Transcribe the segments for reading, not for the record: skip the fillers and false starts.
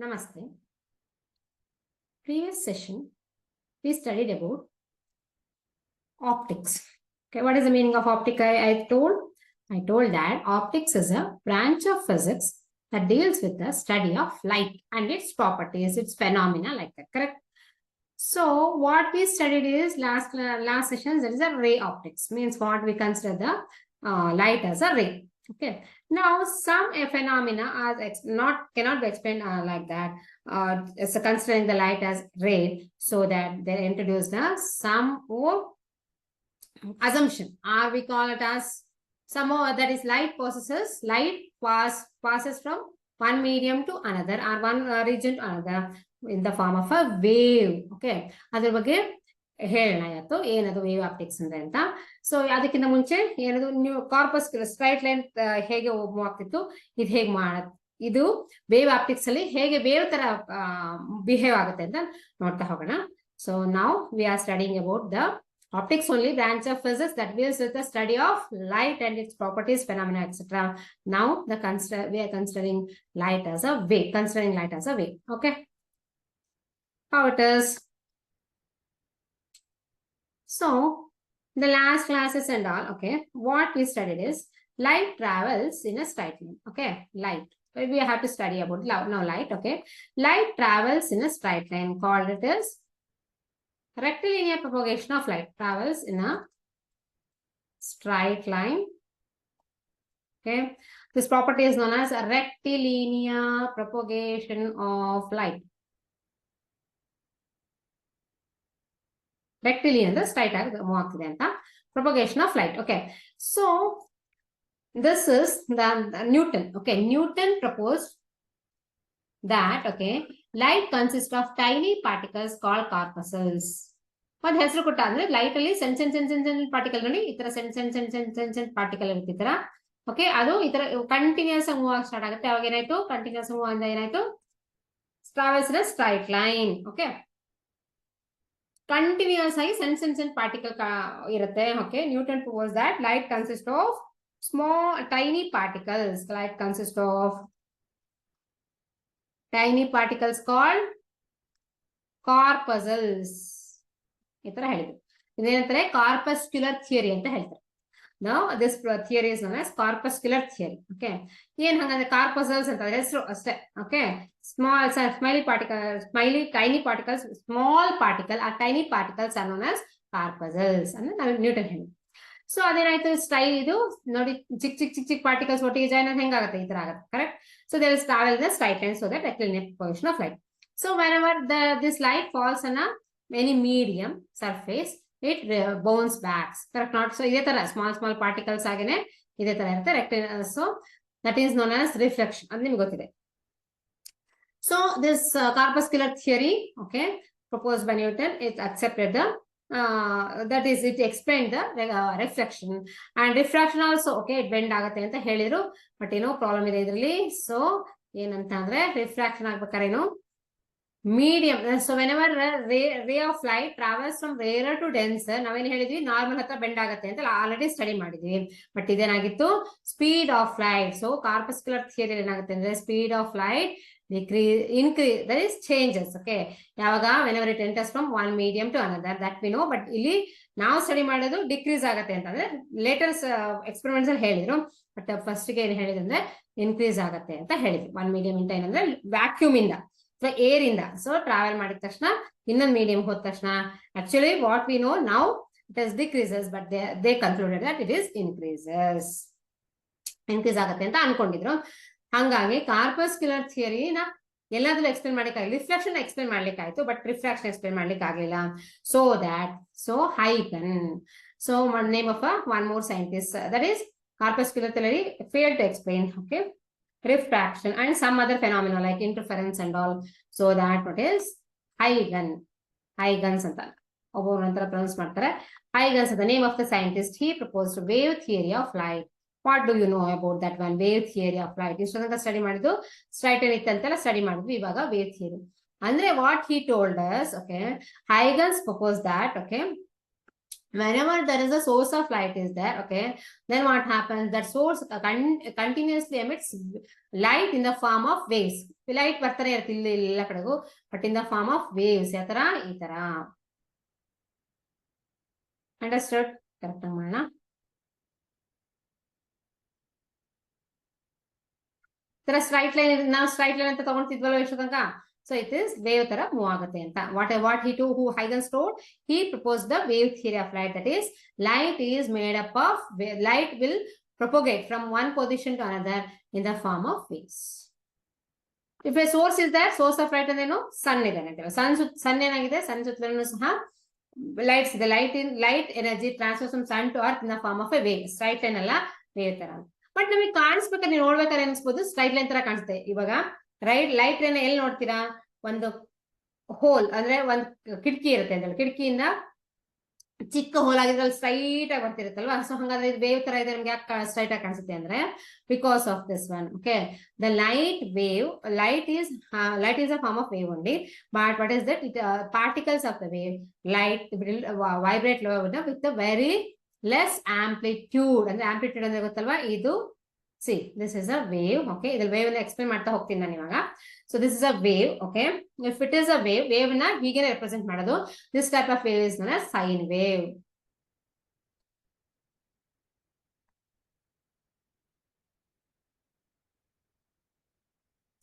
Namaste. Previous session, we studied about optics. Okay, what is the meaning of optics? I told that optics is a branch of physics that deals with the study of light and its properties, its phenomena like that, correct? So what we studied is last session, there is a ray optics, means what we consider the light as a ray. Okay. Now some phenomena are cannot be explained like that. It's considering the light as ray, so that they introduce the some assumption, or we call it as somehow that is light passes from one medium to another, or one region to another in the form of a wave. Okay, ಅದರ ಬಗ್ಗೆ ಹೇಳೋಣ ಇವತ್ತು ಏನದು wave optics ಅಂದ್ರೆ ಅಂತ. So ಅದಕ್ಕಿಂತ ಮುಂಚೆ ಏನದು ನೀವು ಕಾರ್ಪಸ್ ಸ್ಟ್ರೈಟ್ ಲೈನ್ ಹೇಗೆ ಮೂವ್ ಆಗ್ತಿತ್ತು, ಇದು ಹೇಗೆ ಇದು ವೇವ್ ಆಪ್ಟಿಕ್ಸ್ ಅಲ್ಲಿ ಹೇಗೆ ವೇವ್ ತರ ಬಿಹೇವ್ ಆಗುತ್ತೆ ಅಂತ ನೋಡ್ತಾ ಹೋಗೋಣ. ಸೊ ನಾವು V are studying about the optics, only branch of physics that deals with the study of light and its properties, phenomena, etc. Now we are considering light as a wave. Okay, how it is? So the last classes and all, okay, what we studied is light travels in a straight line. Okay, light, we have to study about now light. Okay, light travels in a straight line, called it as rectilinear propagation of light, travels in a straight line. Okay, this property is known as a rectilinear propagation of light. Rectilinear, the straight propagation of light. Okay, so this is the Newton. Okay, Newton proposed that, okay, light consists of tiny particles called corpuscles. ಒಂದು ಹೆಸರು ಕೊಟ್ಟ ಅಂದ್ರೆ light ಅಲ್ಲಿ ಸಣ್ಣ particle ನೋಡಿ, ಈ ತರ ಸಣ್ಣ ಪಾರ್ಟಿಕಲ್ ಇರುತ್ತೆ ಈ ತರ. ಓಕೆ, ಅದು ಈ ತರ ಕಂಟಿನ್ಯೂಸ್ ಮೂವ್ ಆಗಿ ಸ್ಟಾರ್ಟ್ ಆಗುತ್ತೆ. ಅವಾಗ ಏನಾಯ್ತು, ಕಂಟಿನ್ಯೂಸ್ ಮೂವ್ ಅಂದ್ರೆ ಏನಾಯ್ತು, travels in straight line. Okay, continuous ಆಗಿ ಸಣ್ಣ ಪಾರ್ಟಿಕಲ್ ಇರುತ್ತೆ. Okay, Newton propose that light consist of tiny particles. Light consists of tiny particles called corpuscles. ಈ ತರ ಹೇಳಿದ್ರು. ಇದೇನಂತಾರೆ, ಕಾರ್ಪಸ್ಕ್ಯುಲರ್ ಥಿಯರಿ ಅಂತ ಹೇಳ್ತಾರೆ. Now this theory is known as corpuscular theory. Okay, ಏನ್ ಹಂಗಂದ್ರೆ ಕಾರ್ಪಸಲ್ಸ್ ಅಂತ ಹೆಸರು ಅಷ್ಟೇ. Okay, tiny particles, small particle or tiny particles are known as corpuscles ಅಂದ್ರೆ ನಾವು ನ್ಯೂಟನ್ ಹೇಳಿದ್ವಿ. ಸೊ ಅದೇನಾಯ್ತು, ಇದು ನೋಡಿ ಚಿಕ್ಕ ಪಾರ್ಟಿಕಲ್ಸ್ ಒಟ್ಟಿಗೆ ಜಾಯಿನ್ ಆಗಿ ಹೆಂಗಾಗುತ್ತೆ, ಈ ತರ ಆಗುತ್ತೆ, correct? So there is travel the straight line, so that rectilinear propagation of light. So whenever this light falls on any medium surface, it bounce back, correct? Not so ಇದೇ ತರ small particles ಆಗೇನೆ ಇದೇ ತರ ಇರುತ್ತೆ rectilinear. So that is known as reflection, ಅದು ನಿಮ್ಗೆ ಗೊತ್ತಿದೆ. So this corpuscular theory, okay, proposed by Newton, it accepted the that is, it explained the reflection and refraction also. Okay, it bend ಆಗುತ್ತೆ ಅಂತ ಹೇಳಿದ್ರು, but ಏನೋ problem ಇದೆ ಇದರಲ್ಲಿ. So ಏನಂತ ಅಂದ್ರೆ, ರಿಫ್ರಾಕ್ಷನ್ ಆಗ್ಬೇಕಾದ್ರೆ ಏನು, medium. So whenever ray of light travels from rarer to denser, ನಾವೇನ್ ಹೇಳಿದ್ವಿ, ನಾರ್ಮಲ್ ಹತ್ರ ಬೆಂಡ್ ಆಗುತ್ತೆ ಅಂತ ಆಲ್ರೆಡಿ ಸ್ಟಡಿ ಮಾಡಿದ್ವಿ. ಬಟ್ ಇದೇನಾಗಿತ್ತು, speed of light. So corpuscular theory ಏನಾಗುತ್ತೆ ಅಂದ್ರೆ, speed of light increase, that is changes. Okay, ಯಾವಾಗ whenever it enters from one medium to another, that we know. But ಇಲ್ಲಿ ನಾವು ಸ್ಟಡಿ ಮಾಡೋದು ಡಿಕ್ರೀಸ್ ಆಗತ್ತೆ ಅಂತಂದ್ರೆ ಲೇಟರ್ ಎಕ್ಸ್ಪೆರಿಮೆಂಟ್ಸ್ ಅಲ್ಲಿ ಹೇಳಿದ್ರು. ಬಟ್ ಫಸ್ಟ್ ಗೆ ಏನ್ ಹೇಳಿದ್ರು ಅಂದ್ರೆ ಇನ್ಕ್ರೀಸ್ ಆಗತ್ತೆ ಅಂತ ಹೇಳಿದ್ರು. ಒನ್ ಮೀಡಿಯಂ ಇಂದ ಏನಂದ್ರೆ ವ್ಯಾಕ್ಯೂಮ್ ಇಂದ ಅಥವಾ ಏರ್ ಇಂದ. ಸೊ ಟ್ರಾವೆಲ್ ಮಾಡಿದ ತಕ್ಷಣ ಇನ್ನೊಂದು ಮೀಡಿಯಂ ಹೋದ ತಕ್ಷಣ actually what we know now it is decreases, but they concluded that it is increase ಆಗತ್ತೆ ಅಂತ ಅನ್ಕೊಂಡಿದ್ರು. ಹಂಗಾಗಿ ಕಾರ್ಪಸ್ಕ್ಯುಲರ್ ಥಿಯರಿನ ಎಲ್ಲಾದ್ರೂ ಎಕ್ಸ್ಪ್ಲೇನ್ ಮಾಡ್ಲಿಕ್ಕಾಗಿಲ್ಲ. ರಿಫ್ಲೆಕ್ಷನ್ ಎಕ್ಸ್ಪ್ಲೇನ್ ಮಾಡ್ಲಿಕ್ಕಾಯ್ತು, ಬಟ್ ರಿಫ್ರಾಕ್ಷನ್ ಎಕ್ಸ್ಪ್ಲೇನ್ ಮಾಡ್ಲಿಕ್ಕೆ ಆಗಿಲ್ಲ. ಸೊ ಹೈಗನ್, so name of one more scientist, that is corpuscular theory failed to explain, okay, refraction and some other phenomena like interference and all. So that what is Huygens ಅಂತ ಒಬ್ಬರು ನಂತರ pronounce ಮಾಡ್ತಾರೆ. Huygens, the name of the scientist, he proposed wave theory of light. What do you know about that one, wave theory of light? ಇಷ್ಟೊಂದು study ಮಾಡಿದ್ದು straight line ಇತ್ತಂತೆಲ್ಲ study ಮಾಡಿದ್ವಿ. ಇವಾಗ wave theory ಅಂದ್ರೆ what he told us, okay, Huygens proposed that, okay, whenever there is a source of light is there, okay, then what happens, that source continuously emits light in the form of waves. Light ಬರ್ತಾನೆ ಇರುತ್ತೆ ಇಲ್ಲಿ ಎಲ್ಲ ಕಡೆಗೂ, but in the form of waves. ಯಾವ ತರ? ಈ ತರ. Understood? Correct ಆಗಿ ಮಾಡೋಣ. ತರ ಸ್ಟ್ರೈಟ್ ಲೈನ್, ನಾವು ಸ್ಟ್ರೈಟ್ ಲೈನ್ ಅಂತ ತಗೊಂತಿದ್ವಲ್ಲ ಎಷ್ಟು ತನಕ. So it is wave ತರ ಮೂವ್ ಆಗುತ್ತೆ ಅಂತ. What he do, who Huygens told, he proposed the wave theory of light. That is, light is made up of, light will propagate from one position to another in the form of waves. If a source is there, source of light ಅಂದ್ರೇನು? ಸನ್ ಇದೆ ಅಂತ. ಸನ್ ಏನಾಗಿದೆ? ಸನ್ ಸುತ್ತಲೂ ಸಹ lights, the light energy transfers from sun to earth in the form of a wave. Straight line ಅಲ್ಲ, wave ತರ. But ನಮಗೆ ಕಾಣಿಸ್ಬೇಕಾದ್ರೆ, ನೀವು ನೋಡ್ಬೇಕಾದ್ರೆ ಅನ್ಸ್ಬೋದು ಸ್ಟ್ರೈಟ್ ಲೈನ್ ತರ ಕಾಣಿಸುತ್ತೆ. ಇವಾಗ ಲೈಟ್ ಏನ ಎಲ್ಲಿ ನೋಡ್ತೀರಾ? ಒಂದು ಹೋಲ್ ಅಂದ್ರೆ ಒಂದ್ ಕಿಟಕಿ ಇರುತ್ತೆ ಅಂತ, ಕಿಟಕಿಯಿಂದ ಚಿಕ್ಕ ಹೋಲ್ ಆಗಿದ್ರೆ ಸ್ಟ್ರೈಟ್ ಆಗಿ ಬರ್ತಿರುತ್ತಲ್ವಾ. ಸೊ ಹಂಗಾದ್ರೆ ಇದು ವೇವ್ ತರ ಇದೆ. ನಮ್ಗೆ ಯಾಕೆ ಸ್ಟ್ರೈಟ್ ಆಗಿ ಕಾಣಿಸುತ್ತೆ ಅಂದ್ರೆ, because of this one. Okay, the light is a form of wave only, but what is that? Particles of the wave, light will vibrate with a very less amplitude. ಅಂದ್ರೆ amplitude ಅಂದ್ರೆ ಗೊತ್ತಲ್ವಾ ಇದು. See, this is a wave. Okay, idal wave na explain ಮಾಡ್ತಾ ಹೋಗ್ತೀನಿ ನಾನು ಇವಾಗ. So this is a wave. Okay, if it is a wave na ಹೀಗೆ represent ಮಾಡೋದು. This type of wave is known as sine wave.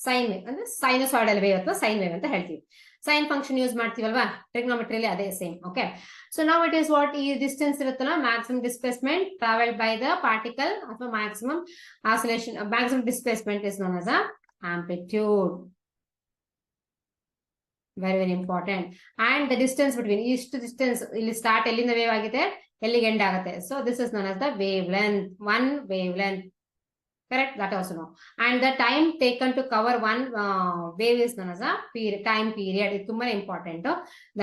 Sine wave ಅಂದ್ರೆ sinusoidal wave ಅಥವಾ sine wave ಅಂತ ಹೇಳ್ತೀವಿ. ಸೈನ್ ಫಂಕ್ಷನ್ ಯೂಸ್ ಮಾಡ್ತೀವಲ್ವಾ ಟ್ರಿಗ್ನೋಮೆಟ್ರಿಯಲ್ಲಿ, ಅದೇ same. Okay, so now it is what, ಈ ಡಿಸ್ಟೆನ್ಸ್ ಇರುತ್ತಲ್ಲ, maximum displacement travelled by the particle ಅಥವಾ maximum oscillation, maximum displacement is known as a amplitude. Very very important. And the distance between, ಇಷ್ಟು distance ಇಲ್ಲಿ start ಎಲ್ಲಿಂದ wave ಆಗಿದೆ, ಎಲ್ಲಿಗೆ end ಆಗುತ್ತೆ. So this is known as the wavelength, one wavelength. Correct, that also know. And the time taken to cover one wave is known as a time period. ಇದು ತುಂಬಾ important.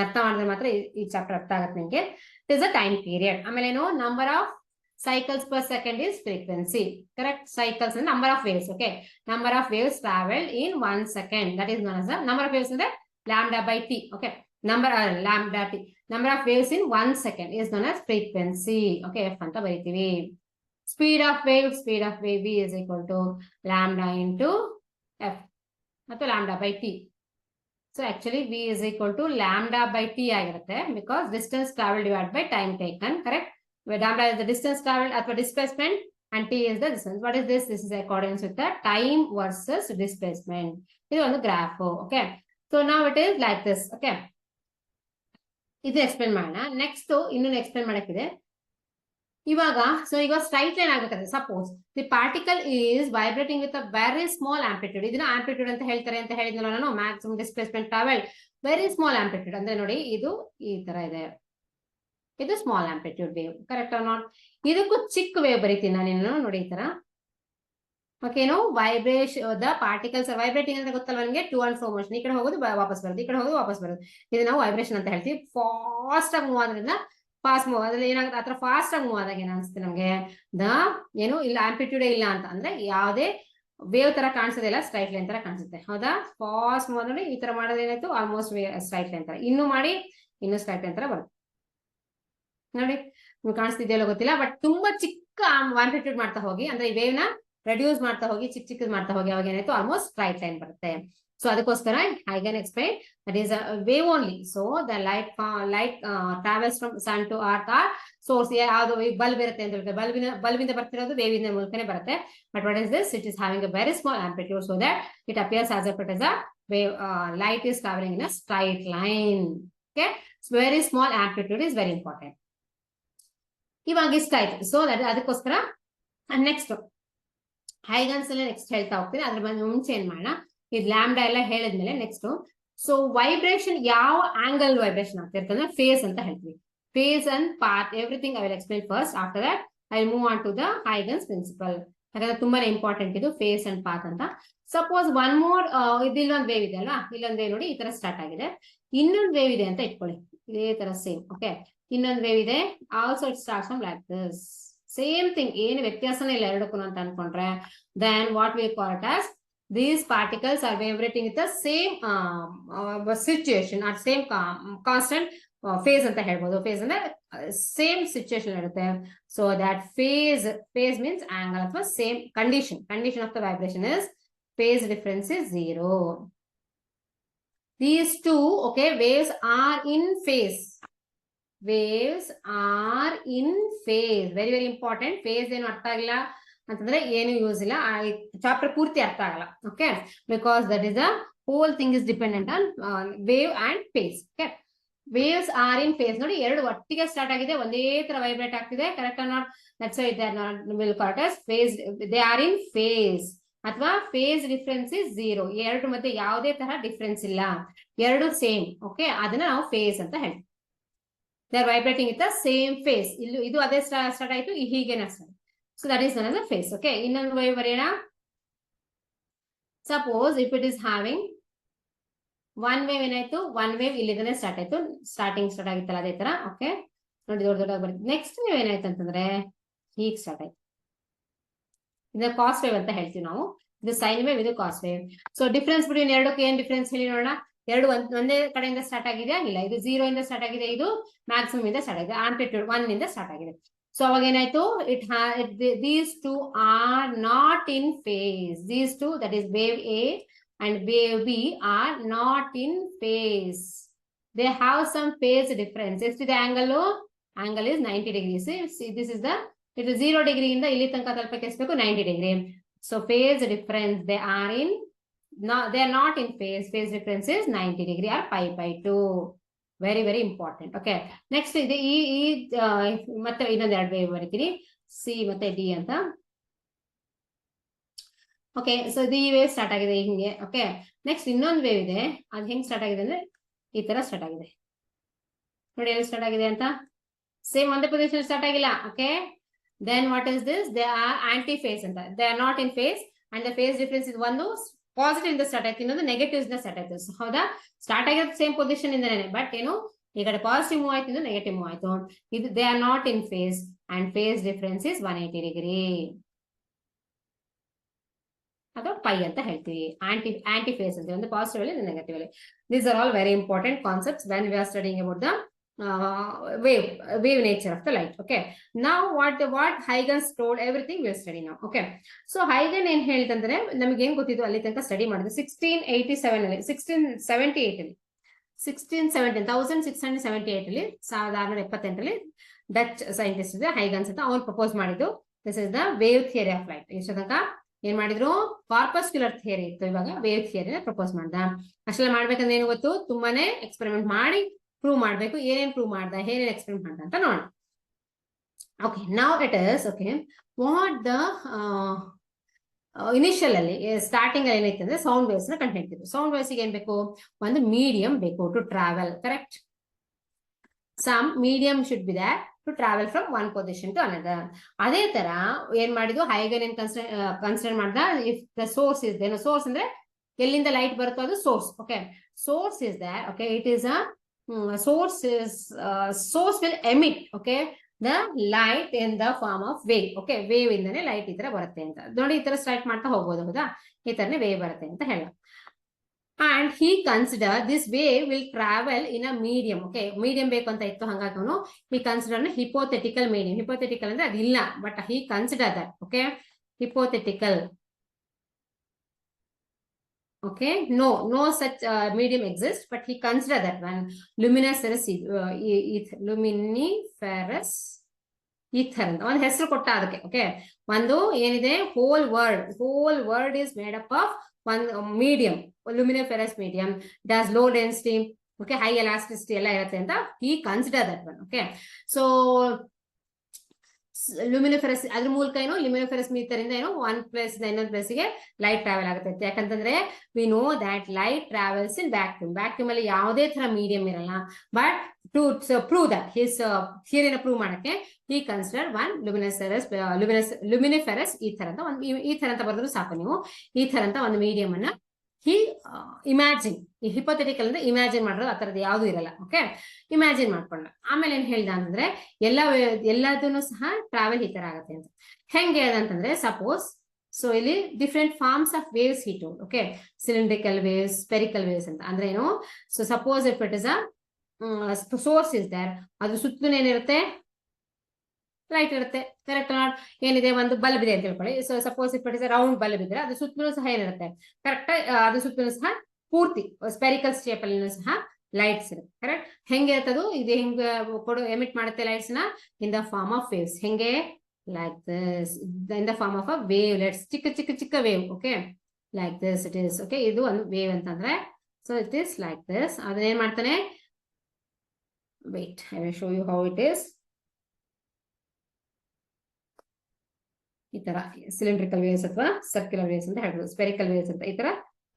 ಅರ್ಥ ಮಾಡಿದ್ರೆ ಮಾತ್ರ ಈ chapter ಅರ್ಥ ಆಗುತ್ತೆ ನಿಮಗೆ. It is a time period. ಆಮೇಲೆ ಏನು, number of cycles per second is frequency. Correct, cycles and number of waves. Okay, number of waves traveled in 1 second, that is known as the number of waves ಅಂದ್ರೆ lambda by t. Okay, lambda t, number of waves in 1 second is known as frequency. Okay, f ಅಂತ ಬರೀತೀವಿ. Speed of wave v is equal to lambda into f ಅಥವಾ lambda by t. So actually v is equal to lambda by t ಆಗಿರುತ್ತೆ, because distance traveled divided by time taken. Correct, where lambda is the distance traveled ಅಥವಾ displacement and t is the distance. What is this? This is accordance with the time versus displacement. ಇದು ಒಂದು graph. Okay, so now it is like this. Okay, ಇದು explain ಮಾಡೋಣ. Next ಇನ್ನೊಂದು explain ಮಾಡಕ್ಕಿದೆ ಇವಾಗ. So ಈಗ straight line ಆಗ್ಬೇಕಾದ್ರೆ, suppose the particle is vibrating with a very small amplitude. ಇದನ್ನ ಆಂಪ್ಲಿಟ್ಯೂಡ್ ಅಂತ ಹೇಳ್ತಾರೆ ಅಂತ ಹೇಳಿದ್ನಲ್ಲ ನಾನು, maximum displacement travel very small amplitude. ಅಂದ್ರೆ ನೋಡಿ, ಇದು ಈ ತರ ಇದೆ, ಇದು small amplitude wave. Correct or not? ಇದಕ್ಕೂ ಚಿಕ್ಕ ವೇವ್ ಬರೀತೀನಿ ನಾನು, ನೋಡಿ ಈ ತರ. ಓಕೆನೋ, vibration, the particles are vibrating ಅಂತ ಗೊತ್ತಲ್ವ ನಿಮಗೆ, ಟು ಅಂಡ್ ಫ್ರೋ ಮೋಷನ್. ಈ ಕಡೆ ಹೋಗೋದು ವಾಪಸ್ ಬರೋದು, ಈ ಕಡೆ ಹೋಗೋದು ವಾಪಸ್ ಬರೋದು. ಇದು ನಾವು ವೈಬ್ರೇಷನ್ ಅಂತ ಹೇಳ್ತೀವಿ. ಫಾಸ್ಟ್ ಆಗಿ ಮೂವ್ ಆದ್ರಿಂದ, ಫಾಸ್ಟ್ ಮೂವ್ ಅದ್ರಲ್ಲಿ ಏನಾಗುತ್ತೆ, ಆತರ ಫಾಸ್ಟ್ ಆಗಿ ಮೂವ್ ಆದಾಗ ಏನಾಗುತ್ತೆ ನಮ್ಗೆ, ಏನು ಇಲ್ಲ, ಆಂಪ್ಲಿಟ್ಯೂಡೇ ಇಲ್ಲ ಅಂತ ಅಂದ್ರೆ ಯಾವುದೇ ವೇವ್ ತರ ಕಾಣಿಸೋದಿಲ್ಲ, ಸ್ಟ್ರೈಟ್ ಲೈನ್ ತರ ಕಾಣಿಸುತ್ತೆ. ಹೌದಾ? ಫಾಸ್ಟ್ ಮೂವ್ ನೋಡಿ, ಈ ತರ ಮಾಡೋದು ಏನಾಯ್ತು, ಆಲ್ಮೋಸ್ಟ್ ಸ್ಟ್ರೈಟ್ ಲೈನ್ ತರ. ಇನ್ನು ಮಾಡಿ, ಇನ್ನು ಸ್ಟ್ರೈಟ್ ಲೈನ್ ತರ ಬರುತ್ತೆ ನೋಡಿ. ನಿಮ್ಗೆ ಕಾಣಿಸ್ತಿದೆಯಲ್ಲ ಗೊತ್ತಿಲ್ಲ, ಬಟ್ ತುಂಬಾ ಚಿಕ್ಕ ಆಂಪ್ಲಿಟ್ಯೂಡ್ ಮಾಡ್ತಾ ಹೋಗಿ, ಅಂದ್ರೆ ಈ ವೇವ್ ನ ರೆಡ್ಯೂಸ್ ಮಾಡ್ತಾ ಹೋಗಿ, ಚಿಕ್ಕದ್ ಮಾಡ್ತಾ ಹೋಗಿ, ಅವಾಗ ಏನಾಯ್ತು, ಆಲ್ಮೋಸ್ಟ್ ಸ್ಟ್ರೈಟ್ ಲೈನ್ ಬರುತ್ತೆ. ಸೊ ಅದಕ್ಕೋಸ್ಕರ I can explain that is a wave only. So the light travels from sun to earth or source. ಯಾವುದು ಬಲ್ಬ್ ಇರುತ್ತೆ ಅಂತ ಹೇಳ್ತಾರೆ, ಬಲ್ಬಿಂದ ಬರ್ತಿರೋದು ವೇವಿನ ಮೂಲಕನೇ ಬರುತ್ತೆ. But what is this? It is having a very small amplitude, so that it appears as if it is a wave. Light is traveling in a straight line. Okay, so very small amplitude is very important. ಇವಾಗ ಇಷ್ಟ ಆಯ್ತು. So ಅದಕ್ಕೋಸ್ಕರ next Huygens ಎಲ್ಲ next ಹೇಳ್ತಾ ಹೋಗ್ತೀನಿ. ಅದ್ರ ಬಗ್ಗೆ ಮುಂಚೆ ಏನ್ ಮಾಡೋಣ, ಇದು ಲ್ಯಾಂಬ್ಡಾ ಎಲ್ಲ ಹೇಳಿದ್ಮೇಲೆ ನೆಕ್ಸ್ಟ್, ಸೊ ವೈಬ್ರೇಷನ್ ಯಾವ ಆಂಗಲ್ ವೈಬ್ರೇಷನ್ ಆಗ್ತಿರ್ತಂದ್ರೆ ಫೇಸ್ ಅಂತ ಹೇಳ್ತೀವಿ. Phase and path, everything I will explain first. After that I move on to the Huygens principle. ಯಾಕಂದ್ರೆ ತುಂಬಾನೇ ಇಂಪಾರ್ಟೆಂಟ್ ಇದು, ಫೇಸ್ ಅಂಡ್ ಪಾತ್ ಅಂತ. ಸಪೋಸ್ ಒನ್ ಮೋರ್, ಇಲ್ಲೊಂದು ವೇವ್ ಇದೆ ಅಲ್ವಾ, ಇಲ್ಲೊಂದು ವೇವ್ ನೋಡಿ ಈ ತರ ಸ್ಟಾರ್ಟ್ ಆಗಿದೆ. ಇನ್ನೊಂದು ವೇವ್ ಇದೆ ಅಂತ ಇಟ್ಕೊಳ್ಳಿ, ಇದೇ ತರ ಸೇಮ್. ಓಕೆ, ಇನ್ನೊಂದು ವೇವ್ ಇದೆ, also it starts from like this. Same thing, ಏನು ವ್ಯತ್ಯಾಸನೇ ಇಲ್ಲ ಎರಡಕ್ಕೂ ಅಂತ ಅನ್ಕೊಂಡ್ರೆ, then what we call it as these particles are vibrating with the same situation or same constant phase ಅಂತ ಹೇಳ್ಬೋದು. ಫೇಸ್ ಅಂದ್ರೆ ಸೇಮ್ ಸಿಚುಯೇಷನ್ ಇರುತ್ತೆ. So that phase means angle ಅಥವಾ same condition of the vibration is phase difference is 0. These two, okay, waves are in phase. Waves are in phase. Very, very important. Phase ಏನು ಅರ್ಥ ಆಗಿಲ್ಲ ಅಂತಂದ್ರೆ ಏನು use ಇಲ್ಲ, chapter ಪೂರ್ತಿ ಅರ್ಥ ಆಗಲ್ಲ. Okay, because that is the whole thing is dependent on wave and phase. Okay, waves are in phase. ನೋಡಿ, ಎರಡು ಒಟ್ಟಿಗೆ ಸ್ಟಾರ್ಟ್ ಆಗಿದೆ, ಒಂದೇ ತರ ವೈಬ್ರೇಟ್ ಆಗ್ತಿದೆ. Correct or not? That's why they are not will called as phase. They are in phase ಅಥವಾ phase difference is 0. ಎರಡು ಮತ್ತೆ ಯಾವುದೇ ತರ ಡಿಫರೆನ್ಸ್ ಇಲ್ಲ, ಎರಡು ಸೇಮ್. ಓಕೆ, ಅದನ್ನ ನಾವು ಫೇಸ್ ಅಂತ ಹೇಳ್ತೀವಿ. They are vibrating with the same phase. ಇದು ಅದೇ ಸ್ಟಾರ್ಟ್ ಆಯ್ತು, ಹೀಗೇನ start. So that is in phase. Okay, ಇನ್ನೊಂದು ವೇವ್ ಬರೆಯೋಣ. Suppose if it is having one wave, ಏನಾಯ್ತು, ಒನ್ ವೇವ್ ಇಲ್ಲಿಂದನೇ ಸ್ಟಾರ್ಟ್ ಆಯ್ತು, ಸ್ಟಾರ್ಟ್ ಆಗಿತ್ತಲ್ಲ ಅದೇ ತರ. ಓಕೆ, ನೋಡಿ ದೊಡ್ಡದಾಗಿ ಬರುತ್ತೆ. ನೆಕ್ಸ್ಟ್ ವೇವ್ ಏನಾಯ್ತು ಅಂತಂದ್ರೆ ಹೀಗ್ ಸ್ಟಾರ್ಟ್ ಆಯ್ತು. ಇದು ಕಾಸ್ ವೇವ್ ಅಂತ ಹೇಳ್ತೀವಿ ನಾವು. ಇದು ಸೈನ್ ವೇವ್, ಇದು cos wave. So difference between ಎರಡಕ್ಕೆ ಏನ್ ಡಿಫ್ರೆನ್ಸ್ ಹೇಳಿ ನೋಡೋಣ. ಎರಡು ಒಂದೇ ಕಡೆಯಿಂದ ಸ್ಟಾರ್ಟ್ ಆಗಿದೆ, ಇಲ್ಲ ಇದು 0 ಇಂದ ಸ್ಟಾರ್ಟ್ ಆಗಿದೆ, ಇದು ಮ್ಯಾಕ್ಸಿಮಮ್ ಇಂದ ಸ್ಟಾರ್ಟ್ ಆಗಿದೆ, ಆಂಪ್ಲಿಟ್ಯೂಡ್ 1 ಇಂದ ಸ್ಟಾರ್ಟ್ ಆಗಿದೆ. ಸೊ ಅವಾಗ ಏನಾಯ್ತು, these two are not in phase. These two, that is wave A and wave B, are not in phase. They have some phase difference. ಎಷ್ಟಿದೆ angle? Angle is 90 degrees. This is the, ಇದು 0 degree ಇಂದ ಇಲ್ಲಿ ತನಕ ತಲುಪಕ್ಕೆ ಎಷ್ಟು ಬೇಕು? 90 degree. So face difference, they are not in phase. Phase difference is 90 degree or pi/2. Very, very important. Okay, next ಇದೆ ಈ ಮತ್ತೆ ಇನ್ನೊಂದು ಎರಡು ವೇವ್ ಬರೀತೀನಿ, ಸಿ ಮತ್ತೆ ಡಿ ಅಂತ. ಓಕೆ, ಸೊ ಈ ವೇವ್ ಸ್ಟಾರ್ಟ್ ಆಗಿದೆ ಹಿಂಗೆ. ಓಕೆ, ನೆಕ್ಸ್ಟ್ ಇನ್ನೊಂದು ವೇವ್ ಇದೆ, ಅದು ಹೆಂಗ್ ಸ್ಟಾರ್ಟ್ ಆಗಿದೆ ಅಂದ್ರೆ ಈ ತರ ಸ್ಟಾರ್ಟ್ ಆಗಿದೆ. ನೋಡಿ ಎಲ್ಲಿ ಸ್ಟಾರ್ಟ್ ಆಗಿದೆ ಅಂತ, ಸೇಮ್ ಒಂದೇ ಪೊಸಿಷನ್ ಸ್ಟಾರ್ಟ್ ಆಗಿಲ್ಲ. Okay, then what is this? They are anti-phase anta. They are not in phase and the phase difference is ಒಂದು ಪಾಸಿಟಿವ್ ಇಂದ ಸ್ಟಾರ್ಟ್ ಆಯ್ತು, ಇನ್ನೊಂದು ನೆಗೆಟಿವ್ ಇಂದ ಸ್ಟಾರ್ಟ್ ಆಯ್ತು. ಹೌದಾ, ಸ್ಟಾರ್ಟ್ ಆಗಿರೋದು ಸೇಮ್ ಪೊಸಿಷನ್ ಇಂದನೇ, ಬಟ್ ಏನು ಈ ಕಡೆ ಪಾಸಿಟಿವ್ ಮೂವ್ ಆಯ್ತು, ಇಂದ ನೆಗೆಟಿವ್ ಮೂವ್ ಆಯ್ತು. ಇದು they are not in phase and phase difference is 180 degree. ಅಥವಾ ಪೈ ಅಂತ ಹೇಳ್ತೀವಿ. ಆಂಟಿ ಫೇಸ್ ಅಂತ, ಒಂದು ಪಾಸಿಟಿವ್ ಅಲ್ಲಿ, ನೆಗೆಟಿವ್ ಅಲ್ಲಿ. These are all very important concepts when we are studying about the wave nature of the light. Okay, now what Huygens told, everything we'll study now. Okay, so Huygens ಏನ್ ಹೇಳ್ತಂದ್ರೆ ನಮಗೆ ಏನ್ ಗೊತ್ತಿದ್ದು ಅಲ್ಲಿ ತನಕ study ಮಾಡಿದ್ರು 1678 ಅಲ್ಲಿ 1678 ಅಲ್ಲಿ 1678 ಡಚ್ ಸೈಂಟಿಸ್ಟ್ ಇದೆ ಹೈಗನ್ಸ್ ಅಂತ, ಅವ್ನು ಪ್ರಪೋಸ್ ಮಾಡಿದ್ದು this is the wave theory of light. ಇಷ್ಟ ತನಕ ಏನ್ ಮಾಡಿದ್ರು, ಕಾರ್ಪಸ್ಕ್ಯುಲರ್ ಥಿಯರಿ ಇತ್ತು, ಇವಾಗ ವೇವ್ ಥಿಯರಿನ ಪ್ರಪೋಸ್ ಮಾಡ್ದ. ಅಷ್ಟೆಲ್ಲ ಮಾಡ್ಬೇಕಂದ್ರೆ ಏನು ಗೊತ್ತು, ತುಂಬಾನೇ ಎಕ್ಸ್ಪೆರಿಮೆಂಟ್ ಮಾಡಿ ಪ್ರೂವ್ ಮಾಡ್ಬೇಕು. ಏನೇನ್ ಪ್ರೂವ್ ಮಾಡ್ದ, ಏನೇನ್ ಎಕ್ಸ್ಪೆರಿಮೆಂಟ್ ಮಾಡ್ದ ಅಂತ ನೋಡೋಣ. Okay, now it is okay what the initial ಅಲ್ಲಿ ಸ್ಟಾರ್ಟಿಂಗ್ ಅಲ್ಲಿ ಏನೈತೆ ಅಂದ್ರೆ ಸೌಂಡ್ ವೇವ್ಸ್ ನ ಕಂಡು ಹಿಡಿತಿದ್ರು. ಸೌಂಡ್ ವೇವ್ಸ್ ಏನ್ ಬೇಕು, ಒಂದು ಮೀಡಿಯಂ ಬೇಕು to travel. Correct, some medium should be that to travel from one position to another. ಅದೇ ತರ ಏನ್ ಮಾಡಿದ್ರು, ಹೈಗನ್ ಏನ್ ಕನ್ಸಿಡರ್ ಮಾಡ್ದ, if the source is there, source ಅಂದ್ರೆ ಎಲ್ಲಿಂದ ಲೈಟ್ ಬರುತ್ತೋ ಅದು source. Okay, source is there. Okay, it is a source will emit, okay, the light in the form of wave. Okay, wave ಇಂದನೇ ಲೈಟ್ ಈ ತರ ಬರುತ್ತೆ ಅಂತ ನೋಡಿ, ಈ ತರ ಸ್ಟಾರ್ಟ್ ಮಾಡ್ತಾ ಹೋಗ್ಬೋದು. ಹೌದಾ, ಈ ತರನೇ ವೇವ್ ಬರುತ್ತೆ ಅಂತ ಹೇಳ. and he consider this wave will travel in a medium. Okay, medium ಬೇಕು ಅಂತ ಇತ್ತು, ಹಾಗಾಗಿ ಅವನು he consider hypothetical medium. hypothetical ಅಂದ್ರೆ ಅದಿಲ್ಲ, but he consider that. Okay, hypothetical. Okay, no such medium exists, but he consider that one luminiferous ether ಅಂತ ಒಂದು ಹೆಸರು ಕೊಟ್ಟ ಅದಕ್ಕೆ. ಓಕೆ, ಒಂದು ಏನಿದೆ, whole world is made up of one medium, luminiferous medium, does low density, okay, high elasticity ಎಲ್ಲ ಇರುತ್ತೆ ಅಂತ he consider that one. Okay, so ಲುಮಿನಿಫೆರಸ್ ಅದ್ರ ಮೂಲಕ ಏನು, ಲುಮಿನಿಫೆರಸ್ ಮೀಟರ್ ಇಂದ ಏನು ಒನ್ ಪ್ಲೇಸ್ ಇಂದ ಇನ್ನೊಂದು ಪ್ಲೇಸ್ ಗೆ ಲೈಟ್ ಟ್ರಾವೆಲ್ ಆಗುತ್ತೆ. ಯಾಕಂತಂದ್ರೆ we know that light travels in vacuum ಅಲ್ಲಿ ಯಾವುದೇ ತರ ಮೀಡಿಯಂ ಇರಲ್ಲ. But to prove that his ಥಿಯರಿನ ಪ್ರೂವ್ ಮಾಡಕ್ಕೆ he consider one luminiferous ether ಅಂತ ಒಂದು ಈಥರ್ ಅಂತ ಬರೆದ್ರು ಸಾಕು ನೀವು. ಈಥರ್ ಅಂತ ಒಂದು ಮೀಡಿಯಂ ಅನ್ನ he ಇಮ್ಯಾಜಿನ್, ಈ ಹಿಪೋಥೆಟಿಕಲ್ ಅಂದ್ರೆ ಇಮ್ಯಾಜಿನ್ ಮಾಡೋದು, ಆ ತರದ್ದು ಯಾವ್ದು ಇರಲ್ಲ. ಓಕೆ, ಇಮ್ಯಾಜಿನ್ ಮಾಡ್ಕೊಂಡ ಆಮೇಲೆ ಏನ್ ಹೇಳ್ದ ಅಂತಂದ್ರೆ ಎಲ್ಲದನ್ನು ಸಹ ಟ್ರಾವೆಲ್ ಈ ತರ ಆಗುತ್ತೆ ಅಂತ. ಹೆಂಗೆ ಅಂತಂದ್ರೆ ಸಪೋಸ್, ಸೊ ಇಲ್ಲಿ ಡಿಫ್ರೆಂಟ್ ಫಾರ್ಮ್ಸ್ ಆಫ್ ವೇವ್ಸ್ ಹೀಟು. Okay, cylindrical waves, spherical waves ಅಂತ ಅಂದ್ರೆ ಏನು. So suppose if it is a source is there, ಅದ್ರ ಸುತ್ತಲೂ ಏನಿರುತ್ತೆ, ಲೈಟ್ ಇರುತ್ತೆ. Correct not? ಏನಿದೆ, ಒಂದು ಬಲ್ಬ್ ಇದೆ ಅಂತ ತಿಳ್ಕೊಳ್ಳಿ. So suppose it is round bulb ಇದ್ರೆ ಅದ್ರ ಸುತ್ತಲೂ ಸಹ ಏನಿರುತ್ತೆ, ಕರೆಕ್ಟ್ ಅದ್ರ ಸುತ್ತಲೂ ಸಹ ಪೂರ್ತಿ ಸ್ಪೆರಿಕಲ್ ಶೇಪ್ ಅಲ್ಲಿ ಸಹ ಲೈಟ್ಸ್ ಇರುತ್ತೆ. ಕರೆಕ್ಟ್? ಹೆಂಗೆ ಇರ್ತದು, ಇದು ಹೆಂಗೆ ಎಮಿಟ್ ಮಾಡುತ್ತೆ ಲೈಟ್ಸ್ ನ? In the form of waves. ಹೆಂಗೆ? Like this, in the form of a wavelets, ಚಿಕ್ಕ ಚಿಕ್ಕ ಚಿಕ್ಕ ವೇವ್. Okay, like this it is. Okay, ಇದು ಒಂದು ವೇವ್ ಅಂತಂದ್ರೆ, so it is like this. ಅದನ್ನ ಏನ್ ಮಾಡ್ತಾನೆ, wait, I will show you how it is. ಈ ತರ ಸಿಲಿಂಡ್ರಿಕಲ್ ವೇವ್ಸ್ ಅಥವಾ ಸರ್ಕ್ಯುಲರ್ ವೇವ್ಸ್ ಅಂತ ಹೇಳ್ಬೋದು, ಸ್ಪೆರಿಕಲ್ ವೇವ್ಸ್ ಅಂತ. ಈ ತರ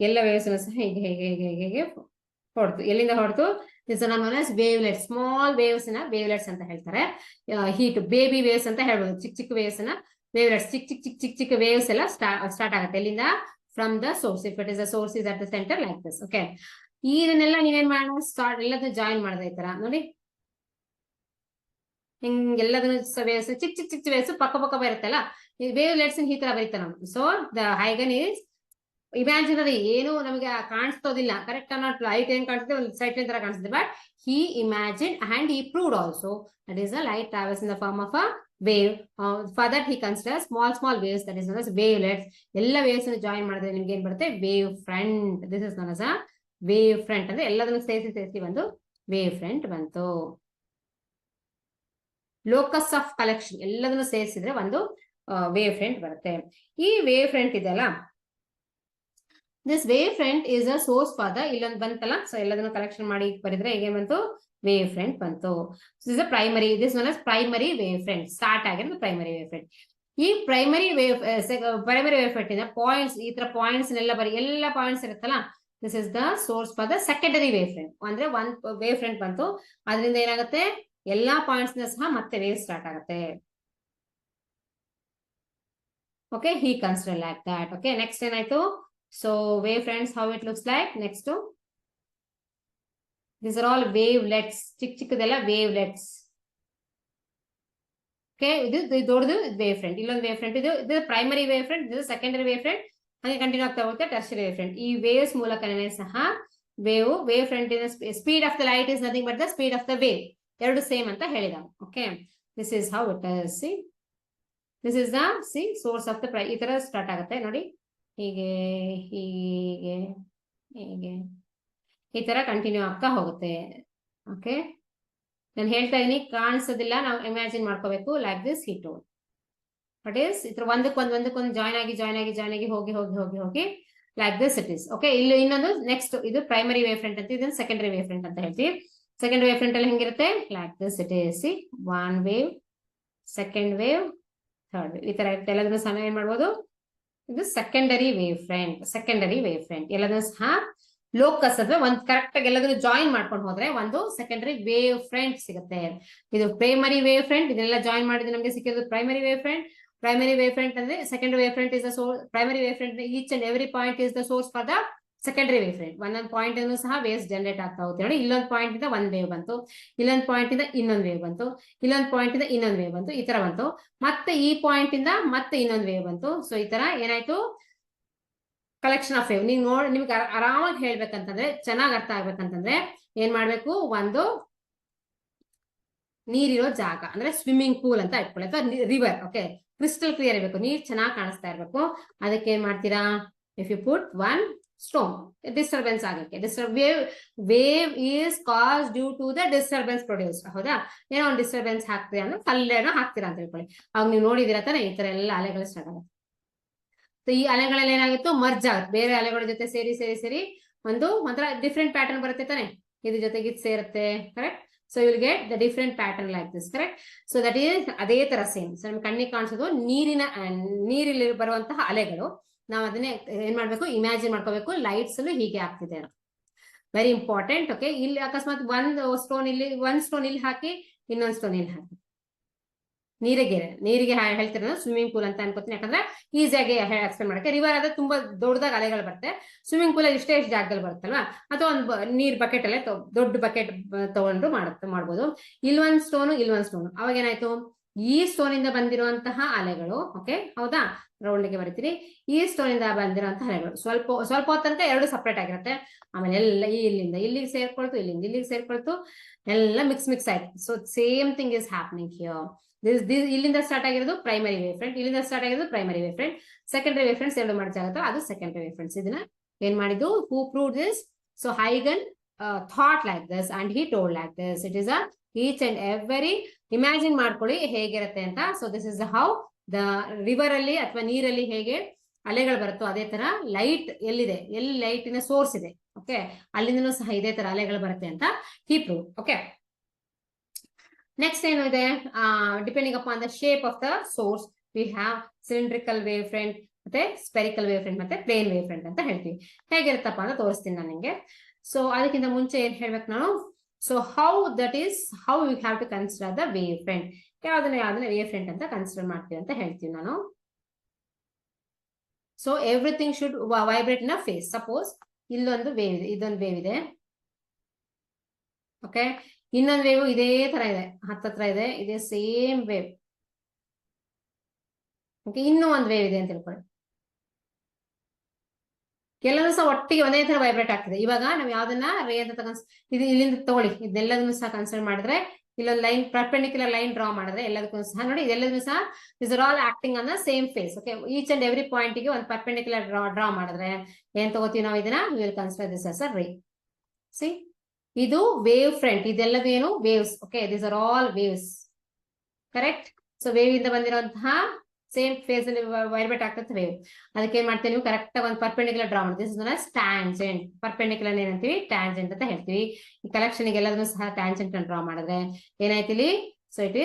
ಎಲ್ಲ ವೇವ್ಸ್ ಸಹ ಹೇಗೆ ಹೇಗೆ ಹೇಗೆ ಹೇಗೆ ಹೊಡ್ತು. ಎಲ್ಲಿಂದ ಹೊಡ್ತು? These are known as wavelets. Small waves ನ ವೇವ್ಲೆಟ್ಸ್ ಅಂತ ಹೇಳ್ತಾರೆ. ಹೀಟ್ ಬೇಬಿ ವೇವ್ಸ್ ಅಂತ ಹೇಳ್ಬೋದು. ಚಿಕ್ಕ ಚಿಕ್ಕ ವೇವ್ಸ್ ನ ವೇವ್ಲೆಟ್ಸ್. ಚಿಕ್ಕ ಚಿಕ್ಕ ಚಿಕ್ಕ ಚಿಕ್ಕ ಚಿಕ್ಕ ವೇವ್ಸ್ ಎಲ್ಲ ಸ್ಟಾರ್ಟ್ ಆಗುತ್ತೆ. ಎಲ್ಲಿಂದ? From the source. If it is the source is at the centre like this. Okay, ಇದನ್ನೆಲ್ಲ ನೀವೇನ್ ಮಾಡೋಣ, ಸ್ಟಾರ್ಟ್ ಎಲ್ಲದನ್ನು ಜಾಯಿನ್ ಮಾಡಿದೆ ಈ ತರ ನೋಡಿ. ಹಿಂಗೆಲ್ಲದನ್ನು ವೇವ್ಸ್ ಚಿಕ್ಕ ಚಿಕ್ಕ ಚಿಕ್ಕ ವೇವ್ಸ್ ಪಕ್ಕ ಪಕ್ಕ ಬರುತ್ತಲ್ಲ, ವೇವ್ಲೆಟ್ಸ್ ಈ ತರ ಬರೀತಾರೆ ನಾವು. ಸೊ ದ ಹೈಗನ್ ಈಸ್ ಇಮ್ಯಾಜಿನರಿ, ಏನು ನಮಗೆ ಕಾಣಿಸ್ತೋದಿಲ್ಲ. Correct not? ಲೈಟ್ ಏನ್ ಕಾಣಿಸುತ್ತೆ, ಒಂದು ಸೈಟ್ ತರ ಕಾಣಿಸುತ್ತೆ. But he imagined and he proved also that is a light travels in the form of a wave. For that he considers small waves, that is known as wavelets. ಎಲ್ಲ waves ಅನ್ನು join ಮಾಡಿದ್ರೆ ನಿಮ್ಗೆ ಏನ್ ಬರುತ್ತೆ? Wave front. This is known as a wave front. ಅಂದ್ರೆ ಎಲ್ಲದನ್ನು ಸೇರಿಸಿ ಒಂದು ವೇವ್ ಫ್ರಂಟ್ ಬಂತು. ಲೋಕಸ್ ಆಫ್ ಕಲೆಕ್ಷನ್, ಎಲ್ಲದನ್ನು ಸೇರಿಸಿದ್ರೆ ಒಂದು ವೇವ್ ಫ್ರಂಟ್ ಬರುತ್ತೆ. ಈ ವೇವ್ ಫ್ರಂಟ್ ಇದೆಯಲ್ಲ, this wave front is a source for the, ಇಲ್ಲೊಂದು ಬಂತಲ್ಲ, ಸೊ ಎಲ್ಲದನ್ನು ಕಲೆಕ್ಷನ್ ಮಾಡಿ ಬರಿದ್ರೆ ಹೇಗೆ ಬಂತು? ವೇವ್ ಫ್ರಂಟ್ ಬಂತು. This a primary, this one as primary wave front. Start ಆಗಿರೋದು ಪ್ರೈಮರಿ ವೇವ್ ಫ್ರಂಟ್. ಈ ಪ್ರೈಮರಿ ವೇವ್ ಫ್ರಂಟ್ ಇಂದ ಪಾಯಿಂಟ್ಸ್, ಈ ತರ ಪಾಯಿಂಟ್ಸ್ ಎಲ್ಲ ಎಲ್ಲ ಪಾಯಿಂಟ್ಸ್ ಇರುತ್ತಲ್ಲ, this is the source for the secondary wavefront. ಅಂದ್ರೆ ಒಂದ್ ವೇವ್ ಫ್ರಂಟ್ ಬಂತು, ಅದರಿಂದ ಏನಾಗುತ್ತೆ, ಎಲ್ಲಾ ಪಾಯಿಂಟ್ಸ್ ಸಹ ಮತ್ತೆ ವೇವ್ ಸ್ಟಾರ್ಟ್ ಆಗುತ್ತೆ. Okay, he consider like that. Okay, next ಏನಾಯ್ತು? So wave friends, how it looks like. Next, these are all wavelets. ಚಿಕ್ಕ ಚಿಕ್ಕದೆಲ್ಲ wavelets. Okay, ಇದು ದೊಡ್ಡದು ವೇವ್ ಫ್ರಂಟ್. ಇಲ್ಲೊಂದು ವೇವ್ ಫ್ರಂಟ್, ಇದು ಪ್ರೈಮರಿ ವೇವ್ ಫ್ರಂಟ್, ಇದು ಸೆಕೆಂಡರಿ ವೇವ್ ಫ್ರಂಟ್. ಹಾಗೆ continue ಆಗ್ತಾ ಹೋಗುತ್ತೆ ಟರ್ಷರಿ ವೇವ್ ಫ್ರಂಟ್. ಈ ವೇವ್ಸ್ ಮೂಲಕನೇ ಸಹ wave front in speed of the light is nothing but the speed of the wave. ಎರಡು ಸೇಮ್ ಅಂತ ಹೇಳಿದ. Okay, this is how it is. C, this is the source of the ಈ ತರ start ಆಗುತ್ತೆ ನೋಡಿ. ಹೀಗೆ ಹೀಗೆ ಹೀಗೆ ಈ ತರ ಕಂಟಿನ್ಯೂ ಆಗ್ತಾ ಹೋಗುತ್ತೆ. ಓಕೆ, ನಾನು ಹೇಳ್ತಾ ಇದೀನಿ, ಕಾಣಿಸೋದಿಲ್ಲ, ನಾವು ಇಮ್ಯಾಜಿನ್ ಮಾಡ್ಕೋಬೇಕು. Like this heat but is ಈ ತರ ಒಂದಕ್ಕೊಂದು ಜಾಯ್ನ್ ಆಗಿ ಹೋಗಿ like this it is. Okay, ಇಲ್ಲಿ ಇನ್ನೊಂದು ನೆಕ್ಸ್ಟ್, ಇದು ಪ್ರೈಮರಿ ವೇವ್ ಫ್ರಂಟ್ ಅಂತ, ಇದನ್ನು ಸೆಕೆಂಡರಿ ವೇವ್ ಫ್ರಂಟ್ ಅಂತ ಹೇಳ್ತೀವಿ. ಸೆಕೆಂಡರಿ ವೇವ್ ಫ್ರಂಟ್ ಅಲ್ಲಿ ಹೆಂಗಿರುತ್ತೆ? Like this it is. C, one wave, second wave, third wave, ಈ ತರ ಇರುತ್ತೆ. ಎಲ್ಲದನ್ನು ಸಹ ಏನ್ ಮಾಡ್ಬೋದು? ಇದು secondary wavefront. Secondary wave front ಎಲ್ಲದನ್ನು ಸಹ ಲೋಕಸ್ ಅಂದ್ರೆ ಒಂದು ಕರೆಕ್ಟ್ ಆಗಿ ಎಲ್ಲದನ್ನು ಜಾಯಿನ್ ಮಾಡ್ಕೊಂಡು ಹೋದ್ರೆ ಒಂದು ಸೆಕೆಂಡರಿ ವೇವ್ ಫ್ರಂಟ್ ಸಿಗುತ್ತೆ. ಇದು ಪ್ರೈಮರಿ ವೇವ್ ಫ್ರಂಟ್, ಇದನ್ನೆಲ್ಲ ಜಾಯಿನ್ ಮಾಡಿದ್ರೆ ನಮಗೆ ಸಿಕ್ಕಿರೋದು primary wave front. Primary wave front ಅಂದ್ರೆ secondary wavefront is the source. Primary wave front each and every point is the source for the secondary wavefront. ಒಂದೊಂದು point ಅನ್ನು ಸಹ waves generate ಆಗ್ತಾ ಹೋಗುತ್ತೆ ನೋಡಿ. ಇಲ್ಲೊಂದು ಪಾಯಿಂಟ್ ಇಂದ ಒಂದ್ ವೇವ್ ಬಂತು, ಇಲ್ಲೊಂದು ಪಾಯಿಂಟ್ ಇಂದ ಇನ್ನೊಂದು ವೇವ್ ಬಂತು, ಇಲ್ಲೊಂದು ಪಾಯಿಂಟ್ ಇಂದ ಇನ್ನೊಂದು ವೇವ್ ಬಂತು, ಈ ತರ ಬಂತು. ಮತ್ತೆ ಈ ಪಾಯಿಂಟ್ ಇಂದ ಮತ್ತೆ ಇನ್ನೊಂದು ವೇವ್ ಬಂತು. ಸೊ ಈ ತರ ಏನಾಯ್ತು? Collection of wave. ನೀವು ನಿಮ್ಗೆ ಆರಾಮಾಗಿ ಹೇಳ್ಬೇಕಂತಂದ್ರೆ, ಚೆನ್ನಾಗಿ ಅರ್ಥ ಆಗ್ಬೇಕಂತಂದ್ರೆ ಏನ್ ಮಾಡ್ಬೇಕು? ಒಂದು ನೀರಿರೋ ಜಾಗ ಅಂದ್ರೆ ಸ್ವಿಮ್ಮಿಂಗ್ ಪೂಲ್ ಅಂತ ಇಟ್ಕೊಳ್ಳಿ, ಅಥವಾ ರಿವರ್. ಓಕೆ, ಕ್ರಿಸ್ಟಲ್ ಕ್ಲಿಯರ್ ಇರಬೇಕು, ನೀರ್ ಚೆನ್ನಾಗಿ ಕಾಣಿಸ್ತಾ ಇರ್ಬೇಕು. ಅದಕ್ಕೆ ಏನ್ ಮಾಡ್ತೀರಾ? If you put one stone, disturbance ಆಗಕ್ಕೆ. Wave is caused due to the disturbance produce. ಹೌದಾ? ಏನೋ ಒಂದು ಡಿಸ್ಟರ್ಬೆನ್ಸ್ ಹಾಕ್ತೀರಾ ಅಂದ್ರೆ ಕಲ್ಲೇನೋ ಹಾಕ್ತೀರಾ ಅಂತ ಹೇಳ್ಕೊಳ್ಳಿ. ಅವಾಗ ನೀವು ನೋಡಿದಿರ ತಾನೆ, ಈ ತರ ಎಲ್ಲ ಅಲೆಗಳು ಸ್ಟಾರ್ಟ್ ಆಗುತ್ತೆ. ಈ ಅಲೆಗಳಲ್ಲಿ ಏನಾಗಿತ್ತು? ಮರ್ಜ್ ಆಗುತ್ತೆ, ಬೇರೆ ಅಲೆಗಳ ಜೊತೆ ಸೇರಿ ಒಂದು ಒಂಥರ ಡಿಫ್ರೆಂಟ್ ಪ್ಯಾಟರ್ನ್ ಬರುತ್ತೆ ತಾನೆ. ಇದ್ರ ಜೊತೆಗೆ ಇದು ಸೇರುತ್ತೆ. Correct? So you will get the different pattern like this. Correct? So that is ಅದೇ ತರ ಸೇಮ್. ಸೊ ನಮ್ಗೆ ಕಣ್ಣಿಗೆ ಕಾಣಿಸೋದು ನೀರಲ್ಲಿ ಬರುವಂತಹ ಅಲೆಗಳು. ನಾವು ಅದನ್ನೇ ಏನ್ ಮಾಡ್ಬೇಕು? ಇಮ್ಯಾಜಿನ್ ಮಾಡ್ಕೋಬೇಕು, ಲೈಟ್ಸ್ ಅಲ್ಲೂ ಹೀಗೆ ಆಗ್ತಿದೆ. Very important. ಓಕೆ, ಇಲ್ಲಿ ಅಕಸ್ಮಾತ್ ಒಂದ್ ಸ್ಟೋನ್ ಇಲ್ಲಿ ಹಾಕಿ, ಇನ್ನೊಂದು ಸ್ಟೋನ್ ಇಲ್ಲಿ ಹಾಕಿ, ನೀರಿಗೆ ಹೇಳ್ತಿರೋದು ಸ್ವಿಮ್ಮಿಂಗ್ ಪೂಲ್ ಅಂತ ಅನ್ಕೋತೀನಿ. ಯಾಕಂದ್ರೆ ಈಸಿಯಾಗಿ ಎಕ್ಸ್ಪ್ಲೇನ್ ಮಾಡಕ್ಕೆ. ರಿವರ್ ಆದ್ರೆ ತುಂಬಾ ದೊಡ್ಡದಾಗ ಅಲೆಗಳು ಬರುತ್ತೆ. ಸ್ವಿಮ್ಮಿಂಗ್ ಪೂಲ್ ಅಲ್ಲಿ ಇಷ್ಟೇ ಜಾಗದಲ್ಲಿ ಬರುತ್ತಲ್ವಾ, ಅಥವಾ ಒಂದು ನೀರ್ ಬಕೆಟ್ ಅಲ್ಲೇ ದೊಡ್ಡ ಬಕೆಟ್ ತಗೊಂಡು ಮಾಡ್ಬೋದು. ಇಲ್ಲೊಂದು ಸ್ಟೋನು, ಅವಾಗ ಏನಾಯ್ತು? ಈ ಸ್ಟೋನ್ ಇಂದ ಬಂದಿರುವಂತಹ ಅಲೆಗಳು, ಓಕೆ ಹೌದಾ, ರೌಂಡ್ಗೆ ಬರೀತೀರಿ. ಈ ಸ್ಟೋನ್ ಇಂದ ಬಂದಿರುವಂತಹ ಅಲೆಗಳು ಸ್ವಲ್ಪ ಸ್ವಲ್ಪ ಹೊತ್ತಂತ ಎರಡು ಸಪ್ರೇಟ್ ಆಗಿರುತ್ತೆ. ಆಮೇಲೆ ಎಲ್ಲ ಇಲ್ಲಿಂದ ಇಲ್ಲಿಗೆ ಸೇರ್ಕೊಳ್ತು, ಇಲ್ಲಿಂದ ಇಲ್ಲಿಗೆ ಸೇರ್ಕೊಳ್ತು, ಎಲ್ಲ ಮಿಕ್ಸ್ ಆಯ್ತು. So same thing is happening here. ಇಲ್ಲಿಂದ ಸ್ಟಾರ್ಟ್ ಆಗಿರೋದು ಪ್ರೈಮರಿ ವೇವ್ ಫ್ರಂಟ್, ಇಲ್ಲಿಂದ ಸ್ಟಾರ್ಟ್ ಆಗಿರೋದು primary wave front. Secondary wavefronts ಎರಡು ಮರ್ಜ್ ಆಗುತ್ತೋ ಅದು ಸೆಕೆಂಡರಿ ವೇವ್ ಫ್ರಂಟ್ಸ್. ಇದನ್ನ ಏನ್ ಮಾಡಿದ್ದು, ಹೂ ಪ್ರೂವ್ಡ್ ದಿಸ್? ಸೊ ಹೈಗನ್ thought like this and he told like this. It is a each and every, imagine ಮಾಡ್ಕೊಳ್ಳಿ ಹೇಗಿರುತ್ತೆ ಅಂತ. So this is how the river ಅಲ್ಲಿ ಅಥವಾ ನೀರಲ್ಲಿ ಹೇಗೆ ಅಲೆಗಳು ಬರುತ್ತೋ ಅದೇ ತರ ಲೈಟ್ ಎಲ್ಲಿದೆ, ಎಲ್ಲಿ ಲೈಟಿನ ಸೋರ್ಸ್ ಇದೆ, ಓಕೆ, ಅಲ್ಲಿಂದನೂ ಸಹ ಇದೇ ತರ ಅಲೆಗಳು ಬರುತ್ತೆ ಅಂತ ಹಿ ಪ್ರೂವ್. ಓಕೆ, ನೆಕ್ಸ್ಟ್ ಏನು ಇದೆ, depending upon the shape of the source we have cylindrical wave front, ಮತ್ತೆ ಸ್ಪೆರಿಕಲ್ ವೇವ್ ಫ್ರಂಟ್, ಮತ್ತೆ ಪ್ಲೇನ್ ವೇವ್ ಫ್ರಂಟ್ ಅಂತ ಹೇಳ್ತೀವಿ. ಹೇಗಿರುತ್ತಪ್ಪ ಅಂತ ತೋರಿಸ್ತೀನಿ ನಾನು ನಿಮಗೆ. ಸೊ ಅದಕ್ಕಿಂತ ಮುಂಚೆ ಏನ್ ಹೇಳ್ಬೇಕು ನಾನು, so how that is how you have to consider the wave front, ಯಾವ್ದನ್ನ ವೇವ್ ಫ್ರಂಟ್ ಅಂತ ಕನ್ಸಿಡರ್ ಮಾಡ್ತೀವಿ ಅಂತ ಹೇಳ್ತೀವಿ ನಾನು. So everything should vibrate in a phase. Suppose ಇಲ್ಲೊಂದು ವೇವ್ ಇದೆ, ಇದೊಂದು ವೇವ್ ಇದೆ, ಓಕೆ, ಇನ್ನೊಂದು ವೇವ್ ಇದೇ ತರ ಇದೆ, ಹತ್ತತ್ರ ಇದೆ, ಇದೇ ಸೇಮ್ ವೇವ್, ಓಕೆ, ಇನ್ನೂ ಒಂದು ವೇವ್ ಇದೆ ಅಂತ ತಿಳ್ಕೊಳ್ಳಿ. ಕೆಲವರು ಸಹ ಒಟ್ಟಿಗೆ ಒಂದೇ ತರ ವೈಬ್ರೇಟ್ ಆಗ್ತದೆ. ಇವಾಗ ನಾವು ಯಾವ್ದನ್ನ ರೇ ಅಂತ ಇದು ಇಲ್ಲಿಂದ ತಗೊಳ್ಳಿ, ಇದೆಲ್ಲದನ್ನು ಸಹ ಕನ್ಸಿಡರ್ ಮಾಡಿದ್ರೆ ಇಲ್ಲೊಂದು ಲೈನ್ ಪರ್ಪೆಂಡಿಕ್ಯುಲರ್ ಲೈನ್ ಡ್ರಾ ಮಾಡಿದ್ರೆ ಎಲ್ಲದಕ್ಕೂ ಸಹ ನೋಡಿ, ಇದೆಲ್ಲದನ್ನು ಸಹ is are all acting on the same phase. Okay, each and every point ಗೆ ಒಂದು ಪರ್ಪೆಂಡಿಕ್ಯುಲರ್ ಡ್ರಾ ಮಾಡಿದ್ರೆ ಏನ್ ತಗೋತೀವಿ ನಾವು, ಇದನ್ನ we will consider this as a ray. See, ಇದು ವೇವ್ ಫ್ರಂಟ್, ಇದೆಲ್ಲದೇನು waves. Okay, these are all waves, correct. So wave ಇಂದ ಬಂದಿರುವಂತಹ ಸೇಮ್ ಫೇಸ್ ಅಲ್ಲಿ ವೈಬ್ರೇಟ್ ಆಗ್ತದೆ ವೇವ್. ಅದಕ್ಕೆ ಏನ್ ಮಾಡ್ತೀವಿ, ನೀವು ಕರೆಕ್ಟ್ ಆಗಿ ಒಂದು ಪರ್ಪೆಂಡಿಕ್ಯುಲರ್ ಡ್ರಾ ಮಾಡ್ತೀವಿ. ಟ್ಯಾಂಜೆಂಟ್, ಪರ್ಪೆಂಡಿಕ್ಯುಲರ್ ಏನಂತೀವಿ, ಟ್ಯಾಂಜೆಂಟ್ ಅಂತ ಹೇಳ್ತೀವಿ. ಈ ಕಲೆಕ್ಷನ್ ಎಲ್ಲದನ್ನು ಸಹ ಟ್ಯಾಂಜೆಂಟ್ ಅನ್ನು ಡ್ರಾ ಮಾಡಿದ್ರೆ ಏನಾಯ್ತು ಇಲ್ಲಿ, so it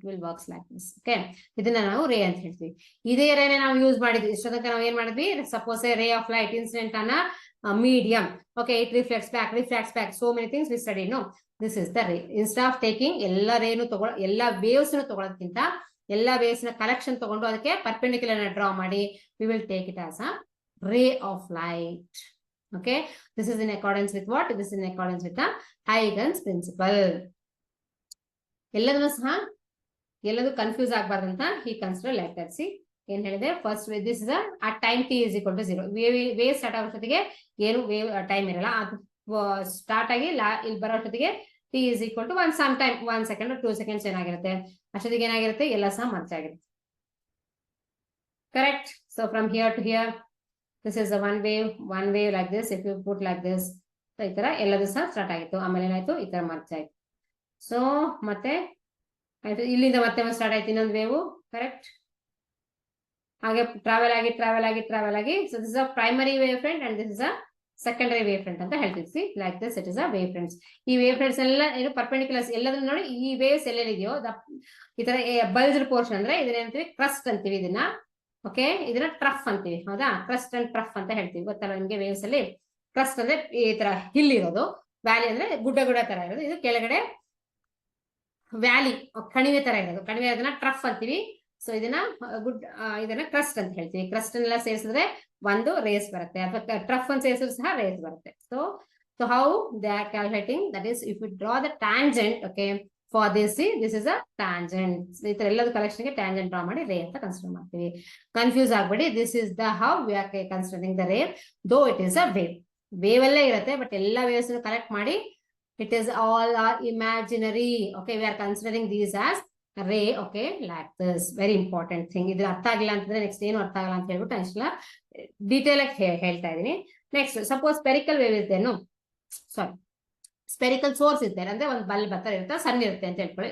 will works like this. Okay, ಇದನ್ನ ನಾವು ರೇ ಅಂತ ಹೇಳ್ತೀವಿ. ಇದೇ ರೇನೆ ನಾವು ಯೂಸ್ ಮಾಡಿದ್ವಿ ಇಷ್ಟೊತ್ತನಕ. ನಾವು ಏನ್ ಮಾಡಿದ್ವಿ, ಸಪೋಸ್ ರೇ ಆಫ್ ಲೈಟ್ ಇನ್ಸಿಡೆಂಟ್ ಅನ್ನ medium, okay, it reflects back, so many things we studied. No, this is the ray. Instead of taking ಎಲ್ಲ ರೇನು ತಗೊಳ್ಳೋ, ಎಲ್ಲ ವೇವ್ಸ್ ತಗೊಳ್ಳೋದಕ್ಕಿಂತ ಎಲ್ಲ ವೇವ್ಸ್ ನ ಕಲೆಕ್ಷನ್ ತಗೊಂಡು ಅದಕ್ಕೆ ಪರ್ಪೆಂಡಿಕ್ಯುಲರ್ ನ ಡ್ರಾ ಮಾಡಿ we will take it as a ray of light. Okay, this is in accordance with what? This is in accordance with the Huygens principle. ಎಲ್ಲದನ್ನು ಸಹ ಎಲ್ಲದೂ ಕನ್ಫ್ಯೂಸ್ ಆಗಬಾರ್ದಂತ he consider like that. See, ಏನ್ ಹೇಳಿದೆ, first this is a time T is equal to 0. Wave start ಆಗೋಷ್ಟೊತ್ತಿಗೆ ಏನು wave time ಇರಲ್ಲ, ಅದು ಸ್ಟಾರ್ಟ್ ಆಗಿ ಇಲ್ಲಿ ಬರೋಷ್ಟೊತ್ತಿಗೆ T is equal to some time 1 second 2 seconds ಏನಾಗಿರುತ್ತೆ, ಅಷ್ಟೊತ್ತಿಗೆ ಏನಾಗಿರುತ್ತೆ, ಎಲ್ಲ ಸಹ ಮರ್ಜ್ ಆಗಿರುತ್ತೆ. Correct. So from here to here this is one wave like this. If you put like this, ಈ ತರ ಎಲ್ಲದೂ ಸಹ ಸ್ಟಾರ್ಟ್ ಆಗಿತ್ತು, ಆಮೇಲೆ ಏನಾಯ್ತು, ಈ ತರ ಮರ್ಜ್ ಆಯ್ತು. ಸೊ ಮತ್ತೆ ಆಯ್ತು, ಇಲ್ಲಿಂದ ಮತ್ತೆ ಸ್ಟಾರ್ಟ್ ಆಯ್ತು ಇನ್ನೊಂದು ವೇವ್, ಕರೆಕ್ಟ್. ಹಾಗೆ ಟ್ರಾವೆಲ್ ಆಗಿ so this is a primary wave front and this is a secondary wave front ಅಂತ ಹೇಳ್ತೀವಿ. Like this it is a wave fronts. ಈ ವೇವ್ ಫ್ರಂಟ್ಸ್ ಎಲ್ಲ ಏನು ಪರ್ಪೆಂಡಿಕ್ಯುಲರ್ಸ್ ಎಲ್ಲದನ್ನು ನೋಡಿ, ಈ ವೇವ್ಸ್ ಎಲ್ಲೆಲ್ಲಿದೆಯೋ ಈ ತರ ಬಲ್ಜ್ಡ್ ಪೋರ್ಷನ್ ಅಂದ್ರೆ ಇದನ್ನ ಅಂತೀವಿ ಕ್ರಸ್ಟ್ ಅಂತೀವಿ ಇದನ್ನ. ಓಕೆ, ಇದನ್ನ ಟ್ರಫ್ ಅಂತೀವಿ, ಹೌದಾ, ಕ್ರಸ್ಟ್ ಅಂಡ್ ಟ್ರಫ್ ಅಂತ ಹೇಳ್ತೀವಿ. ಗೊತ್ತಲ್ಲ ನಿಮ್ಗೆ ವೇವ್ಸ್ ಅಲ್ಲಿ. ಕ್ರಸ್ಟ್ ಅಂದ್ರೆ ಈ ತರ ಹಿಲ್ ಇರೋದು, ವ್ಯಾಲಿ ಅಂದ್ರೆ ಗುಡ್ಡ ತರ ಇರೋದು, ಇದು ಕೆಳಗಡೆ ವ್ಯಾಲಿ ಕಣಿವೆ ತರ ಇರೋದು, ಕಣಿವೆ ಅದನ್ನ ಟ್ರಫ್ ಅಂತೀವಿ. ಸೊ ಇದನ್ನ ಕ್ರಸ್ಟ್ ಅಂತ ಹೇಳ್ತೀವಿ. ಕ್ರಸ್ಟ್ ಎಲ್ಲ ಸೇರಿಸಿದ್ರೆ ಒಂದು ರೇಸ್ ಬರುತ್ತೆ, ಅಥವಾ ಟ್ರಫ್ ಅನ್ನು ಸೇರಿಸಿದ್ರೆ ಸಹ ರೇಸ್ ಬರುತ್ತೆ. So how they are calculating, that is if you draw the tangent, okay, for this is a tangent. ಈ ತರ ಎಲ್ಲದ ಕಲೆಕ್ಷನ್ ಗೆ ಟ್ಯಾಂಜೆಂಟ್ ಡ್ರಾ ಮಾಡಿ ರೇ ಅಂತ ಕನ್ಸಿಡರ್ ಮಾಡ್ತೀವಿ. ಕನ್ಫ್ಯೂಸ್ ಆಗ್ಬೇಡಿ, this is the how we are considering the ray, though it is a wave ಅಲ್ಲೇ ಇರುತ್ತೆ, ಬಟ್ ಎಲ್ಲಾ ವೇವ್ಸ್ ಕಲೆಕ್ಟ್ ಮಾಡಿ it is all are imaginary. Okay, we are considering these as ray. Okay, like this, very important thing. ಇದ್ರ ಅರ್ಥ ಆಗಿಲ್ಲ ಅಂತಂದ್ರೆ next ಏನು ಅರ್ಥ ಆಗಲ್ಲ ಅಂತ ಹೇಳ್ಬಿಟ್ಟು ಅಷ್ಟೆಲ್ಲ ಡೀಟೇಲ್ ಆಗಿ ಹೇಳ್ತಾ ಇದೀನಿ. ನೆಕ್ಸ್ಟ್, ಸಪೋಸ್ ಸ್ಪೆರಿಕಲ್ ವೇವ್ ಇರ್ತೇನು, ಸಾರಿ ಸ್ಪೆರಿಕಲ್ ಸೋರ್ಸ್ ಇರ್ತಾರೆ, ಅಂದ್ರೆ ಒಂದು ಬಲ್ಬ್ ಹತ್ರ ಇರುತ್ತೆ, ಸನ್ ಇರುತ್ತೆ ಅಂತ ಹೇಳ್ಕೊಳ್ಳಿ,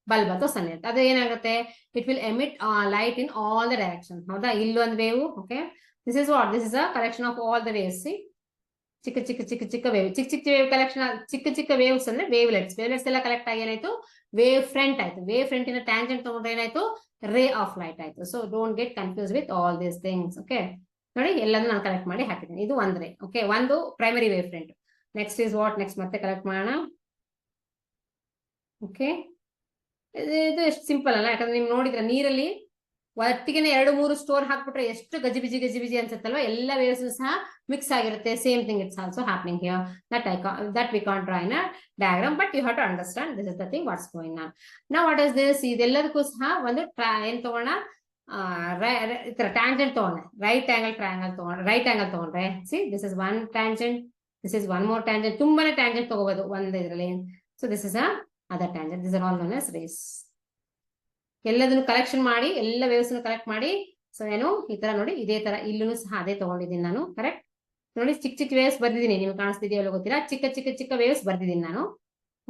ಬಲ್ಬ್ ಅಥವಾ ಸನ್ ಇರುತ್ತೆ. ಅದು ಏನಾಗುತ್ತೆ, it will emit light in all the direction. ಹೌದಾ, ಇಲ್ಲೊಂದು wave. Okay, this is what, this is a collection of all the waves. ಚಿಕ್ಕ ವೇವ್, ಚಿಕ್ಕ ವೇವ್ ಕಲೆಕ್ಷನ್, ಚಿಕ್ಕ ವೇವ್ಸ್ ಅಂದ್ರೆ ವೇವ್ಲೆಟ್ಸ್ ಎಲ್ಲ ಕಲೆಕ್ಟ್ ಆಗಿ ಏನಾಯ್ತು, ವೇವ್ ಫ್ರಂಟ್ ಆಯ್ತು. ವೇವ್ ಫ್ರಂಟ್ ಇನ ಟ್ಯಾಂಜೆಂಟ್ ತಗೊಂಡ್ರೆ ಏನಾಯ್ತು, ರೇ ಆಫ್ ಲೈಟ್ ಆಯ್ತು. So don't get confuse with all these things. Okay, ನೋಡಿ ಎಲ್ಲಾನು ನಾನು ಕಲೆಕ್ಟ್ ಮಾಡಿ ಹಾಕಿದ್ದೀನಿ. ಇದು ಒಂದು ರೇ. ಓಕೆ, ಒಂದು primary wave front. Next is what, next ಮತ್ತೆ ಕಲೆಕ್ಟ್ ಮಾಡೋಣ. ಓಕೆ, ಇದು ಎಷ್ಟು ಸಿಂಪಲ್ ಅಲ್ಲ, ಯಾಕಂದ್ರೆ ನೀವು ನೋಡಿದ್ರೆ ನೀರಲ್ಲಿ ಒಟ್ಟಿಗೆನೆ 2-3 ಸ್ಟೋನ್ ಹಾಕ್ಬಿಟ್ರೆ ಎಷ್ಟು ಗಜಿಬಿಜಿ ಅನ್ಸುತ್ತಲ್ವಾ, ಎಲ್ಲ ವೇವ್ಸ್ ಸಹ ಮಿಕ್ಸ್ ಆಗಿರುತ್ತೆ. Same thing it's also happening here. that we can't draw in a diagram, but you have to understand this is the thing what's going on. Now what is this? ಇದೆಲ್ಲದಕ್ಕೂ ಸಹ ಒಂದು ಏನ್ ತಗೋಣ, ಈ ತರ tangent ತಗೊಂಡ್ರೆ, right angle ತಗೊಂಡ್ರೆ, see this is one tangent, this is one more tangent. ತುಂಬಾನೇ ಟ್ಯಾಂಜೆಂಟ್ ತಗೋಬಹುದು ಒಂದು ಇದರಲ್ಲಿ. So this is other tangent. This are all known as rays. ಎಲ್ಲದನ್ನು ಕಲೆಕ್ಷನ್ ಮಾಡಿ, ಎಲ್ಲ ವೇವ್ಸ್ ಕಲೆಕ್ಟ್ ಮಾಡಿ, ಸೊ ಏನು ಈ ತರ ನೋಡಿ, ಇದೇ ತರ ಇಲ್ಲೂ ಸಹ ಅದೇ ತಗೊಂಡಿದ್ದೀನಿ ನಾನು. ಕರೆಕ್ಟ್ ನೋಡಿ, ಚಿಕ್ಕ ವೇವ್ಸ್ ಬರ್ದಿದ್ದೀನಿ, ನಿಮ್ಗೆ ಕಾಣಿಸ್ತಿದೆಯಲ್ಲ ಗೊತ್ತಿಲ್ಲ, ಚಿಕ್ಕ ವೇವ್ಸ್ ಬರ್ದಿದ್ದೀನಿ ನಾನು.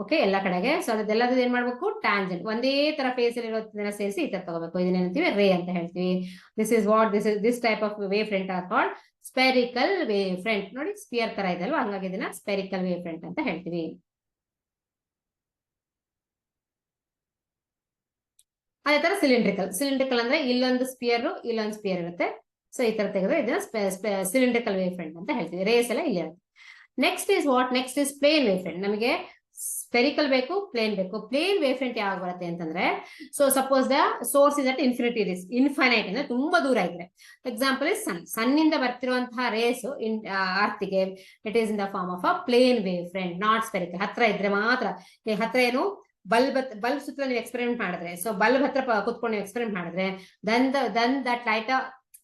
ಓಕೆ, ಎಲ್ಲ ಕಡೆಗೆ. ಸೊ ಅದೆಲ್ಲದೂ ಏನ್ ಮಾಡ್ಬೇಕು, ಟ್ಯಾಂಜೆಂಟ್ ಒಂದೇ ತರ ಫೇಸ್ ಅಲ್ಲಿ ಇರೋದನ್ನ ಸೇರಿಸಿ ಈ ತರ ತಗೋಬೇಕು. ಇದನ್ನೇನಂತೀವಿ, ರೇ ಅಂತ ಹೇಳ್ತೀವಿ. This type of wave front are called spherical wave front. ನೋಡಿ ಸ್ಪಿಯರ್ ತರ ಇದೆ ಅಲ್ವಾ, ಹಂಗಾಗಿ ಇದನ್ನ ಸ್ಪೆರಿಕಲ್ ವೇವ್ ಫ್ರಂಟ್ ಅಂತ ಹೇಳ್ತೀವಿ. ಅದೇ ತರ ಸಿಲಿಂಡ್ರಿಕಲ್ ಅಂದ್ರೆ ಇಲ್ಲೊಂದು ಸ್ಪಿಯರ್ ಇರುತ್ತೆ. ಸೊ ಈ ತರ ತೆಗೆದ್ರೆ ಇದನ್ನ ಸಿಲಿಂಡ್ರಿಕಲ್ ವೇವ್ ಫ್ರಂಟ್ ಅಂತ ಹೇಳ್ತೀವಿ. ರೇಸ್ ಎಲ್ಲ ಇಲ್ಲಿ ಇರುತ್ತೆ. Next is plane wave front. ನಮಗೆ ಸ್ಪೆರಿಕಲ್ ಬೇಕು, ಪ್ಲೇನ್ ಬೇಕು. ಪ್ಲೇನ್ ವೇವ್ ಫ್ರಂಟ್ ಯಾವಾಗ ಬರುತ್ತೆ ಅಂತಂದ್ರೆ, so suppose the source is at infinite ಅಂದ್ರೆ ತುಂಬಾ ದೂರ ಇದ್ರೆ, ಎಕ್ಸಾಂಪಲ್ ಇಸ್ ಸನ್ ಇಂದ ಬರ್ತಿರುವಂತಹ ರೇಸ್ ಅರ್ತ್ಗೆ, it is in the form of a plane wave front, not spherical. ಹತ್ರ ಇದ್ರೆ ಮಾತ್ರ. ಹತ್ರ ಏನು, ಬಲ್ಬ್ ಸುತ್ತ ನೀವು ಎಕ್ಸ್ಪೆರಿಮೆಂಟ್ ಮಾಡಿದ್ರೆ, ಸೊ ಬಲ್ಬ್ ಹತ್ರ ಕುತ್ಕೊಂಡು ನೀವು ಎಕ್ಸ್ಪೆರಿಮೆಂಟ್ ಮಾಡಿದ್ರೆ, than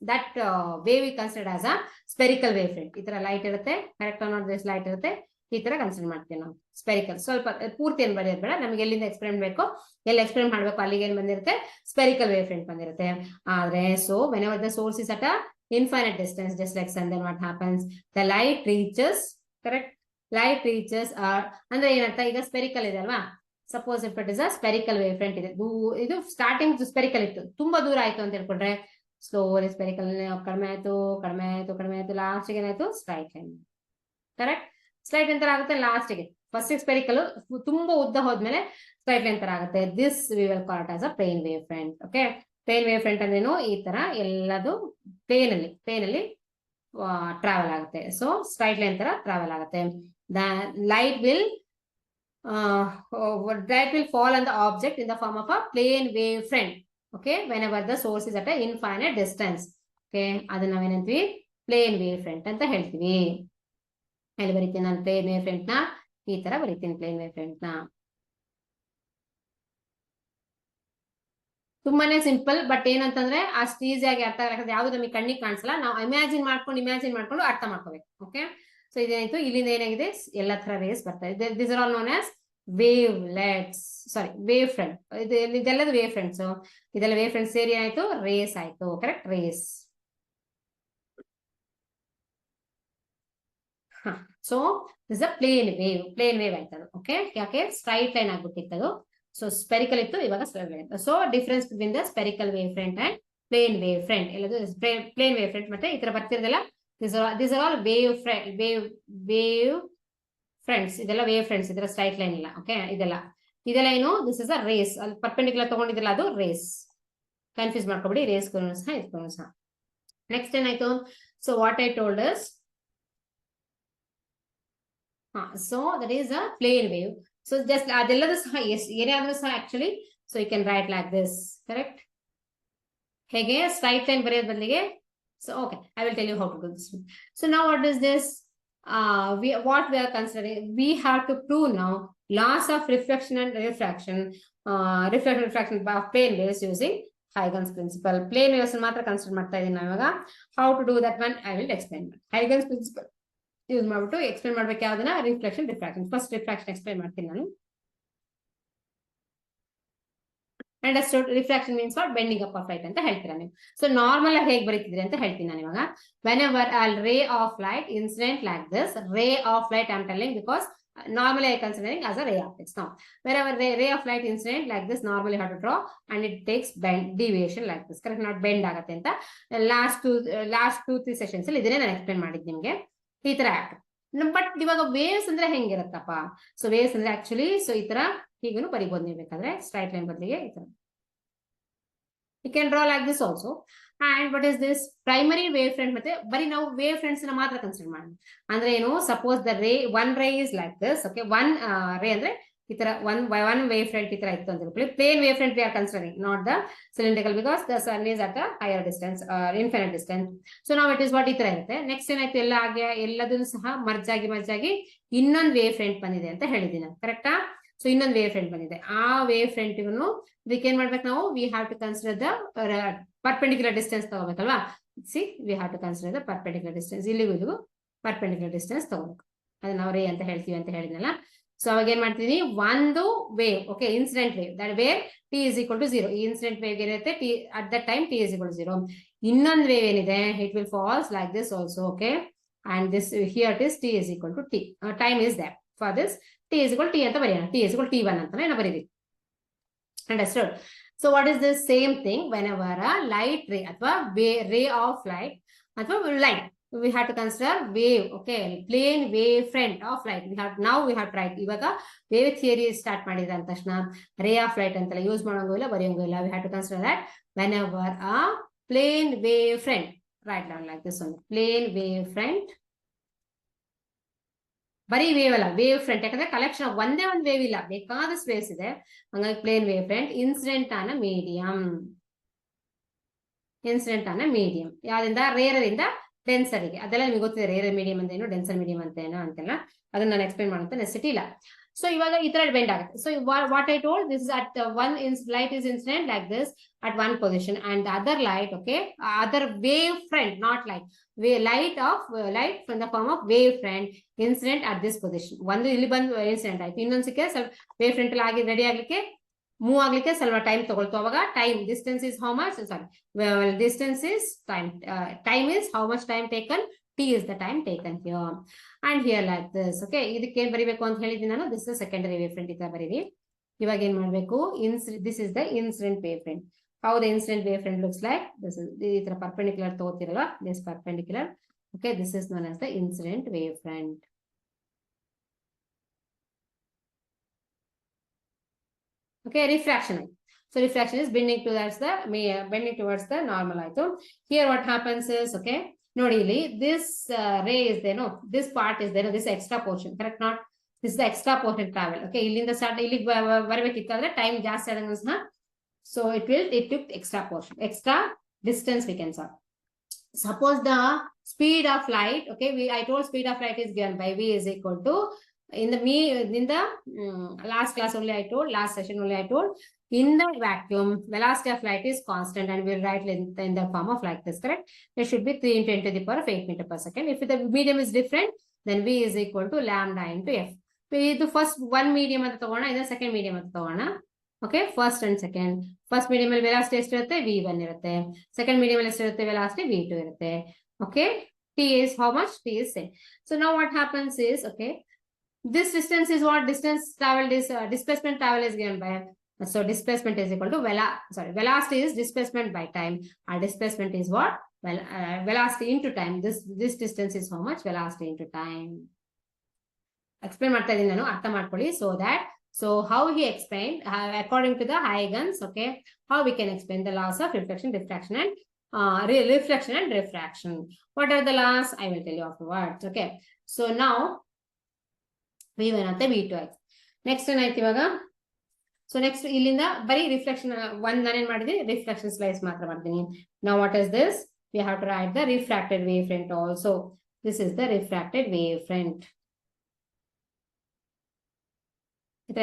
that wave considered as a spherical wave front. ಈ ತರ ಲೈಟ್ ಇರುತ್ತೆ, ಕರೆಕ್ಟ್ ದಿಸ್ ಲೈಟ್ ಇರುತ್ತೆ, ಈ ತರ ಕನ್ಸಿಡರ್ ಮಾಡ್ತೀವಿ ನಾವು ಸ್ಪೆರಿಕಲ್. ಸ್ವಲ್ಪ ಪೂರ್ತಿ ಏನ್ ಬರೆಯೋದು ಬೇಡ, ನಮ್ಗೆ ಎಲ್ಲಿಂದ ಎಕ್ಸ್ಪೆರಿಮೆಂಟ್ ಬೇಕೋ, ಎಲ್ಲಿ ಎಕ್ಸ್ಪೆರಿಮೆಂಟ್ ಮಾಡ್ಬೇಕು ಅಲ್ಲಿಗೆ ಏನ್ ಬಂದಿರುತ್ತೆ, ಸ್ಪೆರಿಕಲ್ ವೇವ್ ಫ್ರಂಟ್ ಬಂದಿರುತ್ತೆ. ಆದ್ರೆ so whenever the source is at a infinite distance, just like sun, then what happens, the light reaches, correct, ಅಂದ್ರೆ ಏನಂತ, ಈಗ ಸ್ಪೆರಿಕಲ್ ಇದೆ ಅಲ್ವಾ, suppose if it is a spherical wave front ಇದೆ, ಇದು starting spherical ಇತ್ತು, ತುಂಬಾ ದೂರ ಆಯ್ತು ಅಂತ ಹೇಳ್ಕೊಂಡ್ರೆ, ಸ್ಲೋಲಿ ಸ್ಪೆರಿಕಲ್ ಕಡಿಮೆ ಆಯ್ತು, ಲಾಸ್ಟ್ ಏನಾಯ್ತು, straight line. Correct, straight line ತರ ಆಗುತ್ತೆ ಲಾಸ್ಟ್ಗೆ. ಫಸ್ಟ್ ಸ್ಪೆರಿಕಲ್ ತುಂಬಾ ಉದ್ದ ಹೋದ್ಮೇಲೆ ಸ್ಟ್ರೈಟ್ ಲೈನ್ ತರ ಆಗುತ್ತೆ. This we will call it as a plane wave front. Okay, plane wave front ಅಂದ್ರೇನು, ಈ ತರ ಎಲ್ಲದು ಪ್ಲೇನ್ ಅಲ್ಲಿ ಟ್ರಾವೆಲ್ ಆಗುತ್ತೆ. ಸೊ ಸ್ಟ್ರೈಟ್ ಲೈನ್ ತರ ಟ್ರಾವೆಲ್ ಆಗುತ್ತೆ. The light will fall on the object in the form of a plane wave front. Okay, whenever the source is at a infinite distance. Okay, ಅದನ್ನ ನಾವೇನಂತೀವಿ, plane wave front ಅಂತ ಹೇಳ್ತೀವಿ. ಎಲ್ಲಿ ಬರೀತೀನಿ ನಾನು plane wave front ನ, ಈ ತರ ಬರೀತೀನಿ ಪ್ಲೇನ್ ವೇವ್ ಫ್ರಂಟ್ ನ. ತುಂಬಾನೇ ಸಿಂಪಲ್, ಬಟ್ ಏನಂತಂದ್ರೆ ಅಷ್ಟು ಈಸಿಯಾಗಿ ಅರ್ಥ ಆಗಲ್ಲ, ಯಾವ್ದು ನಮಗೆ ಕಣ್ಣಿಗೆ ಕಾಣಿಸಲ್ಲ. ನಾವು ಇಮ್ಯಾಜಿನ್ ಮಾಡ್ಕೊಂಡು ಅರ್ಥ ಮಾಡ್ಕೋಬೇಕು. ಓಕೆ, ಸೊ ಇದೇನಾಯ್ತು, ಇಲ್ಲಿಂದ ಏನಾಗಿದೆ, ಎಲ್ಲ ತರ ರೇಸ್ ಬರ್ತಾ ಇದೆ. This are all known as wave front. ಇದೆಲ್ಲದು ವೇವ್ ಫ್ರಂಟ್ಸ್. ಇದೆಲ್ಲ ವೇವ್ ಫ್ರಂಟ್ ಸೇರಿ ಏನಾಯ್ತು, ರೇಸ್ ಆಯ್ತು. Correct, rays. So this a plane wave ಆಯ್ತದು. ಓಕೆ, ಯಾಕೆ ಸ್ಟ್ರೈಟ್ ಲೈನ್ ಆಗ್ಬಿಟ್ಟಿತ್ತು, ಸೊ ಸ್ಪೆರಿಕಲ್ ಇತ್ತು, ಇವಾಗ straight line. So difference between the spherical wave front and plane wave front. ಎಲ್ಲದು ಪ್ಲೇನ್ ವೇವ್ ಫ್ರಂಟ್ ಮತ್ತೆ ಈ ತರ ಬರ್ತಿರೋದಲ್ಲ, this are all wave fronts. ಇದೆಲ್ಲ ವೇವ್ ಫ್ರಂಟ್ಸ್, ಇದರ ಸ್ಟ್ರೈಟ್ ಲೈನ್ ಇಲ್ಲ. ಓಕೆ, ಇದೆಲ್ಲ ಏನು, ದಿಸ್ ಇಸ್ ಅ ರೇಸ್. ಅಲ್ಲಿ ಪರ್ಪೆಂಡಿಕ್ಯುಲರ್ ತಗೊಂಡಿದ್ರಲ್ಲ, ಅದು ರೇಸ್. ಕನ್ಫ್ಯೂಸ್ ಮಾಡ್ಕೊಬಿಡಿ, ರೇಸ್ ಸಹ ಇದಕ್ಕೂ ಸಹ. ನೆಕ್ಸ್ಟ್ ಏನಾಯ್ತು, so what I told is, so that is a plane wave. So just ಅದೆಲ್ಲದೂ ಸಹ ಏನೇ ಆದ್ರೂ ಸಹ actually, so you can write like this. Correct, ಹೇಗೆ ಸ್ಟ್ರೈಟ್ ಲೈನ್ ಬರೆಯೋದ್ ಬದಲಿಗೆ. So okay, I will tell you how to do this. So now what is this, what we are considering, we have to prove now laws of reflection and refraction of plane waves using Huygens principle. Plane waves ಮಾತ್ರ consider ಮಾಡ್ತಾ ಇದೀನಿ ನಾವು ಇವಾಗ. How to do that one I will explain. Huygens principle use ಮಾಡ್ಬಿಟ್ಟು explain ಮಾಡ್ಬೇಕು ಯಾವ್ದನ್ನ, refraction. First refraction explain ಮಾಡ್ತೀನಿ ನಾನು. Understood, refraction means what, bending up of light ಅಂತ ಹೇಳ್ತೀರಾ ನೀವು. ಸೊ ನಾರ್ಮಲ್ ಆಗಿ ಹೇಗೆ ಬರೀತಿದ್ರಿ ಅಂತ ಹೇಳ್ತೀನಿ ನಾನು ಇವಾಗ. whenever a ray of light incident like this, ray of light I'm telling because normally I considering as a ray optics. Now wherever ray of light incident like this, normally how to draw, and it takes deviation like this. Correct, not bend ಆಗುತ್ತೆ ಅಂತ last 2-3 sessions ಅಲ್ಲಿ ಇದನ್ನೇ ನಾನು explain ಮಾಡಿದ್ದು ನಿಮ್ಗೆ. ಈ ತರ but ಇವಾಗ ವೇವ್ಸ್ ಅಂದ್ರೆ ಹೆಂಗಿರತ್ತಪ್ಪ, ಸೊ ವೇವ್ಸ್ ಅಂದ್ರೆ ಆಕ್ಚುಲಿ, ಸೊ ಈ ತರ ಹೀಗೂ ಬರಿಬಹುದು ನೀವು ಬೇಕಾದ್ರೆ, ಸ್ಟ್ರೈಟ್ ಲೈನ್ ಬದಲಿಗೆ ಈ ತರ. You can draw like this also. And what is this, primary wave front. ಮತ್ತೆ ಬರೀ ನಾವು ವೇವ್ ಫ್ರಂಟ್ಸ್ ಮಾತ್ರ ಕನ್ಸಿಡರ್ ಮಾಡಿ. ಅಂದ್ರೆ ಏನು, ಸಪೋಸ್ ದ ಒನ್ ರೇ is like this. Okay, one ರೇ ಅಂದ್ರೆ ಈ ತರ ಒನ್ ವೇವ್ ಫ್ರಂಟ್ ಈ ತರ ಇತ್ತು ಅಂತ ತಿಳ್ಕೊಳ್ಳಿ. Plane wave front we are considering, not the cylindrical, because the sun is at higher distance, infinite distance. So ನಾವು ಇಟ್ ಇಸ್ ವಾಟ್ ಈ ತರ ಇರುತ್ತೆ. ನೆಕ್ಸ್ಟ್ ಏನಾಯ್ತು, ಎಲ್ಲ ಆಗಿ ಎಲ್ಲದನ್ನು ಸಹ ಮರ್ಜ್ ಆಗಿ ಇನ್ನೊಂದು ವೇವ್ ಫ್ರಂಟ್ ಬಂದಿದೆ ಅಂತ ಹೇಳಿದ್ದೀನಿ, ಕರೆಕ್ಟಾ? ಸೊ ಇನ್ನೊಂದು ವೇವ್ ಫ್ರಂಟ್ ಬಂದಿದೆ. ಆ ವೇವ್ ಫ್ರಂಟ್ ಇದಕ್ಕೆ ಏನ್ ಮಾಡ್ಬೇಕು ನಾವು, we have to consider the perpendicular distance ತಗೋಬೇಕಲ್ವಾ. See we have to consider the perpendicular distance, ಇಲ್ಲಿಗೂ ಪರ್ಪೆಂಡಿಕ್ಯುಲರ್ ಡಿಸ್ಟೆನ್ಸ್ ತಗೋಬೇಕು. ಅದನ್ನ ನಾವು ರೇ ಅಂತ ಹೇಳ್ತೀವಿ ಅಂತ ಹೇಳಿದ್ನಲ್ಲ. ಸೊ ಅವಾಗ ಏನ್ ಮಾಡ್ತೀನಿ, ಒಂದು wave, okay, incident wave, that wave T is equal to 0. ಈ ಇನ್ಸಿಡೆಂಟ್ ವೇವ್ ಏನಿರುತ್ತೆ, T at that time T is equal to 0. ಇನ್ನೊಂದು ವೇವ್ ಏನಿದೆ, it will falls like this also, okay, and this here it is T is equal to T. Time is that for this T is equal T ಅಂತ ಬರೆಯೋಣ, T is equal T1 ಅಂತಾನೆ ಬರೀತೀವಿ. Understood? So what is this same thing, whenever a light ray ಅಥವಾ ray of light ಅಥವಾ light, we have to consider wave, okay, plane wave front of light. We have to write. ಇವಾಗ wave theory start ಮಾಡಿದ್ರೆ ಅಂದ ತಕ್ಷಣ ray of light ಅಂತೆಲ್ಲ use ಮಾಡೋಂಗೂ ಇಲ್ಲ, ಬರೆಯೋಂಗೂ ಇಲ್ಲ. We have to consider that whenever a plane wave front, write down like this one, plane wave front, ಬರೀ wave ಅಲ್ಲ, wave front, ಯಾಕಂದ್ರೆ ಕಲೆಕ್ಷನ್ ಒಂದೇ ಒಂದು ವೇವ್ ಇಲ್ಲ, ಬೇಕಾದ ಸ್ಪೇಸ್ ಇದೆ. ಹಂಗಾಗಿ plane wave front, incident on medium, ಯಾವ್ದಿಂದ, ರೇರರಿಂದ ಡೆನ್ಸರಿಗೆ. ಅದೆಲ್ಲ ನಿಮಗೆ ಗೊತ್ತಿದೆ, ರೇರರ್ ಮೀಡಿಯಂ ಅಂತ ಏನು, ಡೆನ್ಸರ್ ಮೀಡಿಯಂ ಅಂತ ಏನು ಅಂತೆಲ್ಲ, ಅದನ್ನ ನಾನು ಎಕ್ಸ್ಪ್ಲೇನ್ ಮಾಡುವಂತ ನೆಸಿಟಿ ಇಲ್ಲ. ಸೊ ಇವಾಗ ಈ ತರ ಬೆಂಡ್ ಆಗುತ್ತೆ. So what I told, this is at one light is incident like this at one position, and the other light, okay, other wave front, not light, light from the form of wave front incident at this position. ಒಂದು ಇಲ್ಲಿ ಬಂದು incident ಆಯ್ತು, ಇನ್ನೊಂದ್ಸಕ್ಕೆ ಸ್ವಲ್ಪ wave front ಅಲ್ಲಿ ಆಗಿ ready ಆಗ್ಲಿಕ್ಕೆ, move ಆಗ್ಲಿಕ್ಕೆ ಸ್ವಲ್ಪ ಟೈಮ್ ತಗೊಳ್ತು. ಅವಾಗ time, distance is how much, sorry, distance is time is how much time taken, T is the time taken here, and here like this, okay. ಇದಕ್ಕೆ ಏನ್ ಬರಿಬೇಕು ಅಂತ ಹೇಳಿದ್ದೀನಿ ನಾನು, this is secondary wave front ಇತರ ಬರೀರಿ. ಇವಾಗ ಏನ್ ಮಾಡ್ಬೇಕು, this is the incident wave front. How the incident wave front looks like, this is ಈ ತರ perpendicular ತಗೋತಿರಲ್ವಾ, this perpendicular, okay, this is known as the incident wave front. Okay, refraction. So refraction is bending towards the normal ಆಯ್ತು. Here what happens is, okay, ನೋಡಿ ಇಲ್ಲಿ this ray is there, no, this part is there, no, this extra portion, correct, not this is the extra portion travel, okay. ಇಲ್ಲಿಂದ start ಇಲ್ಲಿಗೆ ಬರಬೇಕಿತ್ತಾದ್ರೆ time ಜಾಸ್ತಿ ಆದಂಗ ಸಹ, so it took extra portion, extra distance we can say. Suppose the speed of light, okay, I told speed of light is given by v is equal to, in the last class only I told, last session only I told, in the vacuum velocity of light is constant, and we'll write in the form of like this, correct. It should be 3 into 10 to the power of 8 meter per second. If the medium is different, then v is equal to lambda into f. ಇದು first one medium ಅಂತ ತಗೋಣ, ಇದು second medium ಅಂತ ತಗೋಣ, okay. First and second, first medium ಅಲ್ಲಿ velocity ಎಷ್ಟಿರುತ್ತೆ, v1 ಇರುತ್ತೆ. Second medium ಅಲ್ಲಿ ಎಷ್ಟಿರುತ್ತೆ, ವೆಲಾಸಿಟಿ v2 ಇರುತ್ತೆ, okay. t is how much, t is same. So now what happens is, okay, this distance is what, distance traveled is displacement travel is given by, so displacement is equal to velocity is displacement by time. Our displacement is what, velocity into time. This distance is how much, velocity into time. Explain ಮಾಡ್ತಾ ಇದೀನಿ ನಾನು, ಅರ್ಥ ಮಾಡ್ಕೊಳ್ಳಿ. So how he explained, according to the Huygens, okay, how we can explain the laws of reflection, diffraction, and reflection and refraction. What are the laws? I will tell you afterwards, okay. So now v1 ಅಂತ v2 ಆಯ್ತು. Next ಏನಾಯ್ತು ಇವಾಗ, so next ಇಲ್ಲಿಂದ ಬರೀ reflection ನಾನೇನ್ ಮಾಡಿದೀನಿ, reflection slice ಮಾತ್ರ ಮಾಡ್ತೀನಿ. Now what is this, we have to write the refracted wave front also. This is the refracted wave front.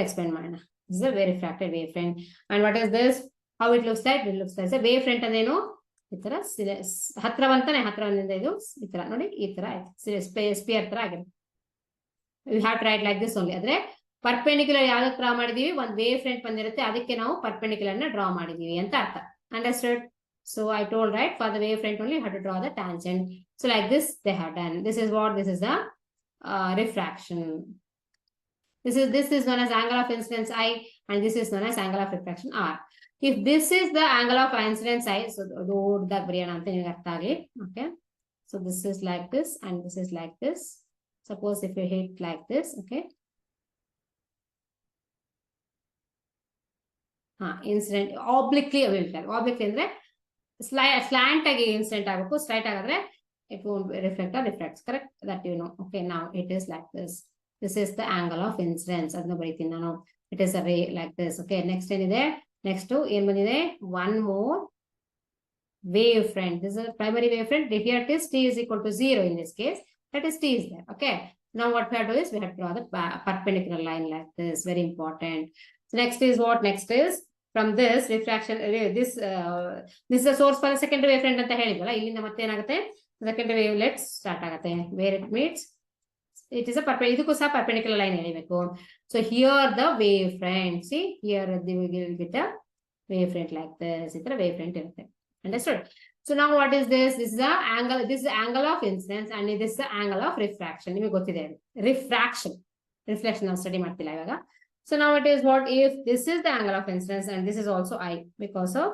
Explain ಮಾಡೋಣ. This is a very refracted wave front, and what is this, how it looks like, it looks like a wave front ಅಂದೇನು, ಈ ತರ ಹತ್ರವಂದಿಂದ ಇದು ಈ ತರ ನೋಡಿ, ಈ ತರ spear ತರ ಆಗಿದೆ. We have to write like this only. ಆದ್ರೆ ಪರ್ಪೆಂಡಿಕ್ಯುಲರ್ ಯಾವ್ದಕ್ಕೆ ಡ್ರಾ ಮಾಡಿದೀವಿ, ಒಂದು ವೇವ್ ಫ್ರಂಟ್ ಬಂದಿರುತ್ತೆ, ಅದಕ್ಕೆ ನಾವು ಪರ್ಪೆಂಡಿಕ್ಯುಲರ್ ನ ಡ್ರಾ ಮಾಡಿದೀವಿ ಅಂತ ಅರ್ಥ. Understood? So I told, right, for the wave front only you have to draw the tangent. So like this they have done. This is what, this is the refraction. This is known as angle of incidence I, and this is known as angle of refraction R. If this is the angle of incidence I, so ದೊಡ್ಡದಾಗಿ ಬರೆಯೋಣ ಅಂತ ನಿಮಗೆ ಅರ್ಥ ಆಗಲಿ, okay. So this is like this, and this is like this. Suppose if you hit like this, okay. Incident obliquely will tell. Obliquely ಅಂದ್ರೆ slant ಆಗಿ incident ಆಗಬೇಕು, straight ಆಗಿದ್ರೆ it won't reflect or refracts, correct, that you know. Okay, now it is like this. This is the angle of incidence. ಅದನ್ನ ಬರೀತೀನಿ ನಾನು. It is a ray like this. Okay, next ಏನಿದೆ? Next ಏನ್ ಬಂದಿದೆ? One more wavefront. This is a primary wavefront. Here it is t is equal to 0 in this case. That is t is there. Okay. Now what we have to do is we have to draw the perpendicular line like this. Very important. So next is what? Next is from this refraction. This is the source for the secondary wavefront ಅಂತ ಹೇಳಿದ್ವಲ್ಲ. ಇಲ್ಲಿಂದ ಮತ್ತೆ ಏನಾಗುತ್ತೆ? Secondary wavelets start ಆಗುತ್ತೆ. Where it meets, it is a ಇದಕ್ಕೂ ಸಹ perpendicular line ಎಳಿಬೇಕು. So here the wavefront. See here we will get a wavefront like this. ಈ ತರ wavefront ಇರುತ್ತೆ. Understood? So now what is this? This is the angle. This is the angle of incidence and this is the angle of refraction. ನಿಮಗೆ ಗೊತ್ತಿದೆ refraction. Reflection ನಾವು study ಮಾಡ್ತಿಲ್ಲ ಇವಾಗ. So now it is what if this is the angle of incidence and this is also I because of,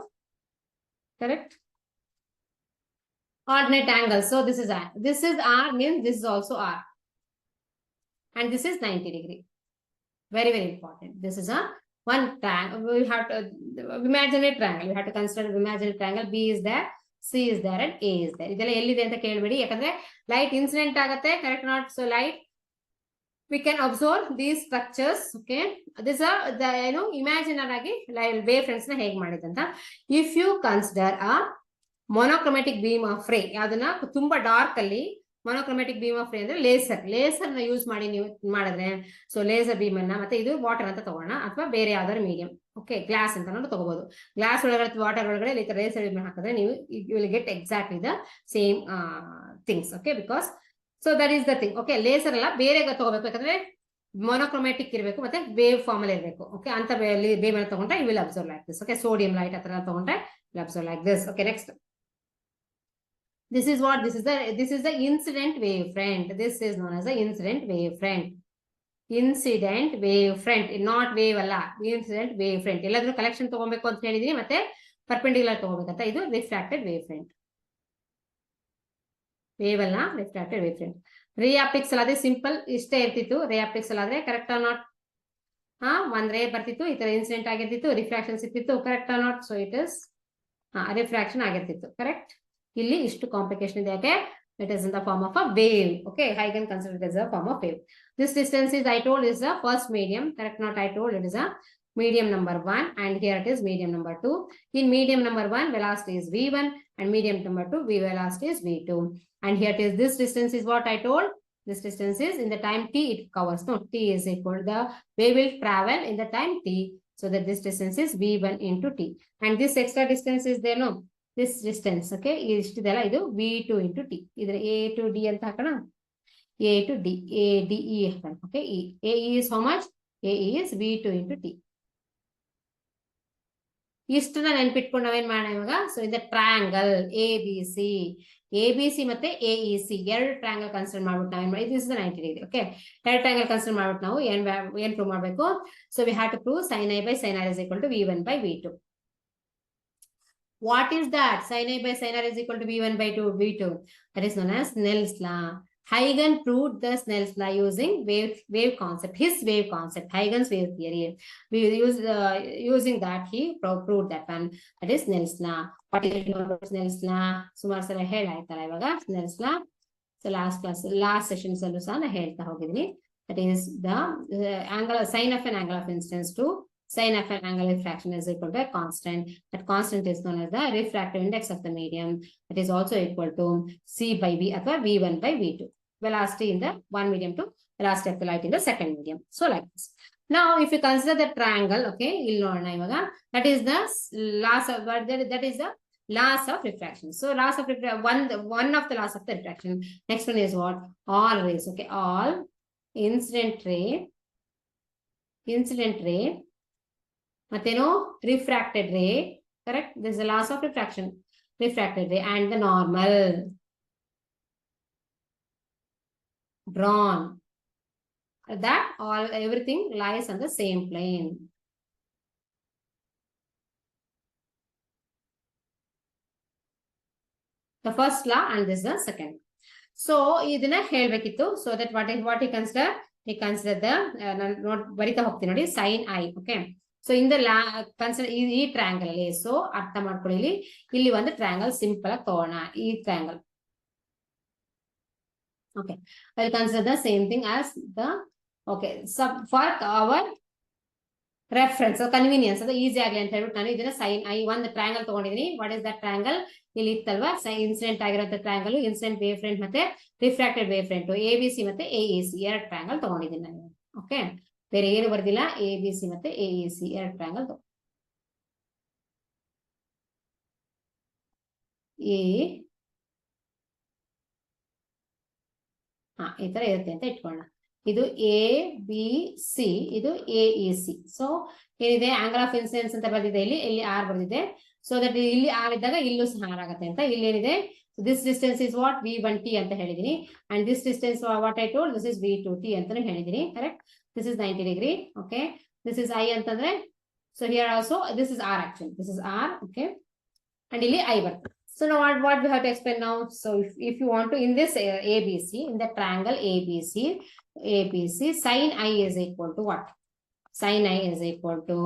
correct, ordinate angle. So this is R. This is R means this is also R. And this is 90 degree. Very, very important. This is a one triangle. We have to imagine a triangle. We have to consider imagine a triangle. B is there, C is there, and A is there. ಇದೆಲ್ಲ ಎಲ್ಲಿದೆ ಅಂತ ಕೇಳಬೇಡಿ, ಯಾಕಂದ್ರೆ light incident ಆಗುತ್ತೆ, correct not? So light we can observe these structures. Okay, this are the imaginary ಆಗಿ wavefronts ನ ಹೇಗೆ ಮಾಡಿದಂತ. If you consider a monochromatic beam of ray, ಯಾವ್ದನ್ನ ತುಂಬಾ ಡಾರ್ಕ್ ಅಲ್ಲಿ ಮೊನೋಕ್ರೊಮ್ಯಾಟಿಕ್ ಬೀಮ್ ಆಫ್ ರೇ ಅಂದ್ರೆ ಲೇಸರ್ ನ ಯೂಸ್ ಮಾಡಿ ನೀವು ಮಾಡಿದ್ರೆ, ಸೊ ಲೇಸರ್ ಬೀಮ್ ಅನ್ನ, ಮತ್ತೆ ಇದು ವಾಟರ್ ಅಂತ ತಗೋಣ ಅಥವಾ ಬೇರೆ ಯಾವ್ದಾದ್ರು ಮೀಡಿಯಂ, ಓಕೆ, ಗ್ಲಾಸ್ ಅಂತ ನಾವು ತಗೋಬಹುದು. ಗ್ಲಾಸ್ ಒಳಗಡೆ ವಾಟರ್ ಒಳಗಡೆ ಲೇಸರ್ ಬೀಮ್ ಹಾಕಿದ್ರೆ ನೀವು you will get exactly the same things. Okay, because so that is the thing. Okay, laser ಎಲ್ಲ ಬೇರೆ ತಗೋಬೇಕು, ಯಾಕಂದ್ರೆ ಮೊನೋಕ್ರೊಮ್ಯಾಟಿಕ್ ಇರಬೇಕು ಮತ್ತೆ ವೇವ್ ಫಾರ್ಮ್ ಅಲ್ಲಿ ಇರಬೇಕು. ಓಕೆ, ಅಂತ ಬೇವ್ ಅನ್ನ ತಗೊಂಡ್ರೆ you will observe like this. Okay, sodium light ಹತ್ರ ತಗೊಂಡ್ರೆ will observe like this. Okay, next this is what? This is the incident wavefront. This is known as the incident wavefront. Incident wavefront, not wave ಅಲ್ಲ, incident wavefront. ಎಲ್ಲಾದ್ರೂ collection ತಗೋಬೇಕು ಅಂತ ಹೇಳಿದೀನಿ, ಮತ್ತೆ perpendicular ತಗೋಬೇಕಂತ. ಇದು ರಿಫ್ರಾಕ್ಟೆಡ್ ವೇವ್ಫ್ರಂಟ್. ವೇವ್ ಅಲ್ಲ, refracted wavefront. Ray optics ಅಲ್ಲಾದ್ರೆ simple ಇಷ್ಟೇ ಇರ್ತಿತ್ತು. ರೇ ಆಪ್ಟಿಕ್ಸ್ ಅಲ್ಲಾದ್ರೆ ಕರೆಕ್ಟ್ ನಾಟ್? ಒಂದ್ ರೇ ಬರ್ತಿತ್ತು, ಈ ತರ ಇನ್ಸಿಡೆಂಟ್ ಆಗಿರ್ತಿತ್ತು, ರಿಫ್ರಾಕ್ಷನ್ ಸಿಕ್ತಿತ್ತು, correct not? So it is refraction ಆಗಿರ್ತಿತ್ತು, ಕರೆಕ್ಟ್? ಇಲ್ಲಿ ಇಷ್ಟು ಕಾಂಪ್ಲಿಕೇಶನ್ ಇದೆ, ಯಾಕೆ? It is in the form of a wave. Okay, I can consider it as a form of wave. This distance is, I told, is the first medium, correct? Not I told, it is a medium number 1, and here it is medium number 2. In medium number 1, velocity is v1, and medium number 2, velocity is v2. And here it is, this distance is what I told. This distance is in the time t it covers. No, t is equal to the wave will travel in the time t, so that this distance is v1 into t. And this extra distance is there, no? This distance, okay, ಇಷ್ಟಿದೆಲ್ಲ ಇದು v2 into t. ಇದ್ರ a to d ಅಂತ ಹಾಕೋಣ, a to d, a d e ಹಾಕೋಣ. Okay, a is how much? a is v2 into t. ಇಷ್ಟನ್ನ ನೆನ್ಪಿಟ್ಕೊಂಡು ನಾವೇನ್ ಮಾಡೋಣ ಇವಾಗ? So in the triangle A B C ಮತ್ತೆ A E C ಎರಡು triangle consider ಮಾಡ್ಬಿಟ್ಟು ನಾವೇನ್ ಮಾಡಿ, ದಿಸ್ ಇಸ್ 90 ಡಿಗ್ರಿ. ಓಕೆ, ಎರಡು ಟ್ರಯಾಂಗಲ್ ಕನ್ಸಿಡರ್ ಮಾಡ್ಬಿಟ್ಟು ನಾವು ಏನ್ ಪ್ರೂವ್ ಮಾಡ್ಬೇಕು? So we have to prove sin i by sin r is equal to v1 by v2. What is that? Sin i by sin r is equal to v1 by v2. That is known as Snell's law. Huygens proved the Snell's law using wave concept. His wave concept, Huygens wave theory. We use using that he proved that one. That is Snell's law. What is it known about Snell's law? ಸುಮಾರು ಸಲ ಹೇಳಾಯ್ತಲ್ಲ ಇವಾಗ Snell's law. So last session ಅಲ್ಲೂ ಸಹ ನಾನು ಹೇಳ್ತಾ ಹೋಗಿದ್ದೀನಿ. That is the angle, sin of an angle of incidence to sin of an angle refraction is equal to a constant. That constant is known as the refractive index of the medium. That is also equal to c by v or v1 by v2. Velocity in the one medium to velocity of the light in the second medium. So like this. Now, if you consider the triangle, okay, that is the laws of that is the laws of refraction. So laws of one of the laws of the refraction. Next one is what? All rays. Okay, all incident ray. ಮತ್ತೇನು? Refracted ray, correct? This is the laws of refraction. Refracted ray and the normal drawn, that everything lies on the same plane. The first law and this is the second. So ಇದನ್ನ ಹೇಳ್ಬೇಕಿತ್ತು. So that what he consider? He consider the note ಬರಿತಾ ಹೋಗ್ತೀನಿ ನೋಡಿ, sin i. Okay, so in the consider ಈ triangle ಅಲ್ಲಿ, so ಅರ್ಥ ಮಾಡ್ಕೊಳ್ಳಿ, ಇಲ್ಲಿ ಒಂದು ಟ್ರಯಾಂಗಲ್ ಸಿಂಪಲ್ ಆಗಿ ತಗೋಣ, ಈ triangle. Okay, I will consider the same thing as the okay for our reference convenience ಅದು ಈಸಿ ಆಗಲಿ ಅಂತ ಹೇಳ್ಬಿಟ್ಟು ನಾನು ಇದನ್ನ ಸೈನ್ ಐ ಒಂದು ಟ್ರಯಾಂಗಲ್ ತಗೊಂಡಿದ್ದೀನಿ. What is that triangle? ಇಲ್ಲಿ ಇತ್ತಲ್ವಾ ಇನ್ಸಿಡೆಂಟ್ ಆಗಿರೋಂಥ ಟ್ರಯಾಂಗಲ್, ಇನ್ಸಿಡೆಂಟ್ ವೇವ್ ಫ್ರಂಟ್ ಮತ್ತೆ ರಿಫ್ರಾಕ್ಟೆಡ್ ವೇವ್ ಫ್ರಂಟ್, ABC ಮತ್ತೆ AEC ಎರಡು ಟ್ರಯಾಂಗಲ್ ತಗೊಂಡಿದ್ದೀನಿ ನಾನು. ಓಕೆ, ಬೇರೆ ಏನು ಬರ್ದಿಲ್ಲ, ABC ಮತ್ತೆ AEC ಎರಡು ಟ್ರಯಾಂಗಲ್ ಈ ತರ ಇರುತ್ತೆ ಅಂತ ಇಟ್ಕೊಳ್ಳೋಣ. ಇದು ABC, ಇದು AEC. ಸೊ ಏನಿದೆ, ಆಂಗಲ್ ಆಫ್ ಇನ್ಸಿಡೆನ್ಸ್ ಅಂತ ಬರ್ದಿದೆ, ಇಲ್ಲಿ R ಬರ್ದಿದೆ. ಸೊ ದಟ್ ಇಲ್ಲಿ R ಇದ್ದಾಗ ಇಲ್ಲೂ ಸಹ R ಆಗುತ್ತೆ ಅಂತ. ಇಲ್ಲಿ ಏನಿದೆ, this distance is what V1T ಅಂತ ಹೇಳಿದೀನಿ. And this distance what I told, this is V2T ಅಂತಾನು ಹೇಳಿದೀನಿ. Correct? This is 90 degree. Okay, this is I ಅಂತಂದ್ರೆ, so here also this is R actually, this is R. Okay, and ಇಲ್ಲಿ I ಬರ್ತದೆ. So now what we have to explain now? So if you want to, in this ABC, in the triangle ABC, sin I is equal to what? Sin I is equal to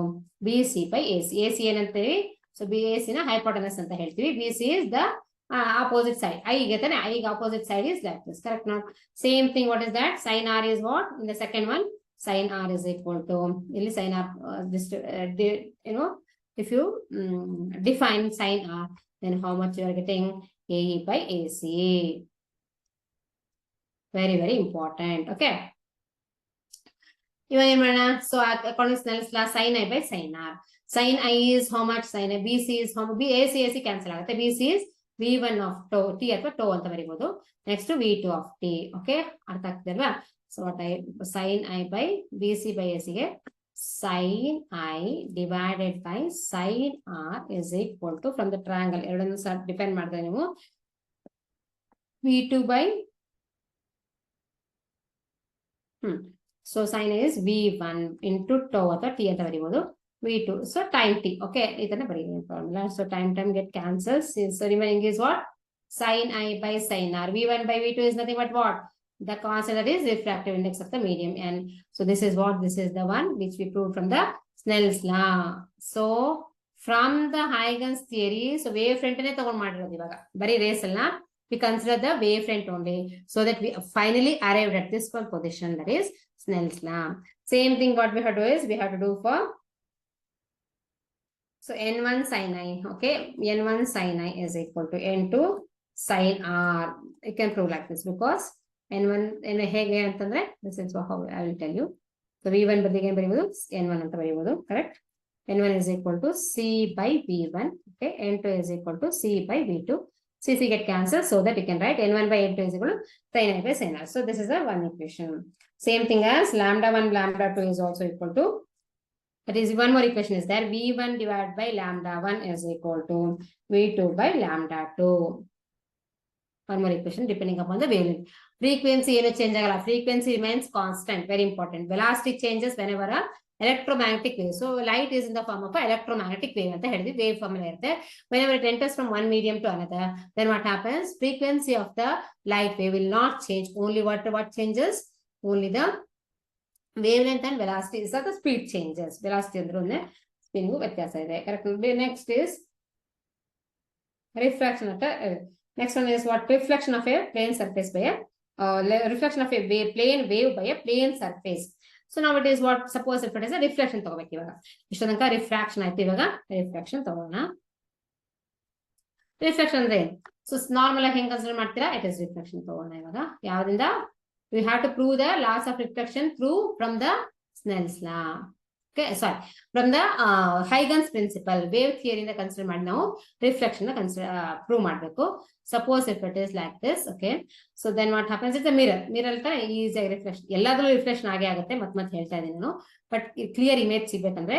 BC by AC. AC ಏನಂತೀವಿ? So BAC na hypotenuse ಅಂತ ಹೇಳ್ತೀವಿ. BC is the opposite side. I get an I opposite side is like this. Correct? Now same thing. What is that? Sin R is what? In the second one, sin R is equal to ಇಲ್ಲಿ sin R. You know, if you define sin R, then how much you are getting? AE by AC. Very, very important. Okay. So according to Snell's law, sin I by sin R. Sin I is how much? Sin I. BC is how much? AC cancel ಆಗುತ್ತೆ. BC is V1 of T ಅಥವಾ tau ಅಂತ ಬರೀಬಹುದು. Next V2 of T. Okay, ಅರ್ಥ ಆಗ್ತಿದೆಲ್ವಾ? So what I sin I by BC by AC ಗೆ sin I divided by sin R is equal to, from the triangle ಎರಡನ್ನು ಸಹ depend ಮಾಡಿದ್ರೆ ನೀವು V2 by so sin is V1 into tau ಅಥವಾ T ಅಂತ ಬರೀಬಹುದು. V2, so time T. Okay, ಇದನ್ನ ಬರೀತೀನಿ formula. So time get cancels. So remaining is what? Sin I by sin R. V1 by V2 is nothing but what? The constant, that is refractive index of the medium. And so this is what? This is the one which we proved from the Snell's law. So from the Huygens theory, so wave front ne ತಗೊಂಡು ಮಾಡಿರೋದು ಇವಾಗ ಬರೀ race ಅಲ್ಲ, we consider the wave front only, so that we finally arrived at this one position, that is Snell's law. Same thing what we have to do is we have to do for, so N1 sin I. Okay, N1 sin I is equal to N2 sin R. You can prove like this because N1 ಹೇಗೆ ಅಂತಂದ್ರೆ, this is how I will tell you. So V1 ಬದಲಿಗೆ ಏನು ಬರೀಬಹುದು? N1 ಅಂತ ಬರೀಬಹುದು. Correct? N1 is equal to C by V1. Okay, N2 is equal to C by V2. C get cancelled, so that you can write N1 by N2 is equal to sin I by sin R. So this is the one equation. Same thing as lambda 1 lambda 2 is also equal to, that is one more equation is there, V1 divided by lambda 1 is equal to V2 by lambda 2. One more equation depending upon the wavelength. Frequency ಏನು change ಆಗಲ್ಲ. Frequency remains constant. Very important. Velocity changes whenever a electromagnetic wave. So light is in the form of a electromagnetic wave ಅಂತ ಹೇಳಿದ್ವಿ. Wave formula ಇರುತ್ತೆ. Whenever it enters from one medium to another, then what happens? Frequency of the light wave will not change. Only what changes? Only the wavelength and velocity. So the speed changes. Velocity ಅಂದ್ರೆ speed ವ್ಯತ್ಯಾಸ ಇದೆ. Correct? Next is refraction of the next one is what? Reflection of a plane surface by a reflection of a plane wave by a plane surface. So now it is what? Suppose if it is a reflection ತಗೋಬೇಕು ಇವಾಗ. ಇಷ್ಟು ತನಕ refraction ಆಯ್ತು, ಇವಾಗ refraction ತಗೋಣ. Reflection ಅಂದ್ರೆ so normal ಆಗಿ ಹೆಂಗ್ ಕನ್ಸಿಡರ್ ಮಾಡ್ತೀರಾ? ಇಟ್ ಇಸ್ ರಿಫ್ಲೆಕ್ಷನ್ ತಗೋಣ ಇವಾಗ. ಯಾವ್ದಿಂದ? We have to prove the laws of reflection through from the Snell's law. Okay, sorry, from the Huygens principle. Wave theory ಇಂದ ಕನ್ಸಿಡರ್ ಮಾಡಿ ನಾವು ರಿಫ್ಲೆಕ್ಷನ್ ಪ್ರೂವ್ ಮಾಡಬೇಕು. Suppose if it is like this, okay, so then what happens? It's a mirror. Mirror ತರ ಈಸಿಯಾಗಿ reflection, ಎಲ್ಲಾದ್ರೂ reflection ಆಗೇ ಆಗುತ್ತೆ. ಮತ್ತೆ ಹೇಳ್ತಾ ಇದ್ದೀನಿ ನಾನು. ಬಟ್ ಕ್ಲಿಯರ್ ಇಮೇಜ್ ಸಿಗ್ಬೇಕಂದ್ರೆ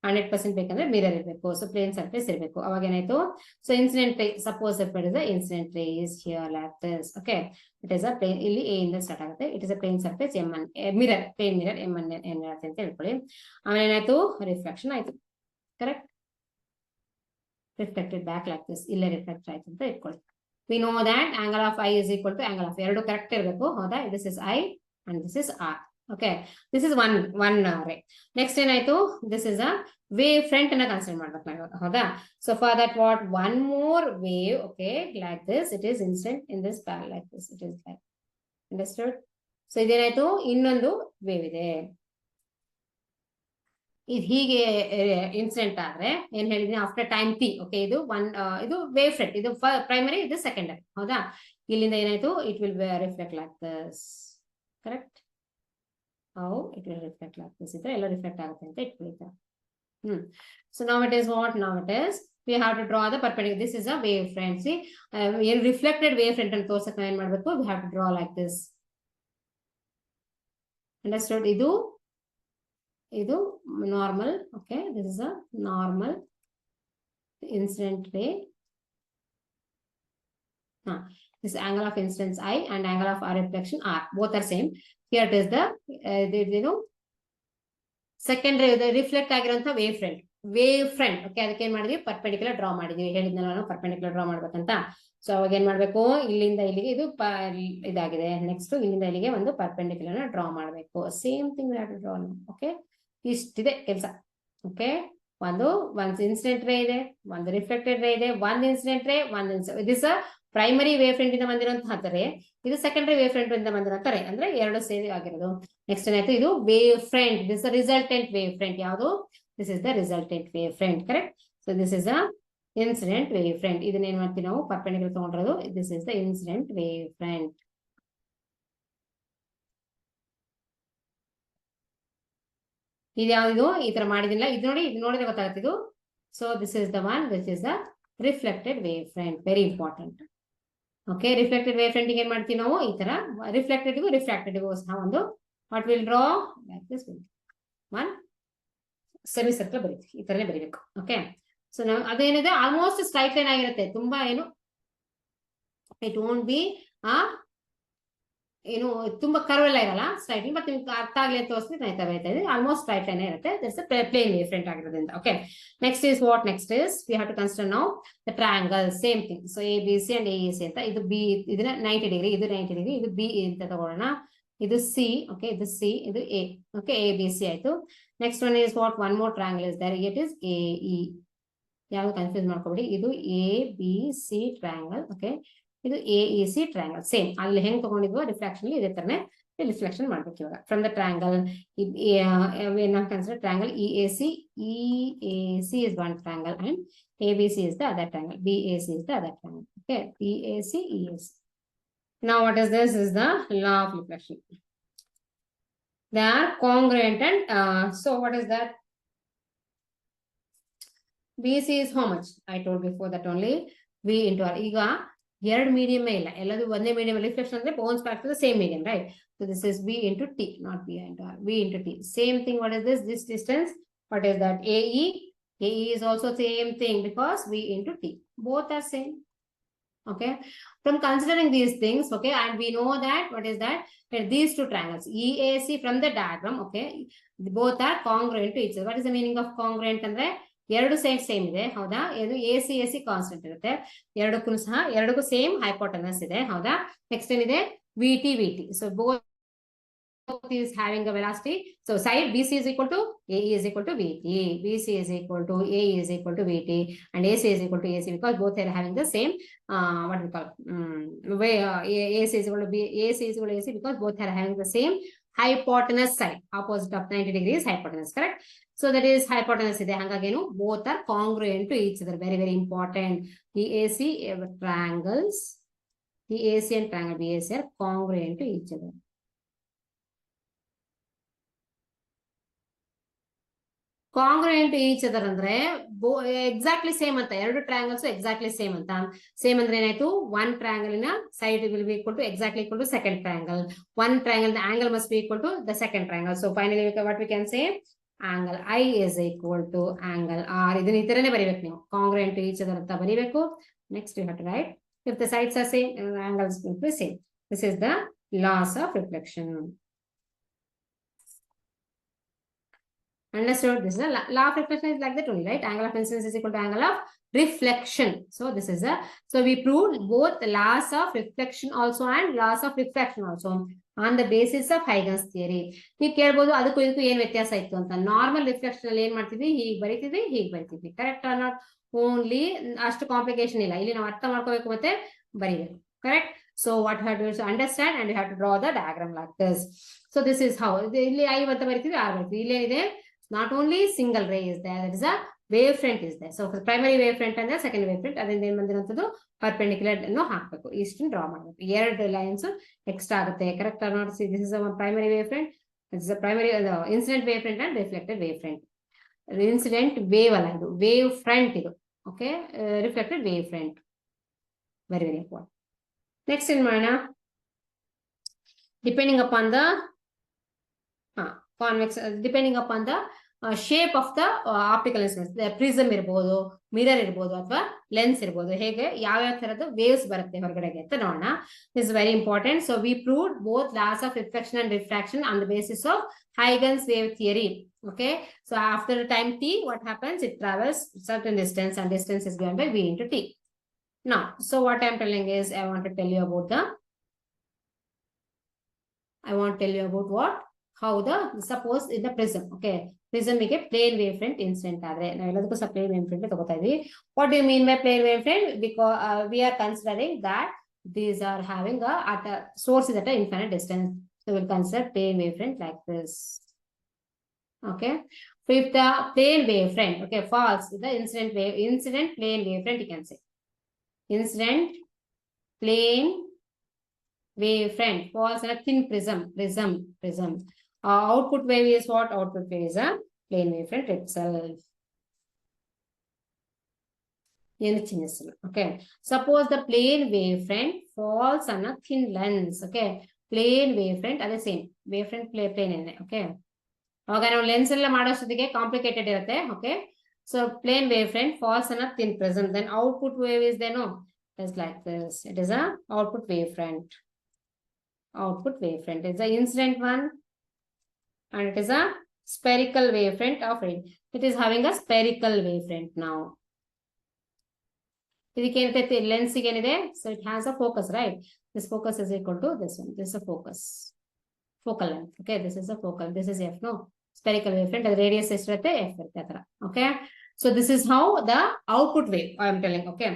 100% ಬೇಕಂದ್ರೆ ಮಿರರ್ ಇರಬೇಕು. ಸೊ ಪ್ಲೇನ್ ಸರ್ಫೇಸ್ ಇರಬೇಕು. ಅವಾಗ ಏನಾಯ್ತು? So incident ray, suppose it is incident ray is here like this. Okay, it is a plane, ಇಲ್ಲಿ ಎ ಇಂದ ಸ್ಟಾರ್ಟ್ ಆಗುತ್ತೆ. It is a plane surface M1 mirror, plane mirror M1 ಏನಾಗುತ್ತೆ ಅಂತ ಹೇಳ್ಕೊಳ್ಳಿ. ಆಮೇಲೆ ಏನಾಯ್ತು? ರಿಫ್ಲೆಕ್ಷನ್ ಆಯ್ತು. Correct? Reflected back like this. ಇಲ್ಲೇ ರಿಫ್ಲೆಕ್ಟ್ ಆಯ್ತು ಅಂತ ಇಟ್ಕೊಳ್ಳಿ. We know that angle of I is equal to angle of, ಎರಡು ಕರೆಕ್ಟ್ ಇರಬೇಕು. ಹೌದಾ? This is I and this is R. Okay, this is one ray. Next ಏನಾಯ್ತು? This is a wave front ಅನ್ನ consider ಮಾಡ್ಬೇಕು ನಾವು, ಹೌದಾ? So for that what? One more wave, okay, like this. It is incident in this path like this. It is like, understood? So ಇದೇನಾಯ್ತು, ಇನ್ನೊಂದು wave ಇದೆ. ಇದು ಹೀಗೆ ಇನ್ಸಿಡೆಂಟ್ ಆದ್ರೆ ಏನ್ ಹೇಳಿದೀನಿ, ಆಫ್ಟರ್ ಟೈಮ್ ಟಿ. ಓಕೆ, ಇದು ಇದು ವೇವ್ ಫ್ರಂಟ್, ಇದು ಪ್ರೈಮರಿ, ಇದು ಸೆಕೆಂಡರಿ. ಹೌದಾ, ಇಲ್ಲಿಂದ ಏನಾಯ್ತು, it will reflect like this. Correct? How it will reflect like this. ಇದ್ರೆ ಎಲ್ಲ ರಿಫ್ಲೆಕ್ಟ್ ಆಗುತ್ತೆ ಅಂತ ಇಟ್ಕೊಳ್ತಾ. So now it is what? Now it is we have to draw the perpendicular. This is a wave front. See, reflected wave front and ತೋರ್ಸಕ್ಕೆ ನಾವು ಏನ್ ಮಾಡಬೇಕು, we have to draw like this. Understood? ಇದು normal. Okay, this is a normal incident ray. This angle of incidence I and angle of reflection R, both are same. Here it is the secondary reflect ಆಗಿರುವಂತ wave front. Okay, ಅದಕ್ಕೆ ಏನ್ ಮಾಡಿದ್ವಿ, perpendicular draw ಮಾಡಿದ್ವಿ. ಹೇಳಿದ್ನ ನಾನು perpendicular draw ಮಾಡ್ಬೇಕಂತ. So ಅವಾಗ ಏನ್ ಮಾಡ್ಬೇಕು, ಇಲ್ಲಿಂದ ಇಲ್ಲಿಗೆ ಇದು ಇದಾಗಿದೆ. ನೆಕ್ಸ್ಟ್ ಇಲ್ಲಿಂದ ಇಲ್ಲಿಗೆ ಒಂದು ಪರ್ಪೆಂಡಿಕ್ಯುಲರ್ ನ ಡ್ರಾ ಮಾಡ್ಬೇಕು. Same thing draw. ಓಕೆ, ಇಷ್ಟಿದೆ ಕೆಲಸ. ಓಕೆ, ಒಂದು ಇನ್ಸಿಡೆಂಟ್ ರೇ ಇದೆ, ಒಂದು ರಿಫ್ಲೆಕ್ಟೆಡ್ ರೇ ಇದೆ, ಒಂದು ಇನ್ಸಿಡೆಂಟ್ ರೇ, ದಿಸ್ ಪ್ರೈಮರಿ ವೇವ್ ಫ್ರಂಟ್ ಇಂದ ಬಂದಿರುವಂತಹ ರೇ, ಇದು ಸೆಕೆಂಡರಿ ವೇವ್ ಫ್ರಂಟ್ ಇಂದ ಬಂದಿರುವಂತ ರೇ, ಅಂದ್ರೆ ಎರಡು ಸೇರಿ ಆಗಿರೋದು. ನೆಕ್ಸ್ಟ್ ಏನಾಯ್ತು, ಇದು wave front. This resultant wave front. ಯಾವುದು? This is the resultant wave front. Correct? So this is a incident wave front. ಇದನ್ನ ಏನ್ ಮಾಡ್ತೀವಿ ನಾವು, ಪರ್ಪೆಂಡಿಕ್ಯುಲರ್ ತಗೊಂಡಿರೋದು. This is the incident wave front. ಇದ್ಯಾವುದು ಈ ತರ ಮಾಡಿದಿಲ್ಲ, ಇದು ನೋಡಿ, ಇದು ನೋಡಿದ್ರೆ ಗೊತ್ತಾಗುತ್ತೆ ಇದು. So this is the one, this is the reflected wave front. Very important. Okay, reflected wave front ಏನ್ ಮಾಡ್ತೀವಿ ನಾವು, ಈ ತರ ರಿಫ್ಲೆಕ್ಟೆಡ್ಗೂ ರಿಫ್ರಾಕ್ಟೆಡ್ಗೂ ಸಹ ಒಂದು what will draw like this one semi circle ಬರೀತೀವಿ. ಈ ತರನೇ ಬರೀಬೇಕು. ಓಕೆ, ಸೊ ನಾವು ಅದೇನಿದೆ ಆಲ್ಮೋಸ್ಟ್ ಸ್ಟ್ರೈಟ್ ಲೈನ್ ಆಗಿರುತ್ತೆ. ತುಂಬಾ ಏನು ಇಟ್ ವೋಂಟ್ ಬಿ ಏನು ತುಂಬಾ ಕರ್ವ್ ಎಲ್ಲ ಇರಲ್ಲ, ಸ್ಟ್ರೈಟ್. ಮತ್ತೆ ನಿಮ್ಗೆ ಅರ್ಥ ಆಗ್ಲಿ ಅಂತ ತೋರಿಸ್ತೀನಿ, ನಾಯ್ತಾ ಬರೀತಾ ಇದೆ. ಆಲ್ಮೋಸ್ಟ್ ಸ್ಟ್ರೈಟ್ ಲೈನ್ ಇರುತ್ತೆ. ದಿಸ್ ಪ್ಲೇನ್ ವೇವ್ ಫ್ರಂಟ್ ಆಗಿರೋದ್ರಿಂದ. Okay, next is what? Next is we have to consider now the triangle. Same thing. So A B C and A C ಅಂತ. ಇದು ಬಿ, ಇದನ್ನ 90 ಡಿಗ್ರಿ, ಇದು 90 degree, ಇದು B ಅಂತ ತಗೊಳ್ಳೋಣ. ಇದು ಸಿ. ಓಕೆ, ಇದು ಸಿ, ಇದು A. Okay, A B C ಆಯ್ತು. Next one is what? One more triangle is there. It is A E. ಯಾವ್ದು ಕನ್ಫ್ಯೂಸ್ ಮಾಡ್ಕೊಬೇಡಿ. ಇದು A B C triangle. Okay, ಇದು A E C triangle. Same ಅಲ್ಲಿ ಹೆಂಗ್ ತಗೊಂಡಿದ್ವೋ ರಿಫ್ರಾಕ್ಷನ್ ಇದೇ ತರನೇ ರಿಫ್ಲೆಕ್ಷನ್ ಮಾಡ್ಬೇಕು ಇವಾಗ. From the triangle consider triangle E A C. E A C is one triangle and A B C is the other triangle. B A C is the other triangle. Okay, B A C, E A C. Now what is this? Is the law of reflection. They are congruent and so what is that? BC is how much? I told before that only V into R. ಈಗ ಎರಡು medium ಇಲ್ಲ, ಎಲ್ಲದು ಒಂದೇ medium. Reflection ಅಂದ್ರೆ bounce back to the same medium, right? So this is V into T, not V into R. V into T. Same thing. What is this? This distance. What is that? AE. AE is also same thing because V into T. Both are same. Okay, from considering these things, okay, and we know that what is that these two triangles EAC from the diagram, okay, both are congruent to each other. What is the meaning of congruent? ಅಂದ್ರೆ ಎರಡು side same ಇದೆ, ಹೌದಾ? ಇದು AC AC constant ಇರುತ್ತೆ. ಎರಡಕ್ಕೂ same hypotenuse ಇದೆ, ಹೌದಾ? ನೆಕ್ಸ್ಟ್ ಏನಿದೆ? VT VT. So both is having a velocity. So side BC is equal to AE is equal to VT. BC is equal to AE is equal to VT and AC is equal to AC because both are having the same what we call way AC is equal to AC is equal to AC because both are having the same hypotenuse side, opposite of 90 degrees hypotenuse, correct? So that is hypotenuse ide, hangagenu both are congruent to each other. Very very important. The AC triangles, the AC and triangle BAC are congruent to each other. Congruent each other ಅಂದ್ರೆ exactly same ಅಂತ. ಎರಡು triangles exactly same ಅಂತ. Same ಅಂದ್ರೆ ಏನಾಯ್ತು? One triangle ನ side will be equal to exactly equal to second triangle. One triangle the angle must be equal to the second triangle. So finally what we can say angle I is equal to angle R. ಇದನ್ನ ಈ ತರನೇ ಬರೀಬೇಕು ನೀವು, ಕಾಂಗ್ರುಯೆಂಟ್ to each other ಅಂತ ಬರೀಬೇಕು. Next you have to write if the sides are same, angles will be same. This is the laws of reflection. Understood? This is a law of reflection is like that only, right? Angle of incidence is equal to angle of reflection. So this is a, so we proved both the laws of reflection also and laws of refraction also on the basis of Huygens theory. ನೀವು ಕೇಳಬಹುದು ಅದಕ್ಕೂ ಇದಕ್ಕೂ ಏನ್ ವ್ಯತ್ಯಾಸ ಇತ್ತು ಅಂತ. Normal reflection ಅಲ್ಲಿ ಏನ್ ಮಾಡ್ತಿದ್ವಿ? ಹೀಗೆ ಬರೀತಿದ್ವಿ, ಹೀಗೆ ಬರೀತಿದ್ವಿ. Correct or not? ಓನ್ಲಿ ಅಷ್ಟು ಕಾಂಪ್ಲಿಕೇಶನ್ ಇಲ್ಲ. ಇಲ್ಲಿ ನಾವು ಅರ್ಥ ಮಾಡ್ಕೋಬೇಕು ಮತ್ತೆ ಬರೀಬೇಕು. correct? So what you have to do is understand and you have to draw the diagram like this. So this is how ಇಲ್ಲಿ I ಅಂತ ಬರೀತೀವಿ R ಬರೀತೀವಿ. ಇಲ್ಲಿ ಇದೆ not only single ray is there, that is a wave front is there. So primary wave front and the second wave front ಅದರಿಂದ ಏನ್ ಬಂದಿರೋಂಥದ್ದು perpendicular ಅನ್ನು ಹಾಕಬೇಕು. ಇಷ್ಟನ್ನು draw ಮಾಡಬೇಕು. ಎರಡು ಲೈನ್ಸ್ ಎಕ್ಸ್ಟ್ರಾ ಆಗುತ್ತೆ. Correct or not? See this is a primary wave front, this is a primary incident wave front and reflected wave front. Incident wave ಅಲ್ಲ, ಇದು wave front ಇದು. Okay, reflected wave front. Very very important. Next in mana, depending upon the convex, depending upon the shape of the optical instruments, the prism ಇರಬಹುದು, mirror ಇರಬಹುದು ಅಥವಾ lens ಇರಬಹುದು, ಹೇಗೆ ಯಾವ ಯಾವ ತರದ ವೇವ್ಸ್ ಬರುತ್ತೆ ಹೊರಗಡೆಗೆ ಅಂತ ನೋಡೋಣ. This is very important. So we proved both laws of reflection and refraction on the basis of Huygens wave theory. Okay, so after time t, what happens? It travels certain distance and distance is given by v into t. Now, so what I'm telling is, I want to tell you about what? How the, suppose in the prism, okay, prism ಗೆ plane wavefront incident ಆದ್ರೆ ನಾವು ಎಲ್ಲದಕ್ಕೂ ಸಹ plane wavefront ತಗೋತಾ ಇದೀವಿ. What do you mean by plane wavefront? Because we are considering that these are having at a source is at an infinite distance, so we'll consider plane wavefront like this. Okay, so if the plane wavefront, okay, falls, the incident plane wavefront, you can say incident plane wavefront falls in a thin prism. Output wave is what? Output wave is a plane wavefront itself. Okay, suppose the plane wavefront falls on a thin lens. Okay, plane wavefront are the same wavefront plane in. Okay, aವಾಗ ನಾವು lens ಎಲ್ಲ ಮಾಡೋಷ್ಟೊತ್ತಿಗೆ complicated ಇರುತ್ತೆ. Okay, so plane wavefront falls on a thin prism, then output wave is there, no, it's like this. It is a output wavefront. Output wavefront is the incident one, and it is a spherical wavefront of it. It is having a spherical wavefront now. ಇದಕ್ಕೆ lens ಏನಿದೆ, so it has a focus, right? This focus is equal to this one. This is a focus, focal length. Okay, this is a focal, this is f, no, spherical wavefront, the radius ಎಷ್ಟಿರುತ್ತೆ f ಇರುತ್ತೆ ಆ ತರ. Okay, so this is how the output wave I am telling. Okay,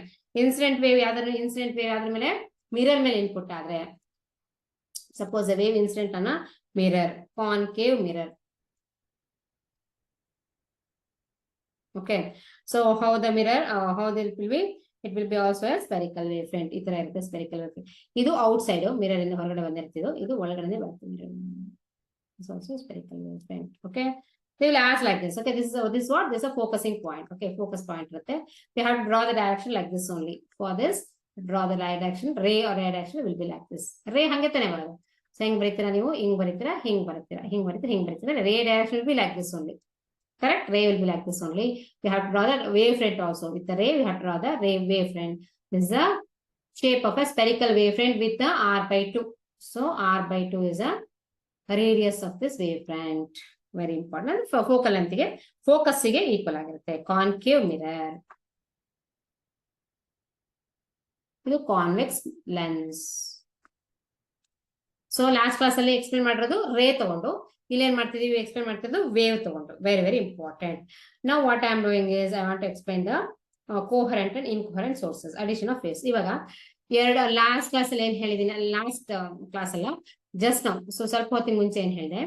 incident wave ಯಾವ್ದಾದ್ರು incident wave ಆದ್ರ ಮೇಲೆ mirror ಮೇಲೆ input ಆದ್ರೆ, suppose a wave incident on a mirror, concave mirror. Okay, so how the mirror, how it will be? It will be also a spherical wavefront. ಈ ತರ ಇರುತ್ತೆ spherical wavefront. ಇದು outside mirror ಇಂದ ಹೊರಗಡೆ ಬಂದಿರ್ತಿದ್ದು, ಇದು ಒಳಗಡೆ ಬರುತ್ತೆ mirror. It's also spherical wavefront. Okay, they will ask like this. Okay, this is what? This is a focusing point. Okay, focus point irutte. We have to draw the direction like this only. For this, draw the direction, ray or ray direction will be like this. Ray hange tane borodu. So ಹೆಂಗ್ ಬರೀತೀರಾ ನೀವು? ಹಿಂಗ್ ಬರೀತೀರಾ, ಹಿಂಗ್ ಬರೀತೀರಾ, ಹಿಂಗ್ ಬರೀತೀರಾ, ಹಿಂಗ್ ಬರೀತೀರಾ. Ray direction will be like this only. Correct? Ray will be like this only. We have to draw the wavefront also. With the ray, we have to draw the ray wavefront. This is the shape of a spherical wavefront with the r/2. So r/2 is a radius of this wavefront. Very important. For focal length ಗೆ, focus ಗೆ equal ಆಗಿರುತ್ತೆ. Concave mirror. ಇದು convex lens. So last class ಅಲ್ಲಿ explain ಮಾಡಿರೋದು ರೇ ತಗೊಂಡು, ಇಲ್ಲಿ ಏನ್ ಮಾಡ್ತಿದೀವಿ, ಎಕ್ಸ್ಪ್ಲೇನ್ ಮಾಡ್ತಿರೋದು ವೇವ್ ತಗೊಂಡು. Very very important. Now what I am doing is I want to explain the coherent and incoherent sources, addition of phase. ಇವಾಗ ಲಾಸ್ಟ್ ಕ್ಲಾಸ್ ಅಲ್ಲಿ ಏನ್ ಹೇಳಿದೀನಿ, ಲಾಸ್ಟ್ ಕ್ಲಾಸ್ ಅಲ್ಲ, ಜಸ್ಟ್ ನಾವು ಸ್ವಲ್ಪ ಹೊತ್ತಿನ ಮುಂಚೆ ಏನ್ ಹೇಳಿದೆ.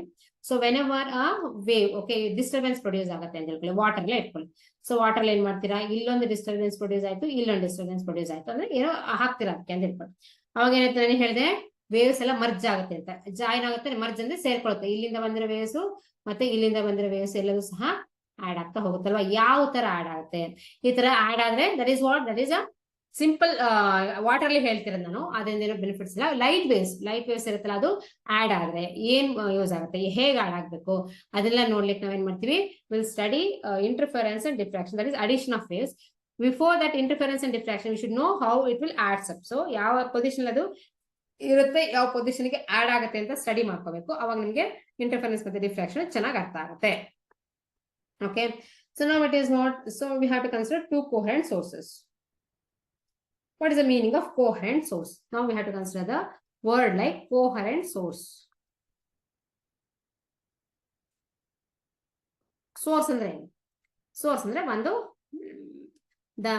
So when ever a wave, okay, disturbance produce ಆಗುತ್ತೆ ಅಂತ ಹೇಳ್ಕೊಳ್ಳಿ, ವಾಟರ್ ಅಲ್ಲೇ ಇಟ್ಕೊಳ್ಳಿ. ಸೊ ವಾಟರ್ ಅಲ್ಲಿ ಏನ್ ಮಾಡ್ತೀರಾ, ಇಲ್ಲೊಂದು ಡಿಸ್ಟರ್ಬೆನ್ಸ್ ಪ್ರೊಡ್ಯೂಸ್ ಆಯ್ತು, ಇಲ್ಲೊಂದು ಡಿಸ್ಟರ್ಬೆನ್ಸ್ ಪ್ರೊಡ್ಯೂಸ್ ಆಯ್ತು ಅಂದ್ರೆ ಏನೋ ಹಾಕ್ತಿರಾ ಅದಕ್ಕೆ ಅಂತ ಹೇಳ್ಕೊಳ್ಳಿ. ಅವಾಗ ಏನಾಯ್ತು, ನಾನು ಹೇಳಿದೆ ವೇವ್ಸ್ ಎಲ್ಲ ಮರ್ಜ್ ಆಗುತ್ತೆ ಅಂತ. ಜಾಯಿನ್ ಆಗುತ್ತೆ, ಮರ್ಜ್ ಅಂದ್ರೆ ಸೇರ್ಕೊಳುತ್ತೆ. ಇಲ್ಲಿಂದ ಬಂದಿರೋ ವೇವ್ಸ್ ಮತ್ತೆ ಇಲ್ಲಿಂದ ಬಂದಿರೋ ವೇವ್ಸ್ ಎಲ್ಲವೂ ಸಹ ಆಡ್ ಆಗ್ತಾ ಹೋಗುತ್ತಲ್ವಾ. ಯಾವ ತರ ಆಡ್ ಆಗುತ್ತೆ, ಈ ತರ ಆಡ್ ಆದ್ರೆ that is what, that is a simple water ಅಲ್ಲಿ ಹೇಳ್ತಿರೋದು ನಾನು. ಅದರಿಂದ ಏನೋ ಬೆನಿಫಿಟ್ಸ್ ಇಲ್ಲ. ಲೈಟ್ ವೇವ್ಸ್ ಇರುತ್ತಲ್ಲ, ಅದು ಆಡ್ ಆದ್ರೆ ಏನ್ ಯೂಸ್ ಆಗುತ್ತೆ, ಹೇಗೆ ಆಡ್ ಆಗ್ಬೇಕು ಅದೆಲ್ಲ ನೋಡ್ಲಿಕ್ಕೆ ನಾವೇನ್ ಮಾಡ್ತೀವಿ, will study interference and diffraction, that is addition of waves. Before that interference and diffraction we should know how it will adds up. So ಯಾವ ಪೊಸಿಷನ್ ಅದು ಇರುತ್ತೆ, ಯಾವ ಪೊಸಿಷನ್ ಗೆ ಆಡ್ ಆಗುತ್ತೆ ಅಂತ ಸ್ಟಡಿ ಮಾಡ್ಕೋಬೇಕು. ಅವಾಗ ನಿಮ್ಗೆ ಇಂಟರ್ಫರೆನ್ಸ್ ಮತ್ತೆ ಡಿಫ್ರಾಕ್ಷನ್ ಚೆನ್ನಾಗಿ ಅರ್ಥ ಆಗುತ್ತೆ. Okay, so now it is not, so we have to consider two coherent sources. What is the meaning of coherent source? Now we have to consider the word like coherent source. Source ಅಂದ್ರೆ ಏನು? Source ಅಂದ್ರೆ ಒಂದು the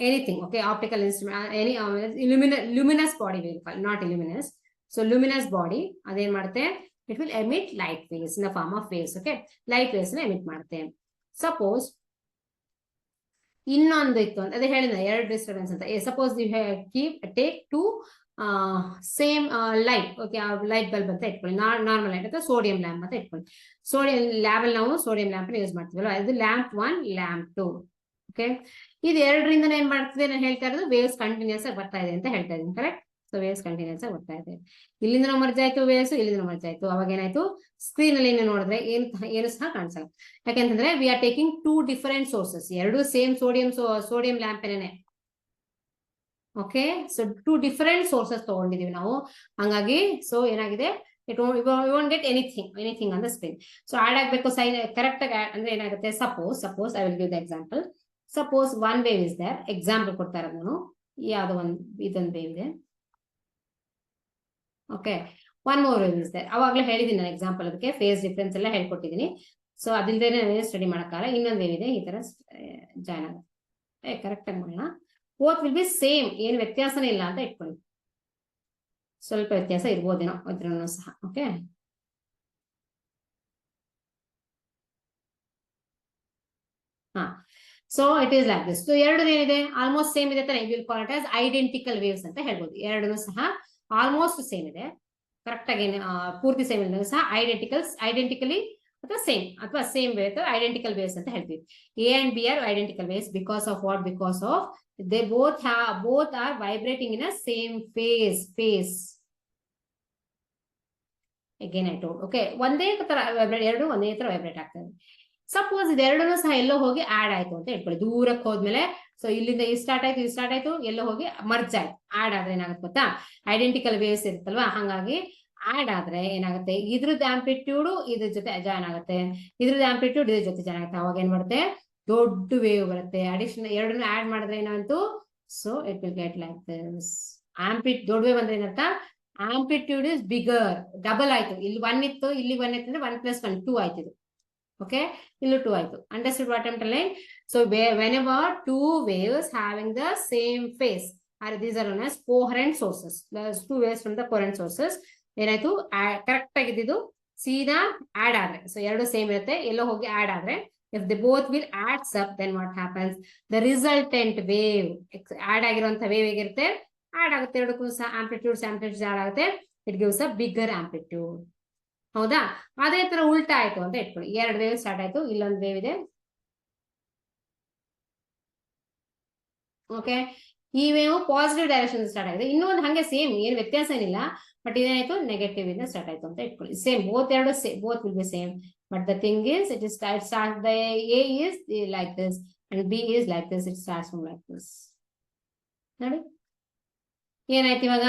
anything, okay, optical instrument, any luminous body we will call, not illuminous. So luminous body ಅದೇನ್ ಮಾಡುತ್ತೆ, it will emit light waves in the form of waves, okay, light waves ನ emit ಮಾಡುತ್ತೆ. Suppose ಇನ್ನೊಂದು ಇತ್ತು ಅಂತ ಅದೇ ಹೇಳಿದ ಎರಡು ಡಿಸ್ಟರ್ಬೆನ್ಸ್ ಅಂತ. Suppose you take two same light, okay, light bulb ಅಂತ ಇಟ್ಕೊಳ್ಳಿ, ನಾರ್ಮಲ್ ಲೈಟ್ ಅಥವಾ ಸೋಡಿಯಂ ಲ್ಯಾಂಪ್ ಅಂತ ಇಟ್ಕೊಳ್ಳಿ. ಸೋಡಿಯಂ ಲ್ಯಾಬ್ ಅಲ್ಲಿ ನಾವು ಸೋಡಿಯಂ ಲ್ಯಾಂಪ್ ಯೂಸ್ ಮಾಡ್ತೀವಲ್ಲ, ಇದು ಲ್ಯಾಂಪ್ 1 ಲ್ಯಾಂಪ್ 2, ಓಕೆ. ಇದು ಎರಡರಿಂದ ಏನ್ ಮಾಡ್ತಿದೆ, ನಾನು ಹೇಳ್ತಾ ಇರೋದು ವೇವ್ಸ್ ಕಂಟಿನ್ಯೂಸ್ ಆಗಿ ಬರ್ತಾ ಇದೆ ಅಂತ ಹೇಳ್ತಾ ಇದ್ದೀನಿ, ಕರೆಕ್ಟ್. ಸೊ ವೇವ್ಸ್ ಕಂಟಿನ್ಯೂಸ್ ಆಗಿ ಬರ್ತಾ ಇದೆ, ಇಲ್ಲಿಂದ ಮರ್ಜ್ ಆಯ್ತು ವೇವ್ಸ್, ಇಲ್ಲಿಂದ ಮರ್ಜ್ ಆಯ್ತು. ಅವಾಗ ಏನಾಯ್ತು, ಸ್ಕ್ರೀನ್ ಅಲ್ಲಿ ಏನು ನೋಡಿದ್ರೆ ಏನು ಸಹ ಕಾಣಿಸಲ್ಲ. ಯಾಕೆಂತಂದ್ರೆ we are taking 2 different sources, ಎರಡು ಸೇಮ್ ಸೋಡಿಯಂ ಲ್ಯಾಂಪ್ ಏನೇನೆ, ಓಕೆ. ಸೊ 2 ಡಿಫರೆಂಟ್ ಸೋರ್ಸಸ್ ತಗೊಂಡಿದೀವಿ ನಾವು, ಹಂಗಾಗಿ ಸೊ ಏನಾಗಿದೆ, you won't get anything on the screen. So add ಆಗಬೇಕು ಸೈನ್ ಕರೆಕ್ಟ್ ಆಗಿ ಅಂದ್ರೆ ಏನಾಗುತ್ತೆ, suppose I will give the example. Suppose one wave is there, example ಕೊಡ್ತಾ ಇರೋದು ನಾನು, ಯಾವ್ದೋ ಇದೊಂದು ವೇವ್ ಇದೆ, okay. One more wave is there, ಅವಾಗಲೇ ಹೇಳಿದೀನಿ ನಾನು ಎಕ್ಸಾಂಪಲ್, ಅದಕ್ಕೆ ಫೇಸ್ ಡಿಫರೆನ್ಸ್ ಎಲ್ಲ ಹೇಳ್ಕೊಟ್ಟಿದ್ದೀನಿ. ಸೊ ಅದಿಲ್ಲದೆ ಸ್ಟಡಿ ಮಾಡಕ್ಕಾಗಲ್ಲ. ಇನ್ನೊಂದು ವೇವ್ ಇದೆ, ಈ ತರ ಜಾಯ್ನ್ ಆಗುತ್ತೆ, ಕರೆಕ್ಟ್ ಆಗಿ ಮಾಡೋಣ. ಬೋತ್ ವಿಲ್ ಬಿ ಸೇಮ್, ಏನು ವ್ಯತ್ಯಾಸನೇ ಇಲ್ಲ ಅಂತ ಇಟ್ಕೊಳ್ಳಿ. ಸ್ವಲ್ಪ ವ್ಯತ್ಯಾಸ ಇರ್ಬೋದೇನೋ ಇದ್ರೂ ಸಹ, ಓಕೆ. ಹಾ, so it is like this. So ಎರಡು ಏನಿದೆ, ಆಲ್ಮೋಸ್ಟ್ ಸೇಮ್ ಇದೆ ತಾನೆ, will call it as identical waves ಅಂತ ಹೇಳ್ಬೋದು. ಎರಡೂ ಸಹ ಆಲ್ಮೋಸ್ಟ್ ಸೇಮ್ ಇದೆ, ಕರೆಕ್ಟ್ ಆಗಿ ಪೂರ್ತಿ ಸೇಮ್ ಇಲ್ಲ ಸಹ ಐಡೆಂಟಿಕಲಿ ಅಥವಾ ಸೇಮ್ ವೇವ್ ಅಥವಾ ಐಡೆಂಟಿಕಲ್ ವೇವ್ಸ್ ಅಂತ ಹೇಳ್ತೀವಿ. A and B are identical waves because of what, because of they both are vibrating in a same phase. Again I told, okay, ಒಂದೇ ತರ ಎರಡು ಒಂದೇ ತರ ವೈಬ್ರೇಟ್ ಆಗ್ತದೆ. ಸಪೋಸ್ ಇದೆರಡೂ ಸಹ ಎಲ್ಲೋ ಹೋಗಿ ಆಡ್ ಆಯ್ತು ಅಂತ ಇಟ್ಕೊಳ್ಳಿ, ದೂರಕ್ಕೆ ಹೋದ್ಮೇಲೆ. ಸೊ ಇಲ್ಲಿಂದ ಈ ಸ್ಟಾರ್ಟ್ ಆಯ್ತು, ಎಲ್ಲೋ ಹೋಗಿ ಮರ್ಜ್ ಆಯ್ತು. ಆಡ್ ಆದ್ರೆ ಏನಾಗುತ್ತೆ ಗೊತ್ತಾ, ಐಡೆಂಟಿಕಲ್ ವೇವ್ಸ್ ಇರುತ್ತಲ್ವಾ, ಹಂಗಾಗಿ ಆಡ್ ಆದ್ರೆ ಏನಾಗುತ್ತೆ, ಇದ್ರದ್ದು ಆಂಪ್ಲಿಟ್ಯೂಡ್ ಇದ್ರ ಜೊತೆ ಜಾಯ್ನ್ ಆಗುತ್ತೆ, ಇದ್ರದ್ದು ಆಂಪ್ಲಿಟ್ಯೂಡ್ ಇದ್ರ ಜೊತೆ ಜಾಯ್ನ್ ಆಗುತ್ತೆ. ಅವಾಗ ಏನ್ ಮಾಡುತ್ತೆ, ದೊಡ್ಡ ವೇವ್ ಬರುತ್ತೆ. ಅಡಿಷನಲ್ ಎರಡನ್ನು ಆಡ್ ಮಾಡಿದ್ರೆ ಏನಾಯ್ತು, so it will get like this. ದೊಡ್ಡ ವೇವ್ ಅಂದ್ರೆ ಏನರ್ಥ, ಆಂಪ್ಲಿಟ್ಯೂಡ್ ಇಸ್ ಬಿಗರ್, ಡಬಲ್ ಆಯ್ತು. ಇಲ್ಲಿ 1 ಇತ್ತು, ಇಲ್ಲಿ 1 ಇತ್ತು ಅಂದ್ರೆ 1 + 1 2 ಆಯ್ತು ಇದು, ಓಕೆ. ಇಲ್ಲೂ 2 ಆಯ್ತು. Understood what I am telling? So whenever 2 waves having the same phase, these are known as coherent sources. There's 2 waves from the coherent sources. ಏನಾಯ್ತು, ಕರೆಕ್ಟ್ ಆಗಿದ್ದು ಸೀದಾ ಆಡ್ ಆದ್ರೆ, ಸೊ ಎರಡು ಸೇಮ್ ಇರುತ್ತೆ, ಎಲ್ಲೋ ಹೋಗಿ ಆಡ್ ಆದ್ರೆ, if they both will adds up, then what happens, the resultant wave, add ಆಗಿರುವಂತ wave ಹೇಗಿರುತ್ತೆ, ಆಡ್ ಆಗುತ್ತೆ. ಎರಡಕ್ಕೂ ಸಹ ಆಂಪ್ಲಿಟ್ಯೂಡ್ ಆಡ್ ಆಗುತ್ತೆ, it gives a bigger amplitude. ಹೌದಾ? ಅದೇ ತರ ಉಲ್ಟಾ ಆಯ್ತು ಅಂತ ಇಟ್ಕೊಳ್ಳಿ, ಎರಡು ವೇವ್ ಸ್ಟಾರ್ಟ್ ಆಯ್ತು, ಇಲ್ಲೊಂದು ವೇವ್ ಇದೆ, ಓಕೆ. ಈ ವೇವ್ ಪಾಸಿಟಿವ್ ಡೈರೆಕ್ಷನ್ ಸ್ಟಾರ್ಟ್ ಆಗಿದೆ, ಇನ್ನೊಂದು ಹಂಗೆ ಸೇಮ್, ಏನು ವ್ಯತ್ಯಾಸ ಏನಿಲ್ಲ. ಬಟ್ ಇದೇನಾಯ್ತು, ನೆಗೆಟಿವ್ ಇಂದ ಸ್ಟಾರ್ಟ್ ಆಯ್ತು ಅಂತ ಇಟ್ಕೊಳ್ಳಿ. Same, both will be same. But the thing is, it starts, the A is like this and B is like this. It starts from like this. ನೋಡಿ ಏನಾಯ್ತು ಇವಾಗ,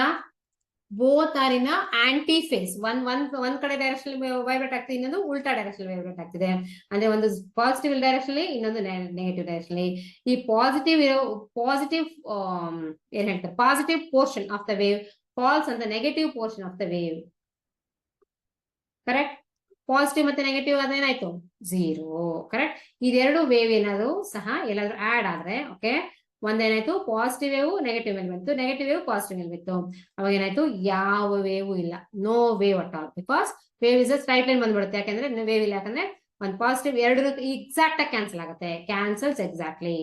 both are in anti phase. ಒಂದ್ ಕಡೆ direction vibrate ಆಗ್ತದೆ, ಇನ್ನೊಂದು ಉಲ್ಟಾ direction vibrate ಆಗ್ತಿದೆ. ಅಂದ್ರೆ ಒಂದು ಪಾಸಿಟಿವ್ ಡೈರೆಕ್ಷನ್, ಇನ್ನೊಂದು ನೆಗೆಟಿವ್ ಡೈರೆಕ್ಷನ್. ಈ ಪಾಸಿಟಿವ್ ಏನ್ ಹೇಳ್ತಾರೆ, positive portion of the wave falls on the negative portion of the wave, correct. Positive ಮತ್ತೆ ನೆಗೆಟಿವ್ ಅದೇನಾಯ್ತು, 0, ಕರೆಕ್ಟ್. ಇದೆರಡು ವೇವ್ ಏನಾದ್ರು ಸಹ ಎಲ್ಲಾದ್ರೂ ಆಡ್ ಆದ್ರೆ, ಓಕೆ, ಒಂದೇನಾಯ್ತು, ಪಾಸಿಟಿವ್ ವೇವ್ ನೆಗೆಟಿವ್ ಮೇಲೆ ಬಂತು, ನೆಗೆಟಿವ್ ವೇವ್ ಪಾಸಿಟಿವ್ ಮೇಲೆ ಬಿತ್ತು. ಅವಾಗ ಏನಾಯ್ತು, ಯಾವ ವೇವ್ ಇಲ್ಲ, no wave at all, because wave is a straight line ಬಂದ್ಬಿಡುತ್ತೆ. ಯಾಕಂದ್ರೆ ವೇವ್ ಇಲ್ಲ, ಯಾಕಂದ್ರೆ ಒಂದು ಪಾಸಿಟಿವ್ ಎರಡು ಎಕ್ಸಾಕ್ಟ್ ಆಗಿ ಕ್ಯಾನ್ಸಲ್ ಆಗುತ್ತೆ, cancels exactly.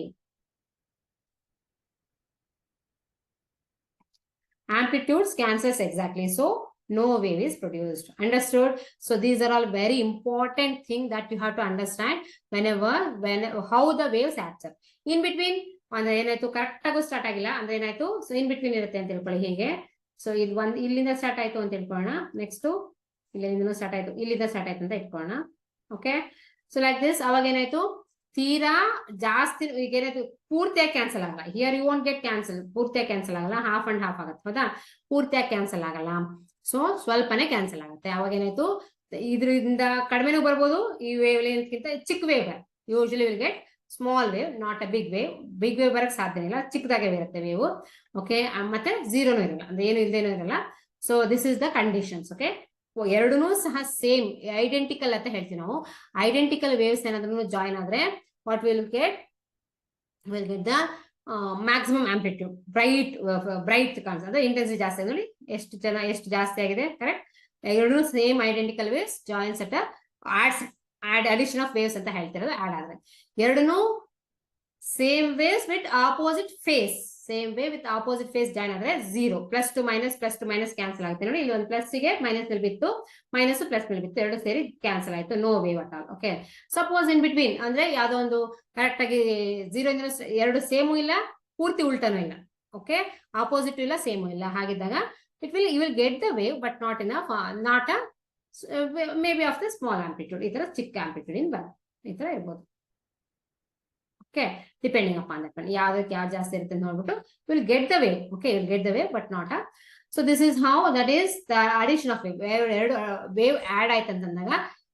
Amplitudes cancels exactly, so no wave is produced. Understood? So these are all very important thing that you have to understand when how the waves adds up. In between ಅಂದ್ರೆ ಏನಾಯ್ತು, correct ಆಗು start ಆಗಿಲ್ಲ ಅಂದ್ರೆ ಏನಾಯ್ತು, so in between ಇರುತ್ತೆ ಅಂತ ತಿಳ್ಕೊಳ್ಳಿ ಹೀಗೆ. ಸೊ ಇದು ಇಲ್ಲಿಂದ ಸ್ಟಾರ್ಟ್ ಆಯ್ತು ಅಂತ ಇಟ್ಕೊಳ್ಳೋಣ, ನೆಕ್ಸ್ಟ್ ಇಲ್ಲಿಂದ ಸ್ಟಾರ್ಟ್ ಆಯ್ತು, ಇಲ್ಲಿಂದ ಸ್ಟಾರ್ಟ್ ಆಯ್ತು ಅಂತ ಇಟ್ಕೊಳ್ಳೋಣ, ಓಕೆ. So like this. ಅವಾಗ ಏನಾಯ್ತು, ತೀರಾ ಜಾಸ್ತಿ ಈಗ ಏನಾಯ್ತು, ಪೂರ್ತಿಯಾಗಿ ಕ್ಯಾನ್ಸಲ್ ಆಗಲ್ಲ. Here you want get cancel, ಪೂರ್ತಿಯಾಗಿ ಕ್ಯಾನ್ಸಲ್ ಆಗಲ್ಲ, ಹಾಫ್ ಅಂಡ್ ಹಾಫ್ ಆಗುತ್ತೆ, ಹೌದಾ. ಪೂರ್ತಿಯಾಗಿ ಕ್ಯಾನ್ಸಲ್ ಆಗಲ್ಲ, ಸೊ ಸ್ವಲ್ಪನೇ ಕ್ಯಾನ್ಸಲ್ ಆಗುತ್ತೆ. ಅವಾಗ ಏನಾಯ್ತು, ಇದರಿಂದ ಕಡಿಮೆನೂ ಬರ್ಬೋದು, ಈ ವೇವ್ ಲೆಂತ್ಗಿಂತ ಚಿಕ್ಕ ವೇವ್ ಬರುತ್ತೆ. Usually will get small wave, not a big wave. Big wave ಬರಕ್ ಸಾಧ್ಯ ಇಲ್ಲ, ಚಿಕ್ಕದಾಗೆ ಇರುತ್ತೆ ವೇವ್, ಓಕೆ. ಮತ್ತೆ ಝೀರೋನೂ ಇರಲ್ಲ, ಅಂದ್ರೆ ಏನು ಇಲ್ದೇನೂ ಇರಲ್ಲ. So this is the conditions, okay. ಎರಡೂ ಸಹ ಸೇಮ್ ಐಡೆಂಟಿಕಲ್ ಅಂತ ಹೇಳ್ತೀವಿ ನಾವು. ಐಡೆಂಟಿಕಲ್ ವೇವ್ಸ್ ಏನಾದ್ರೂ ಜಾಯಿನ್ ಆದ್ರೆ what will get, will get the maximum amplitude. Bright ಕಾಣಿಸ್ ಅಂದ್ರೆ ಇಂಟೆನ್ಸಿಟಿ ಜಾಸ್ತಿ ಆಗಿದೆ ನೋಡಿ, ಎಷ್ಟು ಜಾಸ್ತಿ ಆಗಿದೆ. ಕರೆಕ್ಟ್. ಎರಡು same identical waves joins at addition of waves ಅಂತ ಹೇಳ್ತಿರೋದು. ಆಡ್ ಆದ್ರೆ ಎರಡೂ same waves with opposite phase, same way with opposite phase join ಆದ್ರೆ 0. ಪ್ಲಸ್ ಟು ಮೈನಸ್ ಕ್ಯಾನ್ಸಲ್ ಆಗುತ್ತೆ ನೋಡಿ. ಇಲ್ಲಿ ಒಂದು ಪ್ಲಸ್ ಗೆ ಮೈನಸ್ ಮೇಲೆ ಬಿತ್ತು, ಮೈನಸ್ ಪ್ಲಸ್ ಮೇಲೆ ಬಿತ್ತು, ಎರಡು ಸೇರಿ ಕ್ಯಾನ್ಸಲ್ ಆಯ್ತು. No wave at all. Okay. Suppose in between ಅಂದ್ರೆ ಯಾವ್ದೋ ಒಂದು ಕರೆಕ್ಟ್ ಆಗಿ 0 ಇಂದ ಎರಡು ಸೇಮು ಇಲ್ಲ, ಪೂರ್ತಿ ಉಲ್ಟನೂ ಇಲ್ಲ. ಓಕೆ. ಆಪೋಸಿಟ್ ಇಲ್ಲ, ಸೇಮು ಇಲ್ಲ. ಹಾಗಿದ್ದಾಗ you will get the wave but not may be of the small amplitude. ಈ ತರ ಚಿಕ್ಕ ಆಂಪ್ಲಿಟ್ಯೂಡ್ ಇಂದ ಈ ತರ ಇರ್ಬೋದು. Okay. Depending upon that one, ಯಾವ್ದಕ್ಕೆ ಯಾವ್ದು ಜಾಸ್ತಿ ಇರುತ್ತೆ ಅಂತ ನೋಡ್ಬಿಟ್ಟು will get the wave. Okay. Will get the wave but not so this is how that is the addition of wave. ಎರಡು ವೇವ್ ಆಡ್ ಆಯ್ತು ಅಂತಂದಾಗ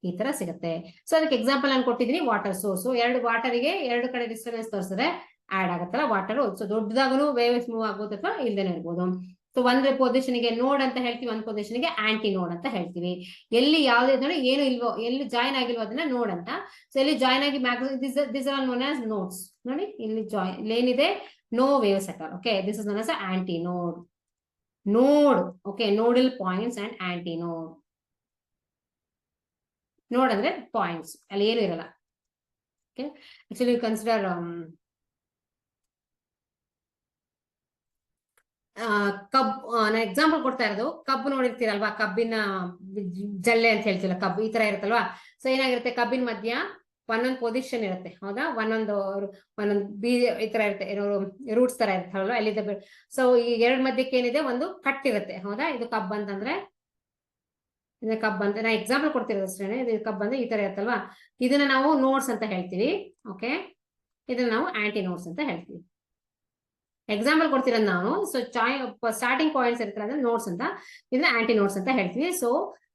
ಈ ತರ ಸಿಗುತ್ತೆ. ಸೊ ಅದಕ್ಕೆ ಎಕ್ಸಾಂಪಲ್ ನಾನು ಕೊಟ್ಟಿದ್ದೀನಿ, ವಾಟರ್ ಸೋರ್ಸ್. ಎರಡು ವಾಟರ್ಗೆ ಎರಡು ಕಡೆ ಡಿಸ್ಟರ್ಬೆನ್ಸ್ ತೋರಿಸಿದ್ರೆ ಆಡ್ ಆಗುತ್ತಲ್ಲ ವಾಟರ್. ಸೊ ದೊಡ್ಡದಾಗೂ ವೇವ್ಸ್ ಮೂವ್ ಆಗ್ಬೋದು ಅಥವಾ ಇಲ್ದೇನೆ ಇರ್ಬೋದು. ಸೊ ಒಂದು ಪೊಸಿಷನ್ ಗೆ ನೋಡ್ ಅಂತ ಹೇಳ್ತೀವಿ, ಒಂದು ಪೊಸಿಷನ್ ಗೆ ಆಂಟಿ ನೋಡ್ ಅಂತ ಹೇಳ್ತೀವಿ. ಎಲ್ಲಿ ಯಾವ್ದೇ ನೋಡಿ ಏನು ಇಲ್ವೋ, ಎಲ್ಲಿ ಜಾಯಿನ್ ಆಗಿಲ್ವೋ ಅದನ್ನ ನೋಡ್ ಅಂತ. ಸೊ ಇಲ್ಲಿ ಜಾಯಿನ್ ಆಗಿ this are known as nodes ನೋಡಿ. ಇಲ್ಲಿ ಏನಿದೆ, no waves at all. Okay. This is known as anti node. Okay. Nodal points and anti node. Node ಅಂದ್ರೆ ಪಾಯಿಂಟ್ಸ್, ಅಲ್ಲಿ ಏನು ಇರಲ್ಲ. ಓಕೆ. ಆಕ್ಚುಲಿ ಕನ್ಸಿಡರ್ ನಾನು ಎಕ್ಸಾಂಪಲ್ ಕೊಡ್ತಾ ಇರೋದು, ಕಬ್ಬು ನೋಡಿರ್ತೀರಲ್ವಾ, ಕಬ್ಬಿನ ಜಲ್ಲೆ ಅಂತ ಹೇಳ್ತೀವಲ್ಲ, ಕಬ್ಬು ಈ ತರ ಇರುತ್ತಲ್ವಾ. ಸೊ ಏನಾಗಿರುತ್ತೆ, ಕಬ್ಬಿನ ಮಧ್ಯ ಒಂದೊಂದು ಪೊಸಿಷನ್ ಇರುತ್ತೆ. ಹೌದಾ. ಒಂದೊಂದು ಬೀಜ ಈ ತರ ಇರುತ್ತೆ, ಏನೋ ರೂಟ್ಸ್ ತರ ಇರುತ್ತಲ್ವಾ ಅಲ್ಲಿದೆ. ಸೊ ಈ ಎರಡ್ ಮಧ್ಯಕ್ಕೆ ಏನಿದೆ, ಒಂದು ಕಟ್ ಇರುತ್ತೆ. ಹೌದಾ. ಇದು ಕಬ್ಬು ಅಂತಂದ್ರೆ ಕಬ್ಬು ಅಂತ ನಾ ಎಕ್ಸಾಂಪಲ್ ಕೊಡ್ತಿರೋದು ಅಷ್ಟೇ. ಇದು ಕಬ್ಬು ಅಂದ್ರೆ ಈ ತರ ಇರುತ್ತಲ್ವಾ, ಇದನ್ನ ನಾವು ನೋಡ್ಸ್ ಅಂತ ಹೇಳ್ತೀವಿ. ಓಕೆ. ಇದನ್ನ ನಾವು ಆಂಟಿ ನೋಡ್ಸ್ ಅಂತ ಹೇಳ್ತೀವಿ. ಎಕ್ಸಾಂಪಲ್ ಕೊಡ್ತಿರೋದು ನಾವು. ಸೊ ಸ್ಟಾರ್ಟಿಂಗ್ ಪಾಯಿಂಟ್ಸ್ ಇರ್ತಾರೆ ಅಂದ್ರೆ ನೋಟ್ಸ್ ಅಂತ, ಇದನ್ನ ಆಂಟಿ ನೋಟ್ಸ್ ಅಂತ ಹೇಳ್ತೀವಿ. So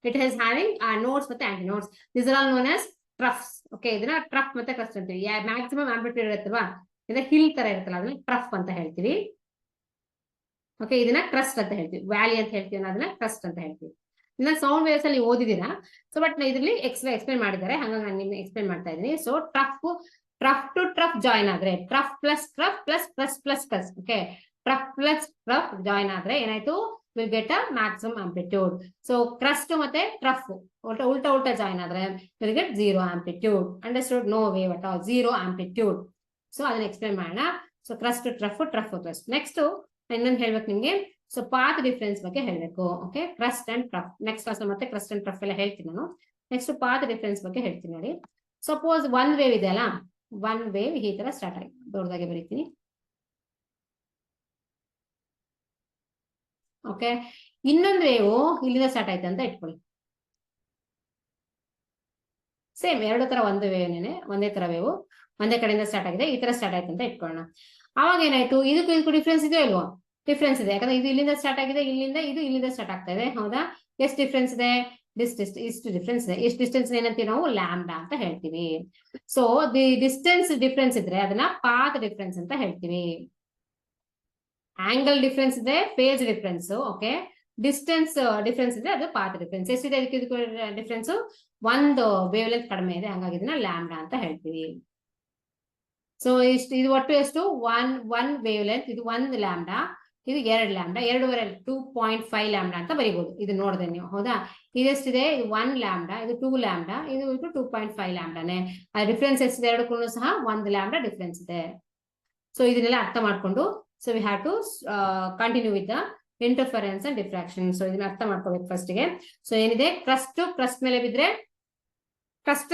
it has having nodes ಮತ್ತೆ anti nodes. This are all known as troughs. Okay. ಇದನ್ನ ಟ್ರಫ್ ಮತ್ತೆ ಕ್ರಸ್ಟ್ ಅಂತೀವಿ. ಮ್ಯಾಕ್ಸಿಮಮ್ ಆಂಪ್ಲಿಟ್ಯೂಡ್ ಇರುತ್ತಲ್ವಾ, ಇದನ್ನ ಹಿಲ್ ತರ ಇರುತ್ತಲ್ಲ, ಅದನ್ನ ಟ್ರಫ್ ಅಂತ ಹೇಳ್ತೀವಿ. ಓಕೆ. ಇದನ್ನ ಕ್ರಸ್ಟ್ ಅಂತ ಹೇಳ್ತೀವಿ. ವ್ಯಾಲಿ ಅಂತ ಹೇಳ್ತೀವಿ, ಅದನ್ನ ಕ್ರಸ್ಟ್ ಅಂತ ಹೇಳ್ತೀವಿ. ಇದನ್ನ ಸೌಂಡ್ ವೇವ್ಸ್ ಅಲ್ಲಿ ಓದಿದೀರಾ. ಸೊ ಬಟ್ ಇದ್ರಲ್ಲಿ ಎಕ್ಸ್ಪ್ಲೇನ್ ಮಾಡಿದ್ದಾರೆ, ಹಾಗಾಗಿ ನಾನು ನಿಮ್ಗೆ ಎಕ್ಸ್ಪ್ಲೇನ್ ಮಾಡ್ತಾ ಇದ್ದೀನಿ. So trough to trough join ಆದ್ರೆ trough plus trough plus plus plus plus. Okay. Trough plus trough join ಆದ್ರೆ ಏನಾಯ್ತು, will get a maximum amplitude. So crest ಮತ್ತೆ ಟ್ರಫ್ ಉಲ್ಟಾ ಜಾಯಿನ್ ಆದ್ರೆ will get 0 amplitude. Understood. No wave at all, 0 amplitude. So ಅದನ್ನ explain ಮಾಡೋಣ. So crest trough plus. Next ಇನ್ನೊಂದು ಹೇಳ್ಬೇಕು ನಿಮ್ಗೆ. ಸೊ ಪಾತ್ ಡಿಫರೆನ್ಸ್ ಬಗ್ಗೆ ಹೇಳ್ಬೇಕು. Okay. Crest and trough next class ಮತ್ತೆ ಕ್ರಸ್ಟ್ ಅಂಡ್ ಟ್ರಫ್ ಎಲ್ಲ ಹೇಳ್ತೀನಿ ನಾನು. ನೆಕ್ಸ್ಟ್ ಪಾತ್ ಡಿಫರೆನ್ಸ್ ಬಗ್ಗೆ ಹೇಳ್ತೀನಿ ನೋಡಿ. ಸಪೋಸ್ ಒನ್ ವೇವ್ ಇದೆ ಅಲ್ಲ, ಒನ್ ವೇವ್ ಈ ತರ ಸ್ಟಾರ್ಟ್ ಆಗಿ ದೊಡ್ಡದಾಗಿ ಬರೀತೀನಿ. ಓಕೆ. ಇನ್ನೊಂದು ವೇವ್ ಇಲ್ಲಿಂದ ಸ್ಟಾರ್ಟ್ ಆಯ್ತು ಅಂತ ಇಟ್ಕೊಳ್ಳಿ. ಸೇಮ್ ಎರಡು ತರ ಒಂದು ವೇವ್ನೇನೆ, ಒಂದೇ ತರ ವೇವ್ ಒಂದೇ ಕಡೆಯಿಂದ ಸ್ಟಾರ್ಟ್ ಆಗಿದೆ, ಈ ತರ ಸ್ಟಾರ್ಟ್ ಆಯ್ತು ಅಂತ ಇಟ್ಕೊಳ್ಳೋಣ. ಅವಾಗ ಏನಾಯ್ತು, ಇದಕ್ಕೂ ಡಿಫ್ರೆನ್ಸ್ ಇದೆಯೋ ಇಲ್ವೋ? ಡಿಫ್ರೆನ್ಸ್ ಇದೆ. ಯಾಕಂದ್ರೆ ಇದು ಇಲ್ಲಿಂದ ಸ್ಟಾರ್ಟ್ ಆಗಿದೆ, ಇದು ಇಲ್ಲಿಂದ ಸ್ಟಾರ್ಟ್ ಆಗ್ತಾ ಇದೆ. ಹೌದಾ. ಎಷ್ಟು ಡಿಫ್ರೆನ್ಸ್ ಇದೆ? ಇಷ್ಟು ಡಿಫ್ರೆನ್ಸ್ ಇದೆ. ಇಷ್ಟು ಡಿಸ್ಟೆನ್ಸ್ ಏನಂತೀವಿ ನಾವು? ಲ್ಯಾಂಬ್ಡಾ ಅಂತ ಹೇಳ್ತೀವಿ. ಸೊ ದಿ ಡಿಸ್ಟೆನ್ಸ್ ಡಿಫ್ರೆನ್ಸ್ ಇದ್ರೆ ಅದನ್ನ ಪಾತ್ ಡಿಫ್ರೆನ್ಸ್ ಅಂತ ಹೇಳ್ತೀವಿ. ಆಂಗಲ್ ಡಿಫ್ರೆನ್ಸ್ ಇದೆ, face difference. Okay. Distance difference ಇದೆ, ಅದು ಪಾತ್ ಡಿಫ್ರೆನ್ಸ್. ಎಷ್ಟಿದೆ ಇದಕ್ಕೆ ಡಿಫ್ರೆನ್ಸ್? ಒಂದು ವೇವ್ ಲೆಂತ್ ಕಡಿಮೆ ಇದೆ, ಹಾಗಾಗಿ ಇದನ್ನ ಲ್ಯಾಂಬ್ಡಾ ಅಂತ ಹೇಳ್ತೀವಿ. ಸೊ ಇದು ಒಟ್ಟು ಎಷ್ಟು? One wave length. ಇದು 1 ಲ್ಯಾಂಬ್ಡಾ, ಇದು 2 ಲ್ಯಾಂಬ್ಡಾ, 2.5 ಲ್ಯಾಂಬ್ಡಾ ಅಂತ ಬರೀಬಹುದು. ಇದು ನೋಡಿದ್ರೆ ನೀವು. ಹೌದಾ. ಇದೆಷ್ಟಿದೆ? ಇದು 1 ಲ್ಯಾಂಬ್ಡಾ, ಇದು 2 ಲ್ಯಾಂಬ್ಡಾ, ಇದು 2.5 ಲ್ಯಾಂಬ್ಡಾನೆ. ಆ ಡಿಫ್ರೆನ್ಸ್ ಎಷ್ಟಿದೆ? ಎರಡಕ್ಕೂ ಸಹ 1 ಲ್ಯಾಂಬ್ಡಾ ಡಿಫ್ರೆನ್ಸ್ ಇದೆ. ಸೊ ಇದನ್ನೆಲ್ಲ ಅರ್ಥ ಮಾಡ್ಕೊಂಡು, so we have to continue with the interference and diffraction. So ಇದನ್ನ ಅರ್ಥ ಮಾಡ್ಕೋಬೇಕು ಫಸ್ಟ್ ಗೆ. ಸೊ ಏನಿದೆ, ಕ್ರಸ್ಟ್ ಮೇಲೆ ಬಿದ್ರೆ ಕ್ರಸ್ಟ್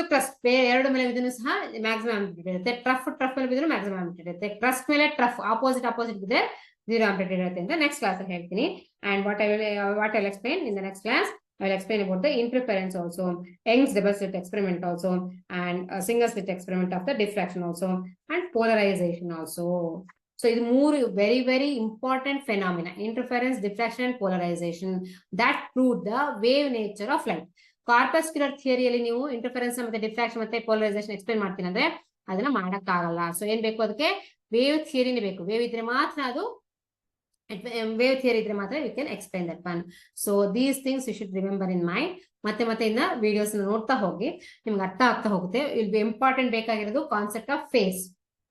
ಎರಡು ಮೇಲೆ ಬಿದ್ರೂ ಸಹ ಮ್ಯಾಕ್ಸಿಮಮ್ ಆಂಪ್ಲಿಟ್ಯೂಡ್ ಇರುತ್ತೆ. ಟ್ರಫ್ ಮೇಲೆ ಬಿದ್ರೂ ಮ್ಯಾಕ್ಸಿಮಮ್ ಆಂಪ್ಲಿಟ್ಯೂಡ್ ಇರುತ್ತೆ. ಕ್ರಸ್ಟ್ ಮೇಲೆ ಟ್ರಫ್ ಆಪೋಸಿಟ್ ಬಿದ್ರೆ 0 ಆಂಪ್ಲಿಟ್ಯೂಡ್ ಇರುತ್ತೆ ಅಂತ ನೆಕ್ಸ್ಟ್ ಕ್ಲಾಸ್ ಅಲ್ಲಿ ಹೇಳ್ತೀನಿ. And what I will explain in the next class. I will explain about the interference also, Young's double slit experiment also, and a single slit experiment of the diffraction also, and polarization also. So ಇದು ಮೂರು very important phenomena: interference, diffraction, and polarization that prove the wave nature of light. ಕಾರ್ಪಸ್ಕ್ಯುಲರ್ ಥಿಯರಿಯಲ್ಲಿ ನೀವು interference ಮತ್ತೆ diffraction ಮತ್ತೆ polarisation explain ಮಾಡ್ತೀನಿ ಅಂದ್ರೆ ಅದನ್ನ ಮಾಡಕ್ಕಾಗಲ್ಲ. So ಏನ್ ಬೇಕು ಅದಕ್ಕೆ? ವೇವ್ ಥಿಯರಿನೇ ಬೇಕು. ವೇವ್ ಇದ್ರೆ ಮಾತ್ರ ಅದು ವೇವ್ ಥಿಯರಿ ಇದ್ರೆ ಮಾತ್ರ you can explain that one. So these things you should remember in mind. ಮತ್ತೆ ಇನ್ನ ವಿಡಿಯೋಸ್ ನೋಡ್ತಾ ಹೋಗಿ, ನಿಮ್ಗೆ ಅರ್ಥ ಆಗ್ತಾ ಹೋಗುತ್ತೆ. ಇಲ್ಲಿ ಇಂಪಾರ್ಟೆಂಟ್ ಬೇಕಾಗಿರೋದು ಕಾನ್ಸೆಪ್ಟ್ ಆಫ್ ಫೇಸ್.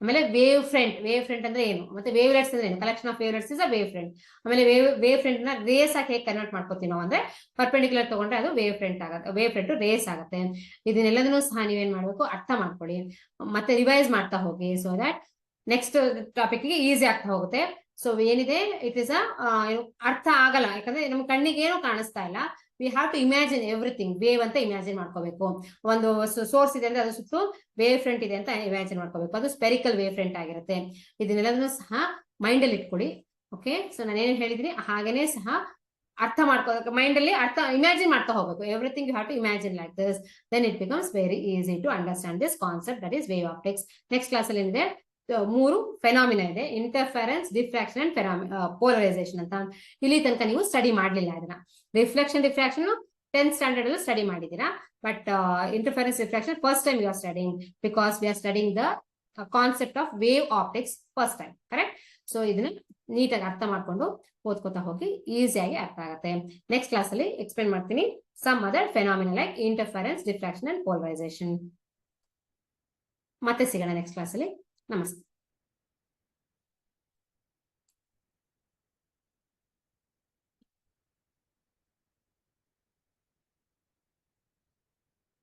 ಆಮೇಲೆ ವೇವ್ ಫ್ರಂಟ್ ಅಂದ್ರೆ ಏನು, ಮತ್ತೆ ವೇವ್ಲೆಟ್ಸ್ ಅಂದ್ರೆ ಏನು, collection of ವೇವ್ಲೆಟ್ಸ್ is a wave front. ಆಮೇಲೆ ವೇವ್ ಫ್ರಂಟ್ ನ ರೇಸ್ ಆಗಿ ಹೇಗೆ ಕನ್ವರ್ಟ್ ಮಾಡ್ಕೋತೀವಿ ನಾವು ಅಂದ್ರೆ ಪರ್ಪೆಂಡಿಕ್ಯುಲರ್ ತಗೊಂಡ್ರೆ ಅದು ವೇವ್ ಫ್ರಂಟ್ ಆಗುತ್ತೆ, ವೇವ್ ಫ್ರಂಟ್ ರೇಸ್ ಆಗುತ್ತೆ. ಇದನ್ನೆಲ್ಲದನ್ನು ಸಹ ನೀವೇನ್ ಮಾಡ್ಬೇಕು, ಅರ್ಥ ಮಾಡ್ಕೊಳ್ಳಿ, ಮತ್ತೆ ರಿವೈಸ್ ಮಾಡ್ತಾ ಹೋಗಿ, ಸೊ ದಟ್ ನೆಕ್ಸ್ಟ್ ಟಾಪಿಕ್ ಗೆ ಈಸಿ ಆಗ್ತಾ ಹೋಗುತ್ತೆ. ಸೊ ಏನಿದೆ ಇಟ್ ಇಸ್ ಅರ್ಥ ಆಗಲ್ಲ, ಯಾಕಂದ್ರೆ ನಮ್ ಕಣ್ಣಿಗೆ ಏನು ಕಾಣಿಸ್ತಾ ಇಲ್ಲ. We have to imagine everything. Wave ಅಂತ ಇಮ್ಯಾಜಿನ್ ಮಾಡ್ಕೋಬೇಕು. ಒಂದು ಸೋರ್ಸ್ ಇದೆ ಅಂದ್ರೆ ಅದ್ರ ಸುತ್ತು ವೇವ್ ಫ್ರಂಟ್ ಇದೆ ಅಂತ ಇಮ್ಯಾಜಿನ್ ಮಾಡ್ಕೋಬೇಕು. ಅದು ಸ್ಪೆರಿಕಲ್ ವೇವ್ ಫ್ರಂಟ್ ಆಗಿರುತ್ತೆ. ಇದನ್ನೆಲ್ಲದನ್ನು ಸಹ ಮೈಂಡ್ ಅಲ್ಲಿ ಇಟ್ಕೊಳ್ಳಿ. ಓಕೆ, ಸೊ ನಾನು ಏನೇನು ಹೇಳಿದೀನಿ ಹಾಗೇನೆ ಸಹ ಅರ್ಥ ಮಾಡ್ಕೋಬೇಕು, ಮೈಂಡ್ ಅಲ್ಲಿ ಅರ್ಥ ಇಮ್ಯಾಜಿನ್ ಮಾಡ್ತಾ ಹೋಗ್ಬೇಕು. Everything you have to imagine like this, then it becomes very easy to understand this concept, that is wave optics. Next class ಅಲ್ಲಿ ಏನಿದೆ, 3 ಫೆನಾಮಿನಾ ಇದೆ, ಇಂಟರ್ಫರೆನ್ಸ್, ಡಿಫ್ರಾಕ್ಷನ್ ಅಂಡ್ ಪೋಲರೈಸೇಷನ್ ಅಂತ. ಇಲ್ಲಿ ತನಕ ನೀವು ಸ್ಟಡಿ ಮಾಡ್ಲಿಲ್ಲ ಅದನ್ನ. ರಿಫ್ಲೆಕ್ಷನ್ ಡಿಫ್ರಾಕ್ಷನ್ 10th ಸ್ಟ್ಯಾಂಡರ್ಡ್ ಅಲ್ಲಿ ಸ್ಟಡಿ ಮಾಡಿದೀರಾ, but interference diffraction first time you are studying, because we are studying the concept of wave optics first time, correct? So ಇದನ್ನ ನೀಟಾಗಿ ಅರ್ಥ ಮಾಡ್ಕೊಂಡು ಓದ್ಕೋತಾ ಹೋಗಿ, ಈಸಿಯಾಗಿ ಅರ್ಥ ಆಗುತ್ತೆ. ನೆಕ್ಸ್ಟ್ ಕ್ಲಾಸ್ ಅಲ್ಲಿ ಎಕ್ಸ್ಪ್ಲೇನ್ ಮಾಡ್ತೀನಿ some other phenomena like interference, diffraction and polarisation. ಮತ್ತೆ ಸಿಗೋಣ ನೆಕ್ಸ್ಟ್ ಕ್ಲಾಸ್ ಅಲ್ಲಿ. ನಮಸ್ತೆ.